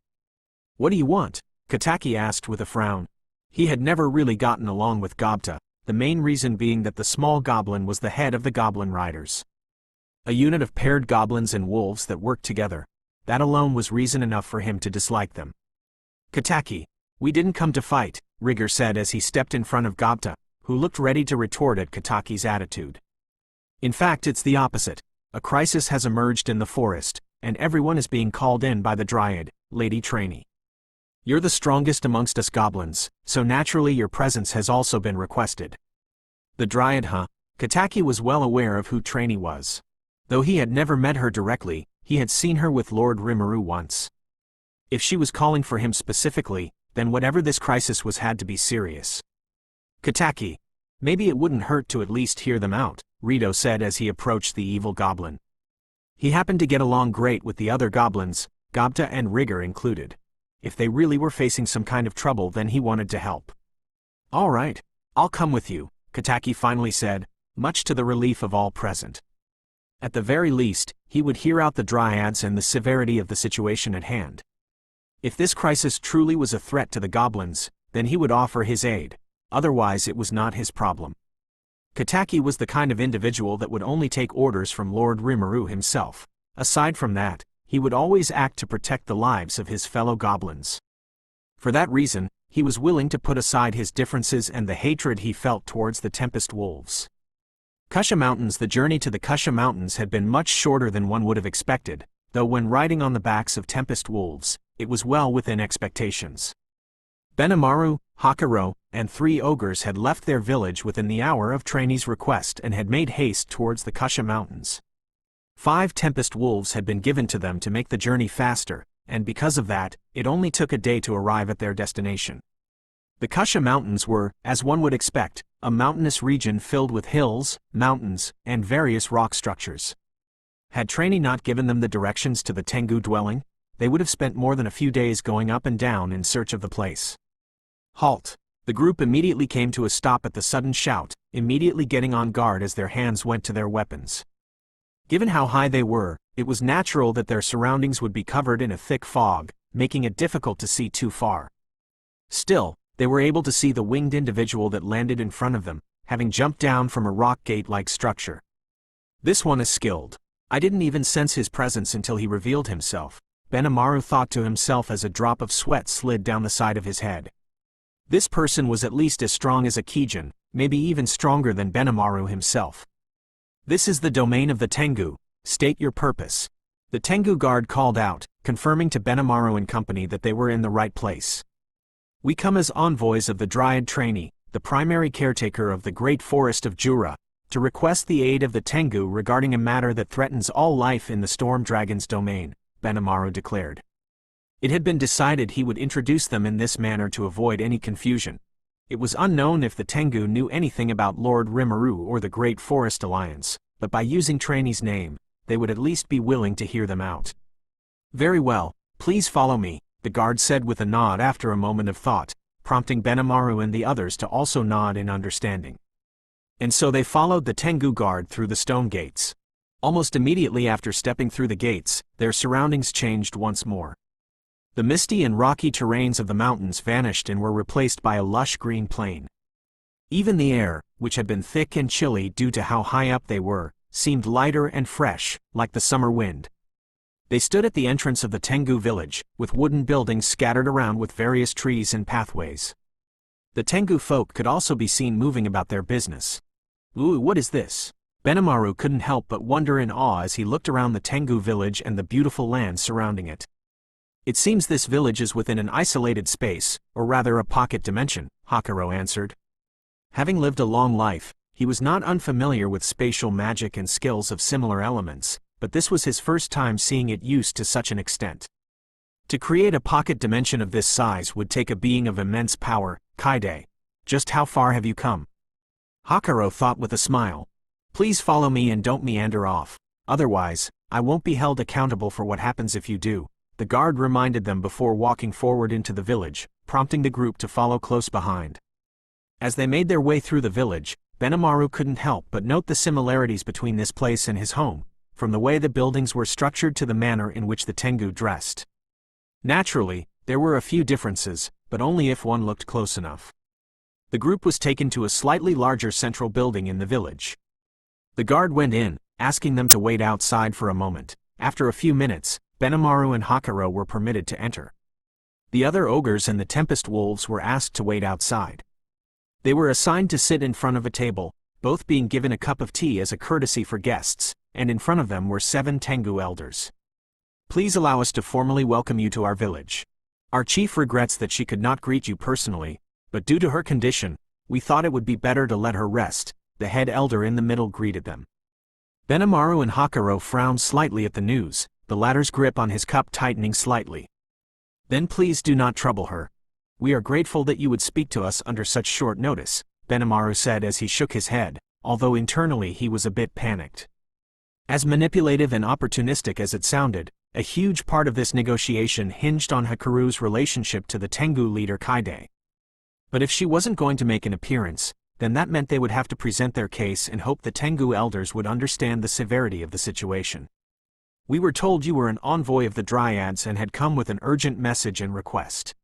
[SPEAKER 1] What do you want? Kataki asked with a frown. He had never really gotten along with Gobta, the main reason being that the small goblin was the head of the Goblin Riders. A unit of paired goblins and wolves that worked together. That alone was reason enough for him to dislike them. Kataki, we didn't come to fight, Rigor said as he stepped in front of Gobta, who looked ready to retort at Kataki's attitude. In fact, it's the opposite. A crisis has emerged in the forest, and everyone is being called in by the Dryad, Lady Trainee. You're the strongest amongst us goblins, so naturally your presence has also been requested. The Dryad, huh? Kataki was well aware of who Trainee was. Though he had never met her directly, he had seen her with Lord Rimuru once. If she was calling for him specifically, then whatever this crisis was had to be serious. Kataki, maybe it wouldn't hurt to at least hear them out, Rito said as he approached the evil goblin. He happened to get along great with the other goblins, Gobta and Rigor included. If they really were facing some kind of trouble, then he wanted to help. All right, I'll come with you, Kataki finally said, much to the relief of all present. At the very least, he would hear out the Dryads and the severity of the situation at hand. If this crisis truly was a threat to the goblins, then he would offer his aid, otherwise it was not his problem. Kataki was the kind of individual that would only take orders from Lord Rimuru himself. Aside from that, he would always act to protect the lives of his fellow goblins. For that reason, he was willing to put aside his differences and the hatred he felt towards the Tempest Wolves. Kusha Mountains. The journey to the Kusha Mountains had been much shorter than one would have expected, though when riding on the backs of Tempest Wolves, it was well within expectations. Benimaru, Hakuro, and 3 ogres had left their village within the hour of Trainee's request and had made haste towards the Kusha Mountains. 5 Tempest Wolves had been given to them to make the journey faster, and because of that, it only took a day to arrive at their destination. The Kusha Mountains were, as one would expect, a mountainous region filled with hills, mountains, and various rock structures. Had Trainee not given them the directions to the Tengu dwelling, they would have spent more than a few days going up and down in search of the place. Halt! The group immediately came to a stop at the sudden shout, immediately getting on guard as their hands went to their weapons. Given how high they were, it was natural that their surroundings would be covered in a thick fog, making it difficult to see too far. Still, they were able to see the winged individual that landed in front of them, having jumped down from a rock gate-like structure. This one is skilled. I didn't even sense his presence until he revealed himself, Benimaru thought to himself as a drop of sweat slid down the side of his head. This person was at least as strong as a Kijin, maybe even stronger than Benimaru himself. This is the domain of the Tengu. State your purpose. The Tengu guard called out, confirming to Benimaru and company that they were in the right place. We come as envoys of the Dryad Trainee, the primary caretaker of the great forest of Jura, to request the aid of the Tengu regarding a matter that threatens all life in the Storm Dragon's domain, Benimaru declared. It had been decided he would introduce them in this manner to avoid any confusion. It was unknown if the Tengu knew anything about Lord Rimuru or the Great Forest Alliance, but by using Trainee's name, they would at least be willing to hear them out. Very well, please follow me, the guard said with a nod after a moment of thought, prompting Benimaru and the others to also nod in understanding. And so they followed the Tengu guard through the stone gates. Almost immediately after stepping through the gates, their surroundings changed once more. The misty and rocky terrains of the mountains vanished and were replaced by a lush green plain. Even the air, which had been thick and chilly due to how high up they were, seemed lighter and fresh, like the summer wind. They stood at the entrance of the Tengu village, with wooden buildings scattered around with various trees and pathways. The Tengu folk could also be seen moving about their business. Ooh, what is this? Benimaru couldn't help but wonder in awe as he looked around the Tengu village and the beautiful land surrounding it. It seems this village is within an isolated space, or rather a pocket dimension, Hakuro answered. Having lived a long life, he was not unfamiliar with spatial magic and skills of similar elements, but this was his first time seeing it used to such an extent. To create a pocket dimension of this size would take a being of immense power, Kaide. Just how far have you come? Hakuro thought with a smile. Please follow me and don't meander off. Otherwise, I won't be held accountable for what happens if you do, the guard reminded them before walking forward into the village, prompting the group to follow close behind. As they made their way through the village, Benimaru couldn't help but note the similarities between this place and his home, from the way the buildings were structured to the manner in which the Tengu dressed. Naturally, there were a few differences, but only if one looked close enough. The group was taken to a slightly larger central building in the village. The guard went in, asking them to wait outside for a moment. After a few minutes, Benimaru and Hakuro were permitted to enter. The other ogres and the Tempest wolves were asked to wait outside. They were assigned to sit in front of a table, both being given a cup of tea as a courtesy for guests, and in front of them were 7 Tengu elders. Please allow us to formally welcome you to our village. Our chief regrets that she could not greet you personally, but due to her condition, we thought it would be better to let her rest, the head elder in the middle greeted them. Benimaru and Hakuro frowned slightly at the news, the latter's grip on his cup tightening slightly. Then please do not trouble her. We are grateful that you would speak to us under such short notice, Benimaru said as he shook his head, although internally he was a bit panicked. As manipulative and opportunistic as it sounded, a huge part of this negotiation hinged on Hakuru's relationship to the Tengu leader Kaide. But if she wasn't going to make an appearance, then that meant they would have to present their case and hope the Tengu elders would understand the severity of the situation. We were told you were an envoy of the Dryads and had come with an urgent message and request.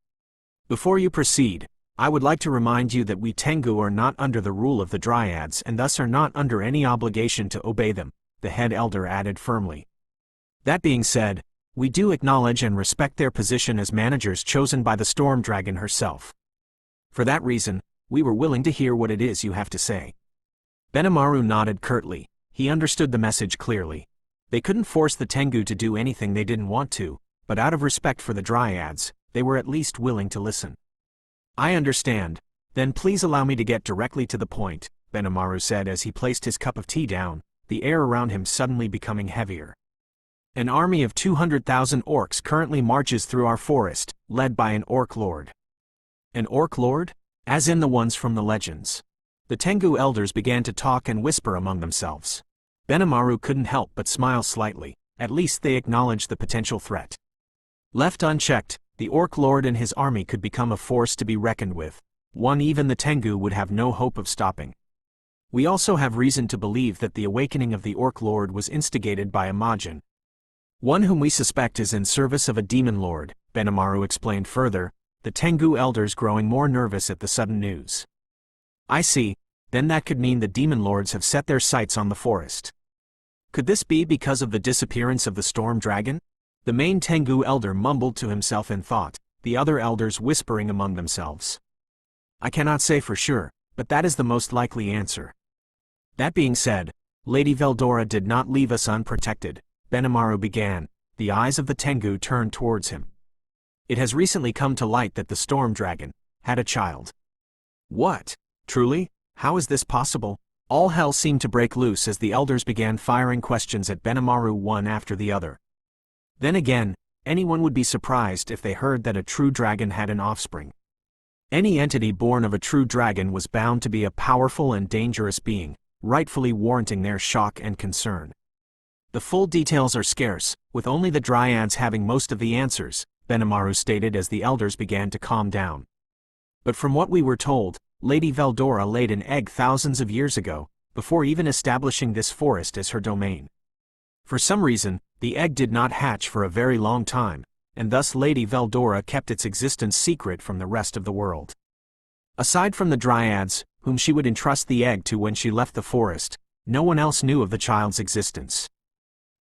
[SPEAKER 1] Before you proceed, I would like to remind you that we Tengu are not under the rule of the Dryads and thus are not under any obligation to obey them, the head elder added firmly. That being said, we do acknowledge and respect their position as managers chosen by the Storm Dragon herself. For that reason, we were willing to hear what it is you have to say. Benimaru nodded curtly. He understood the message clearly. They couldn't force the Tengu to do anything they didn't want to, but out of respect for the Dryads, they were at least willing to listen. I understand. Then please allow me to get directly to the point, Benimaru said as he placed his cup of tea down, the air around him suddenly becoming heavier. An army of 200,000 orcs currently marches through our forest, led by an orc lord. An orc lord? As in the ones from the legends. The Tengu elders began to talk and whisper among themselves. Benimaru couldn't help but smile slightly. At least they acknowledged the potential threat. Left unchecked, the orc lord and his army could become a force to be reckoned with, one even the Tengu would have no hope of stopping. We also have reason to believe that the awakening of the orc lord was instigated by a Majin. One whom we suspect is in service of a demon lord, Benimaru explained further, the Tengu elders growing more nervous at the sudden news. I see, then that could mean the demon lords have set their sights on the forest. Could this be because of the disappearance of the storm dragon? The main Tengu elder mumbled to himself in thought, the other elders whispering among themselves. I cannot say for sure, but that is the most likely answer. That being said, Lady Veldora did not leave us unprotected, Benimaru began, the eyes of the Tengu turned towards him. It has recently come to light that the storm dragon had a child. What? Truly? How is this possible? All hell seemed to break loose as the elders began firing questions at Benimaru one after the other. Then again, anyone would be surprised if they heard that a true dragon had an offspring. Any entity born of a true dragon was bound to be a powerful and dangerous being, rightfully warranting their shock and concern. The full details are scarce, with only the dryads having most of the answers, Benimaru stated as the elders began to calm down. But from what we were told, Lady Veldora laid an egg thousands of years ago, before even establishing this forest as her domain. For some reason, the egg did not hatch for a very long time, and thus Lady Veldora kept its existence secret from the rest of the world. Aside from the dryads, whom she would entrust the egg to when she left the forest, no one else knew of the child's existence.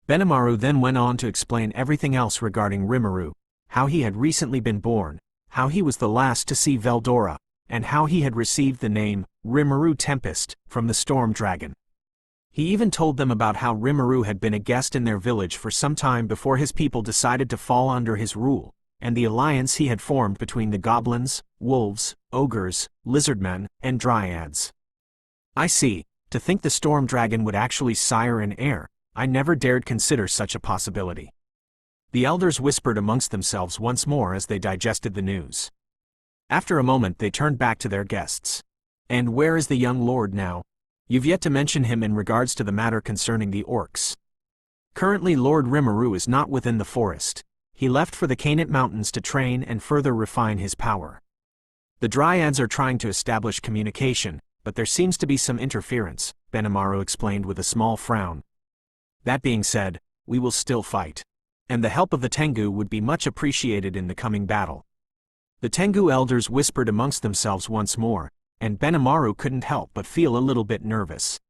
[SPEAKER 1] Benimaru then went on to explain everything else regarding Rimuru, how he had recently been born, how he was the last to see Veldora, and how he had received the name Rimuru Tempest from the storm dragon. He even told them about how Rimuru had been a guest in their village for some time before his people decided to fall under his rule, and the alliance he had formed between the goblins, wolves, ogres, lizardmen, and dryads. I see. To think the storm dragon would actually sire an heir, I never dared consider such a possibility. The elders whispered amongst themselves once more as they digested the news. After a moment they turned back to their guests. And where is the young lord now? You've yet to mention him in regards to the matter concerning the orcs. Currently Lord Rimuru is not within the forest. He left for the Canate Mountains to train and further refine his power. The dryads are trying to establish communication, but there seems to be some interference, Benimaru explained with a small frown. That being said, we will still fight. And the help of the Tengu would be much appreciated in the coming battle. The Tengu elders whispered amongst themselves once more, and Benimaru couldn't help but feel a little bit nervous.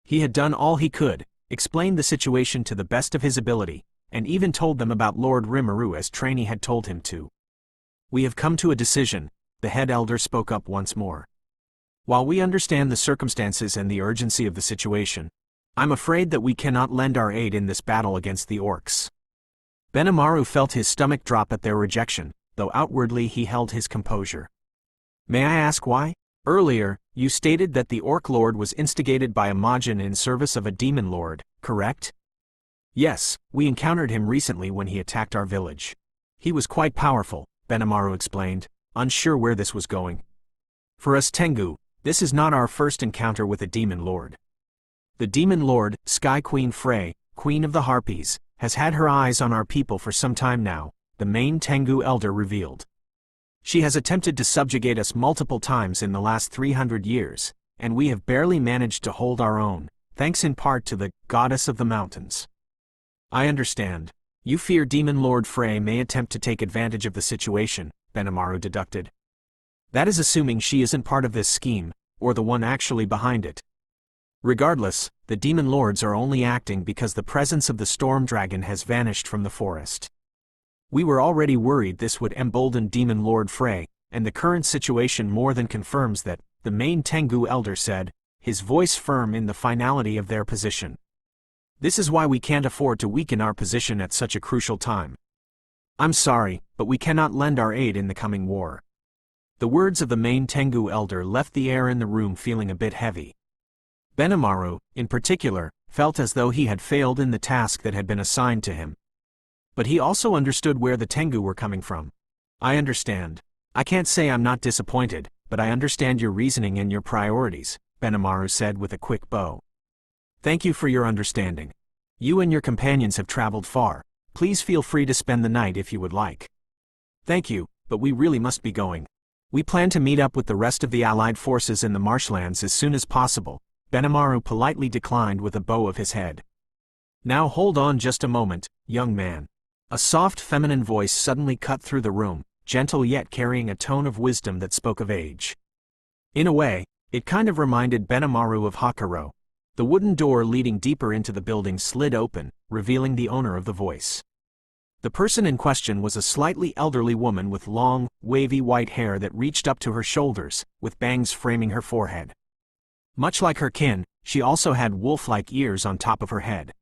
[SPEAKER 1] He had done all he could, explained the situation to the best of his ability, and even told them about Lord Rimuru as Trainee had told him to. We have come to a decision, the head elder spoke up once more. While we understand the circumstances and the urgency of the situation, I'm afraid that we cannot lend our aid in this battle against the orcs. Benimaru felt his stomach drop at their rejection, though outwardly he held his composure. May I ask why? Earlier, you stated that the orc lord was instigated by a Majin in service of a demon lord, correct? Yes, we encountered him recently when he attacked our village. He was quite powerful, Benimaru explained, unsure where this was going. For us Tengu, this is not our first encounter with a demon lord. The demon lord, Sky Queen Frey, Queen of the Harpies, has had her eyes on our people for some time now, the main Tengu elder revealed. She has attempted to subjugate us multiple times in the last 300 years, and we have barely managed to hold our own, thanks in part to the goddess of the mountains. I understand. You fear Demon Lord Frey may attempt to take advantage of the situation, Benimaru deducted. That is assuming she isn't part of this scheme, or the one actually behind it. Regardless, the demon lords are only acting because the presence of the storm dragon has vanished from the forest. We were already worried this would embolden Demon Lord Frey, and the current situation more than confirms that, the main Tengu elder said, his voice firm in the finality of their position. This is why we can't afford to weaken our position at such a crucial time. I'm sorry, but we cannot lend our aid in the coming war. The words of the main Tengu elder left the air in the room feeling a bit heavy. Benimaru, in particular, felt as though he had failed in the task that had been assigned to him. But he also understood where the Tengu were coming from. I understand. I can't say I'm not disappointed, but I understand your reasoning and your priorities, Benimaru said with a quick bow. Thank you for your understanding. You and your companions have traveled far. Please feel free to spend the night if you would like. Thank you, but we really must be going. We plan to meet up with the rest of the allied forces in the marshlands as soon as possible. Benimaru politely declined with a bow of his head. Now hold on just a moment, young man. A soft feminine voice suddenly cut through the room, gentle yet carrying a tone of wisdom that spoke of age. In a way, it kind of reminded Benimaru of Hakuro. The wooden door leading deeper into the building slid open, revealing the owner of the voice. The person in question was a slightly elderly woman with long, wavy white hair that reached up to her shoulders, with bangs framing her forehead. Much like her kin, she also had wolf-like ears on top of her head.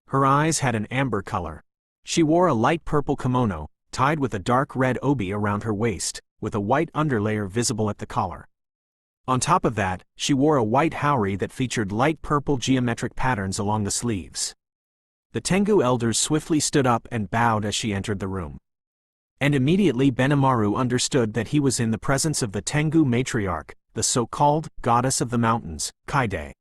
[SPEAKER 1] Her eyes had an amber color. She wore a light purple kimono, tied with a dark red obi around her waist, with a white underlayer visible at the collar. On top of that, she wore a white haori that featured light purple geometric patterns along the sleeves. The Tengu elders swiftly stood up and bowed as she entered the room. And immediately Benimaru understood that he was in the presence of the Tengu matriarch, the so-called goddess of the mountains, Kaide.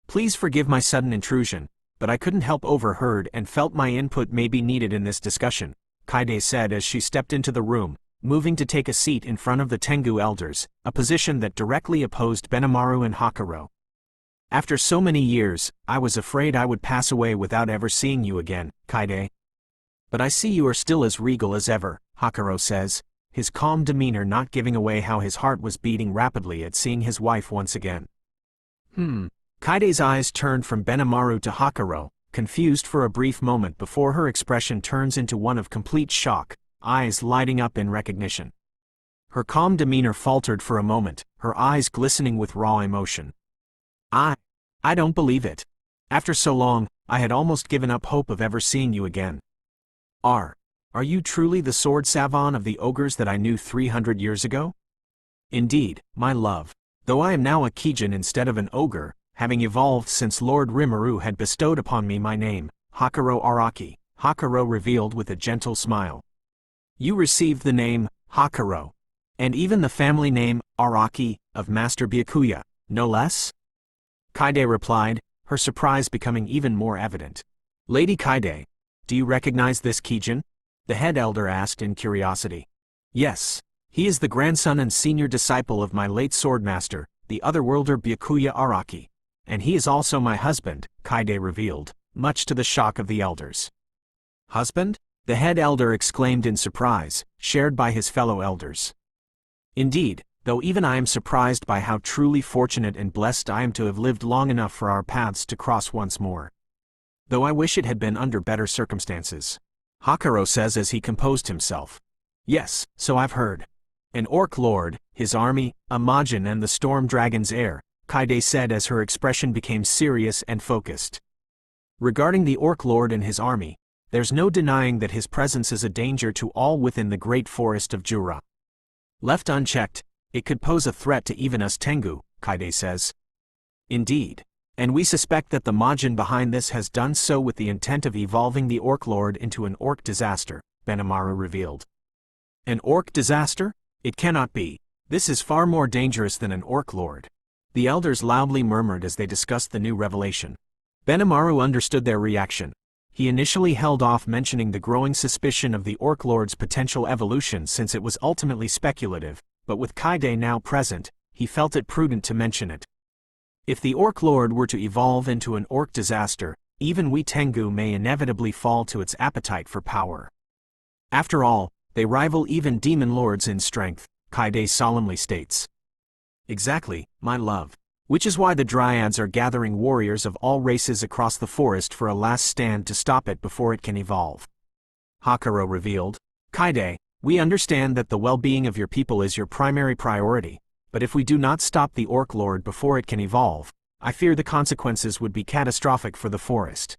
[SPEAKER 1] Please forgive my sudden intrusion, but I couldn't help overheard and felt my input may be needed in this discussion, Kaide said as she stepped into the room, moving to take a seat in front of the Tengu elders, a position that directly opposed Benimaru and Hakuro. After so many years, I was afraid I would pass away without ever seeing you again, Kaide. But I see you are still as regal as ever, Hakuro says, his calm demeanor not giving away how his heart was beating rapidly at seeing his wife once again. Kaide's eyes turned from Benimaru to Hakuro, confused for a brief moment before her expression turns into one of complete shock, eyes lighting up in recognition. Her calm demeanor faltered for a moment, her eyes glistening with raw emotion. I don't believe it. After so long, I had almost given up hope of ever seeing you again. Are you truly the sword savant of the ogres that I knew 300 years ago? Indeed, my love. Though I am now a Kijin instead of an ogre, having evolved since Lord Rimuru had bestowed upon me my name, Hakuro Araki, Hakuro revealed with a gentle smile. You received the name, Hakuro. And even the family name, Araki, of Master Byakuya, no less? Kaide replied, her surprise becoming even more evident. Lady Kaide, do you recognize this Kijin? The head elder asked in curiosity. Yes, he is the grandson and senior disciple of my late swordmaster, the otherworlder Byakuya Araki. And he is also my husband, Kaide revealed, much to the shock of the elders. Husband? The head elder exclaimed in surprise, shared by his fellow elders. Indeed, though even I am surprised by how truly fortunate and blessed I am to have lived long enough for our paths to cross once more. Though I wish it had been under better circumstances. Hakuro says as he composed himself. Yes, so I've heard. An orc lord, his army, a Majin and the storm dragon's heir, Kaide said as her expression became serious and focused. Regarding the orc lord and his army, there's no denying that his presence is a danger to all within the great forest of Jura. Left unchecked, it could pose a threat to even us Tengu, Kaide says. Indeed. And we suspect that the Majin behind this has done so with the intent of evolving the Orc Lord into an orc disaster, Benimaru revealed. An orc disaster? It cannot be. This is far more dangerous than an Orc Lord. The elders loudly murmured as they discussed the new revelation. Benimaru understood their reaction. He initially held off mentioning the growing suspicion of the Orc Lord's potential evolution since it was ultimately speculative, but with Kaide now present, he felt it prudent to mention it. If the Orc Lord were to evolve into an orc disaster, even we Tengu may inevitably fall to its appetite for power. After all, they rival even demon lords in strength, Kaide solemnly states. Exactly, my love. Which is why the Dryads are gathering warriors of all races across the forest for a last stand to stop it before it can evolve. Hakuro revealed. Kaide, we understand that the well-being of your people is your primary priority. But if we do not stop the Orc Lord before it can evolve, I fear the consequences would be catastrophic for the forest.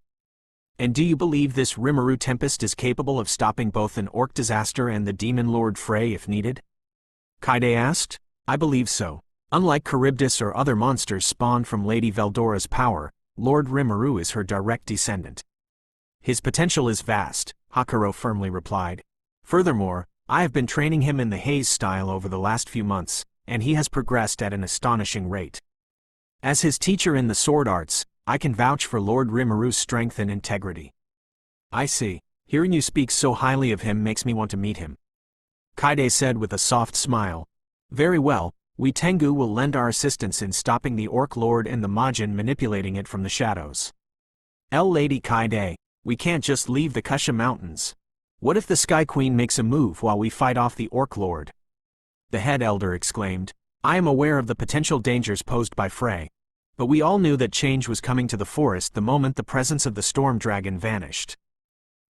[SPEAKER 1] And do you believe this Rimuru Tempest is capable of stopping both an orc disaster and the Demon Lord fray if needed? Kaide asked. I believe so. Unlike Charybdis or other monsters spawned from Lady Veldora's power, Lord Rimuru is her direct descendant. His potential is vast, Hakuro firmly replied. Furthermore, I have been training him in the haze style over the last few months, and he has progressed at an astonishing rate. As his teacher in the sword arts, I can vouch for Lord Rimuru's strength and integrity. I see. Hearing you speak so highly of him makes me want to meet him. Kaide said with a soft smile. Very well, we Tengu will lend our assistance in stopping the Orc Lord and the Majin manipulating it from the shadows. Lady Kaide, we can't just leave the Kusha Mountains. What if the Sky Queen makes a move while we fight off the Orc Lord? The head elder exclaimed. I am aware of the potential dangers posed by Frey. But we all knew that change was coming to the forest the moment the presence of the storm dragon vanished.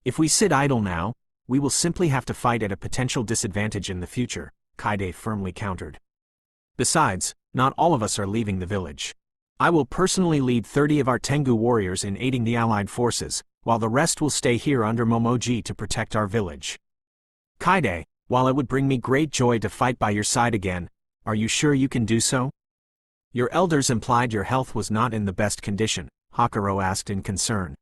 [SPEAKER 1] If we sit idle now, we will simply have to fight at a potential disadvantage in the future, Kaide firmly countered. Besides, not all of us are leaving the village. I will personally lead 30 of our Tengu warriors in aiding the allied forces, while the rest will stay here under Momoji to protect our village. Kaide, while it would bring me great joy to fight by your side again, are you sure you can do so? Your elders implied your health was not in the best condition, Hakuro asked in concern.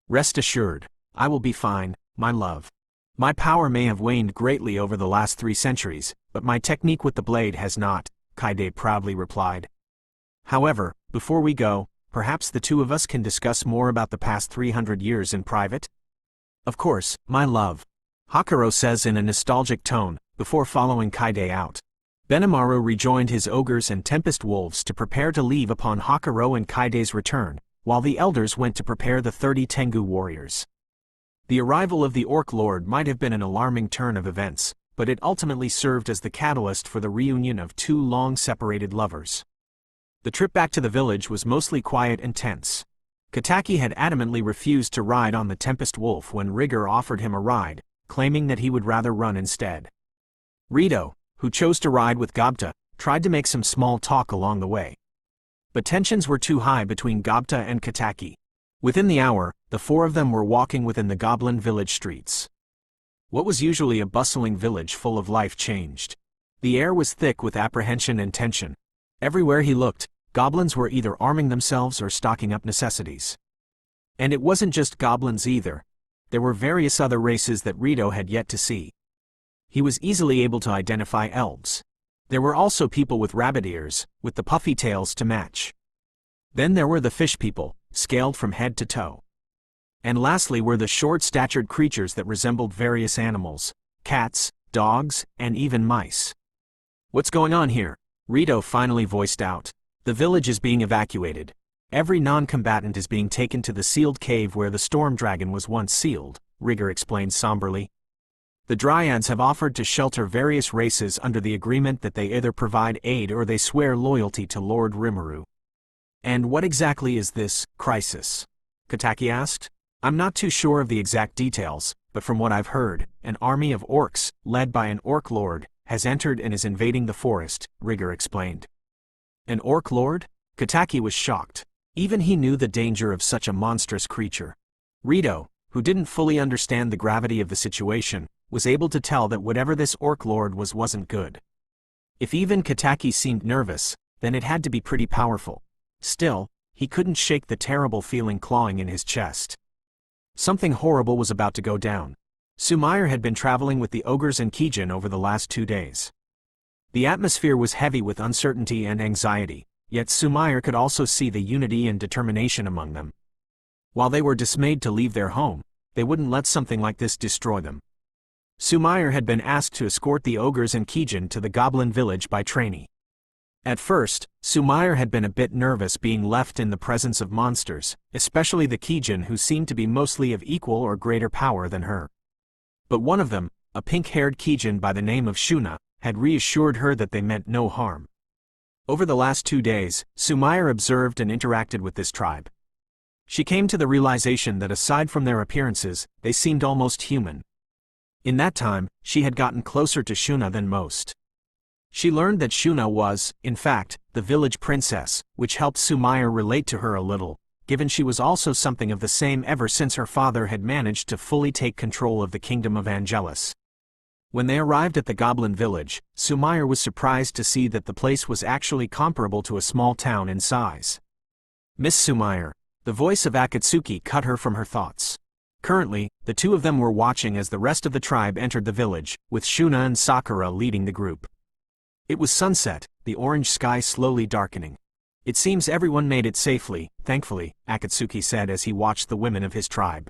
[SPEAKER 1] Rest assured, I will be fine, my love. My power may have waned greatly over the last 3 centuries, but my technique with the blade has not, Kaide proudly replied. However, before we go, perhaps the two of us can discuss more about the past 300 years in private? Of course, my love. Hakuro says in a nostalgic tone, before following Kaide out. Benimaru rejoined his ogres and tempest wolves to prepare to leave upon Hakuro and Kaide's return, while the elders went to prepare the 30 Tengu warriors. The arrival of the Orc Lord might have been an alarming turn of events, but it ultimately served as the catalyst for the reunion of 2 long-separated lovers. The trip back to the village was mostly quiet and tense. Kataki had adamantly refused to ride on the Tempest Wolf when Rigger offered him a ride, claiming that he would rather run instead. Rito, who chose to ride with Gobta, tried to make some small talk along the way. But tensions were too high between Gobta and Kataki. Within the hour, the 4 of them were walking within the goblin village streets. What was usually a bustling village full of life changed. The air was thick with apprehension and tension. Everywhere he looked, goblins were either arming themselves or stocking up necessities. And it wasn't just goblins either. There were various other races that Rito had yet to see. He was easily able to identify elves. There were also people with rabbit ears, with the puffy tails to match. Then there were the fish people, scaled from head to toe. And lastly were the short-statured creatures that resembled various animals, cats, dogs, and even mice. What's going on here? Rito finally voiced out. The village is being evacuated. Every non-combatant is being taken to the sealed cave where the storm dragon was once sealed, Rigger explained somberly. The Dryads have offered to shelter various races under the agreement that they either provide aid or they swear loyalty to Lord Rimuru. And what exactly is this crisis? Kataki asked. I'm not too sure of the exact details, but from what I've heard, an army of orcs, led by an orc lord, has entered and is invading the forest, Rigger explained. An orc lord? Kataki was shocked. Even he knew the danger of such a monstrous creature. Rito, who didn't fully understand the gravity of the situation, was able to tell that whatever this orc lord wasn't good. If even Kataki seemed nervous, then it had to be pretty powerful. Still, he couldn't shake the terrible feeling clawing in his chest. Something horrible was about to go down. Sumair had been traveling with the ogres and Kijin over the last 2 days. The atmosphere was heavy with uncertainty and anxiety, yet Sumair could also see the unity and determination among them. While they were dismayed to leave their home, they wouldn't let something like this destroy them. Sumair had been asked to escort the ogres and Kijin to the goblin village by trainee. At first, Sumair had been a bit nervous being left in the presence of monsters, especially the Kijin who seemed to be mostly of equal or greater power than her. But one of them, a pink-haired Kijin by the name of Shuna, had reassured her that they meant no harm. Over the last 2 days, Sumair observed and interacted with this tribe. She came to the realization that aside from their appearances, they seemed almost human. In that time, she had gotten closer to Shuna than most. She learned that Shuna was, in fact, the village princess, which helped Sumair relate to her a little, given she was also something of the same ever since her father had managed to fully take control of the kingdom of Angelus. When they arrived at the goblin village, Sumair was surprised to see that the place was actually comparable to a small town in size. Miss Sumair, the voice of Akatsuki cut her from her thoughts. Currently, the 2 of them were watching as the rest of the tribe entered the village, with Shuna and Sakura leading the group. It was sunset, the orange sky slowly darkening. It seems everyone made it safely, thankfully, Akatsuki said as he watched the women of his tribe.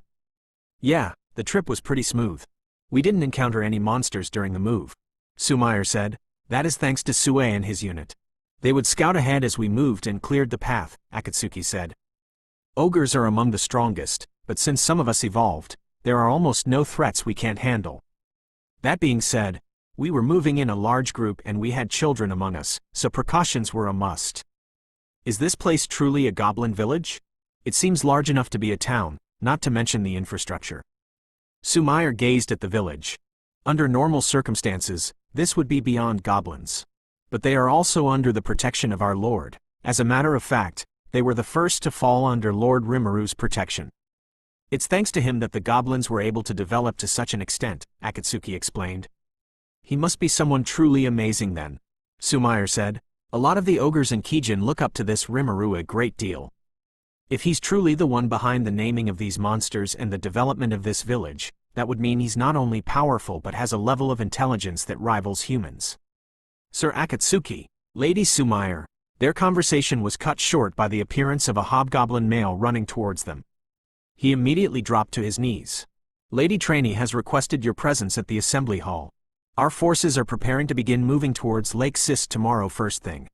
[SPEAKER 1] Yeah, the trip was pretty smooth. We didn't encounter any monsters during the move. Sumair said. That is thanks to Sue and his unit. They would scout ahead as we moved and cleared the path, Akatsuki said. Ogres are among the strongest, but since some of us evolved, there are almost no threats we can't handle. That being said, we were moving in a large group and we had children among us, so precautions were a must. Is this place truly a goblin village? It seems large enough to be a town, not to mention the infrastructure. Sumair gazed at the village. Under normal circumstances, this would be beyond goblins. But they are also under the protection of our Lord. As a matter of fact, they were the first to fall under Lord Rimuru's protection. It's thanks to him that the goblins were able to develop to such an extent, Akatsuki explained. He must be someone truly amazing then, Sumair said. A lot of the ogres and Kijin look up to this Rimuru a great deal. If he's truly the one behind the naming of these monsters and the development of this village, that would mean he's not only powerful but has a level of intelligence that rivals humans. Sir Akatsuki, Lady Sumire. Their conversation was cut short by the appearance of a hobgoblin male running towards them. He immediately dropped to his knees. Lady Trainee has requested your presence at the assembly hall. Our forces are preparing to begin moving towards Lake Sis tomorrow first thing.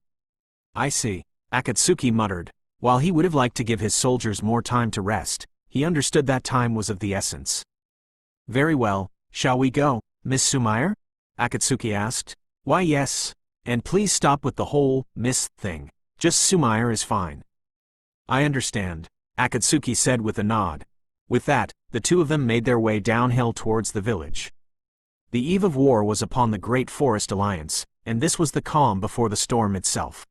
[SPEAKER 1] I see, Akatsuki muttered. While he would have liked to give his soldiers more time to rest, he understood that time was of the essence. Very well, shall we go, Miss Sumire? Akatsuki asked. Why yes. And please stop with the whole Miss thing. Just Sumire is fine. I understand, Akatsuki said with a nod. With that, the two of them made their way downhill towards the village. The eve of war was upon the Great Forest Alliance, and this was the calm before the storm itself.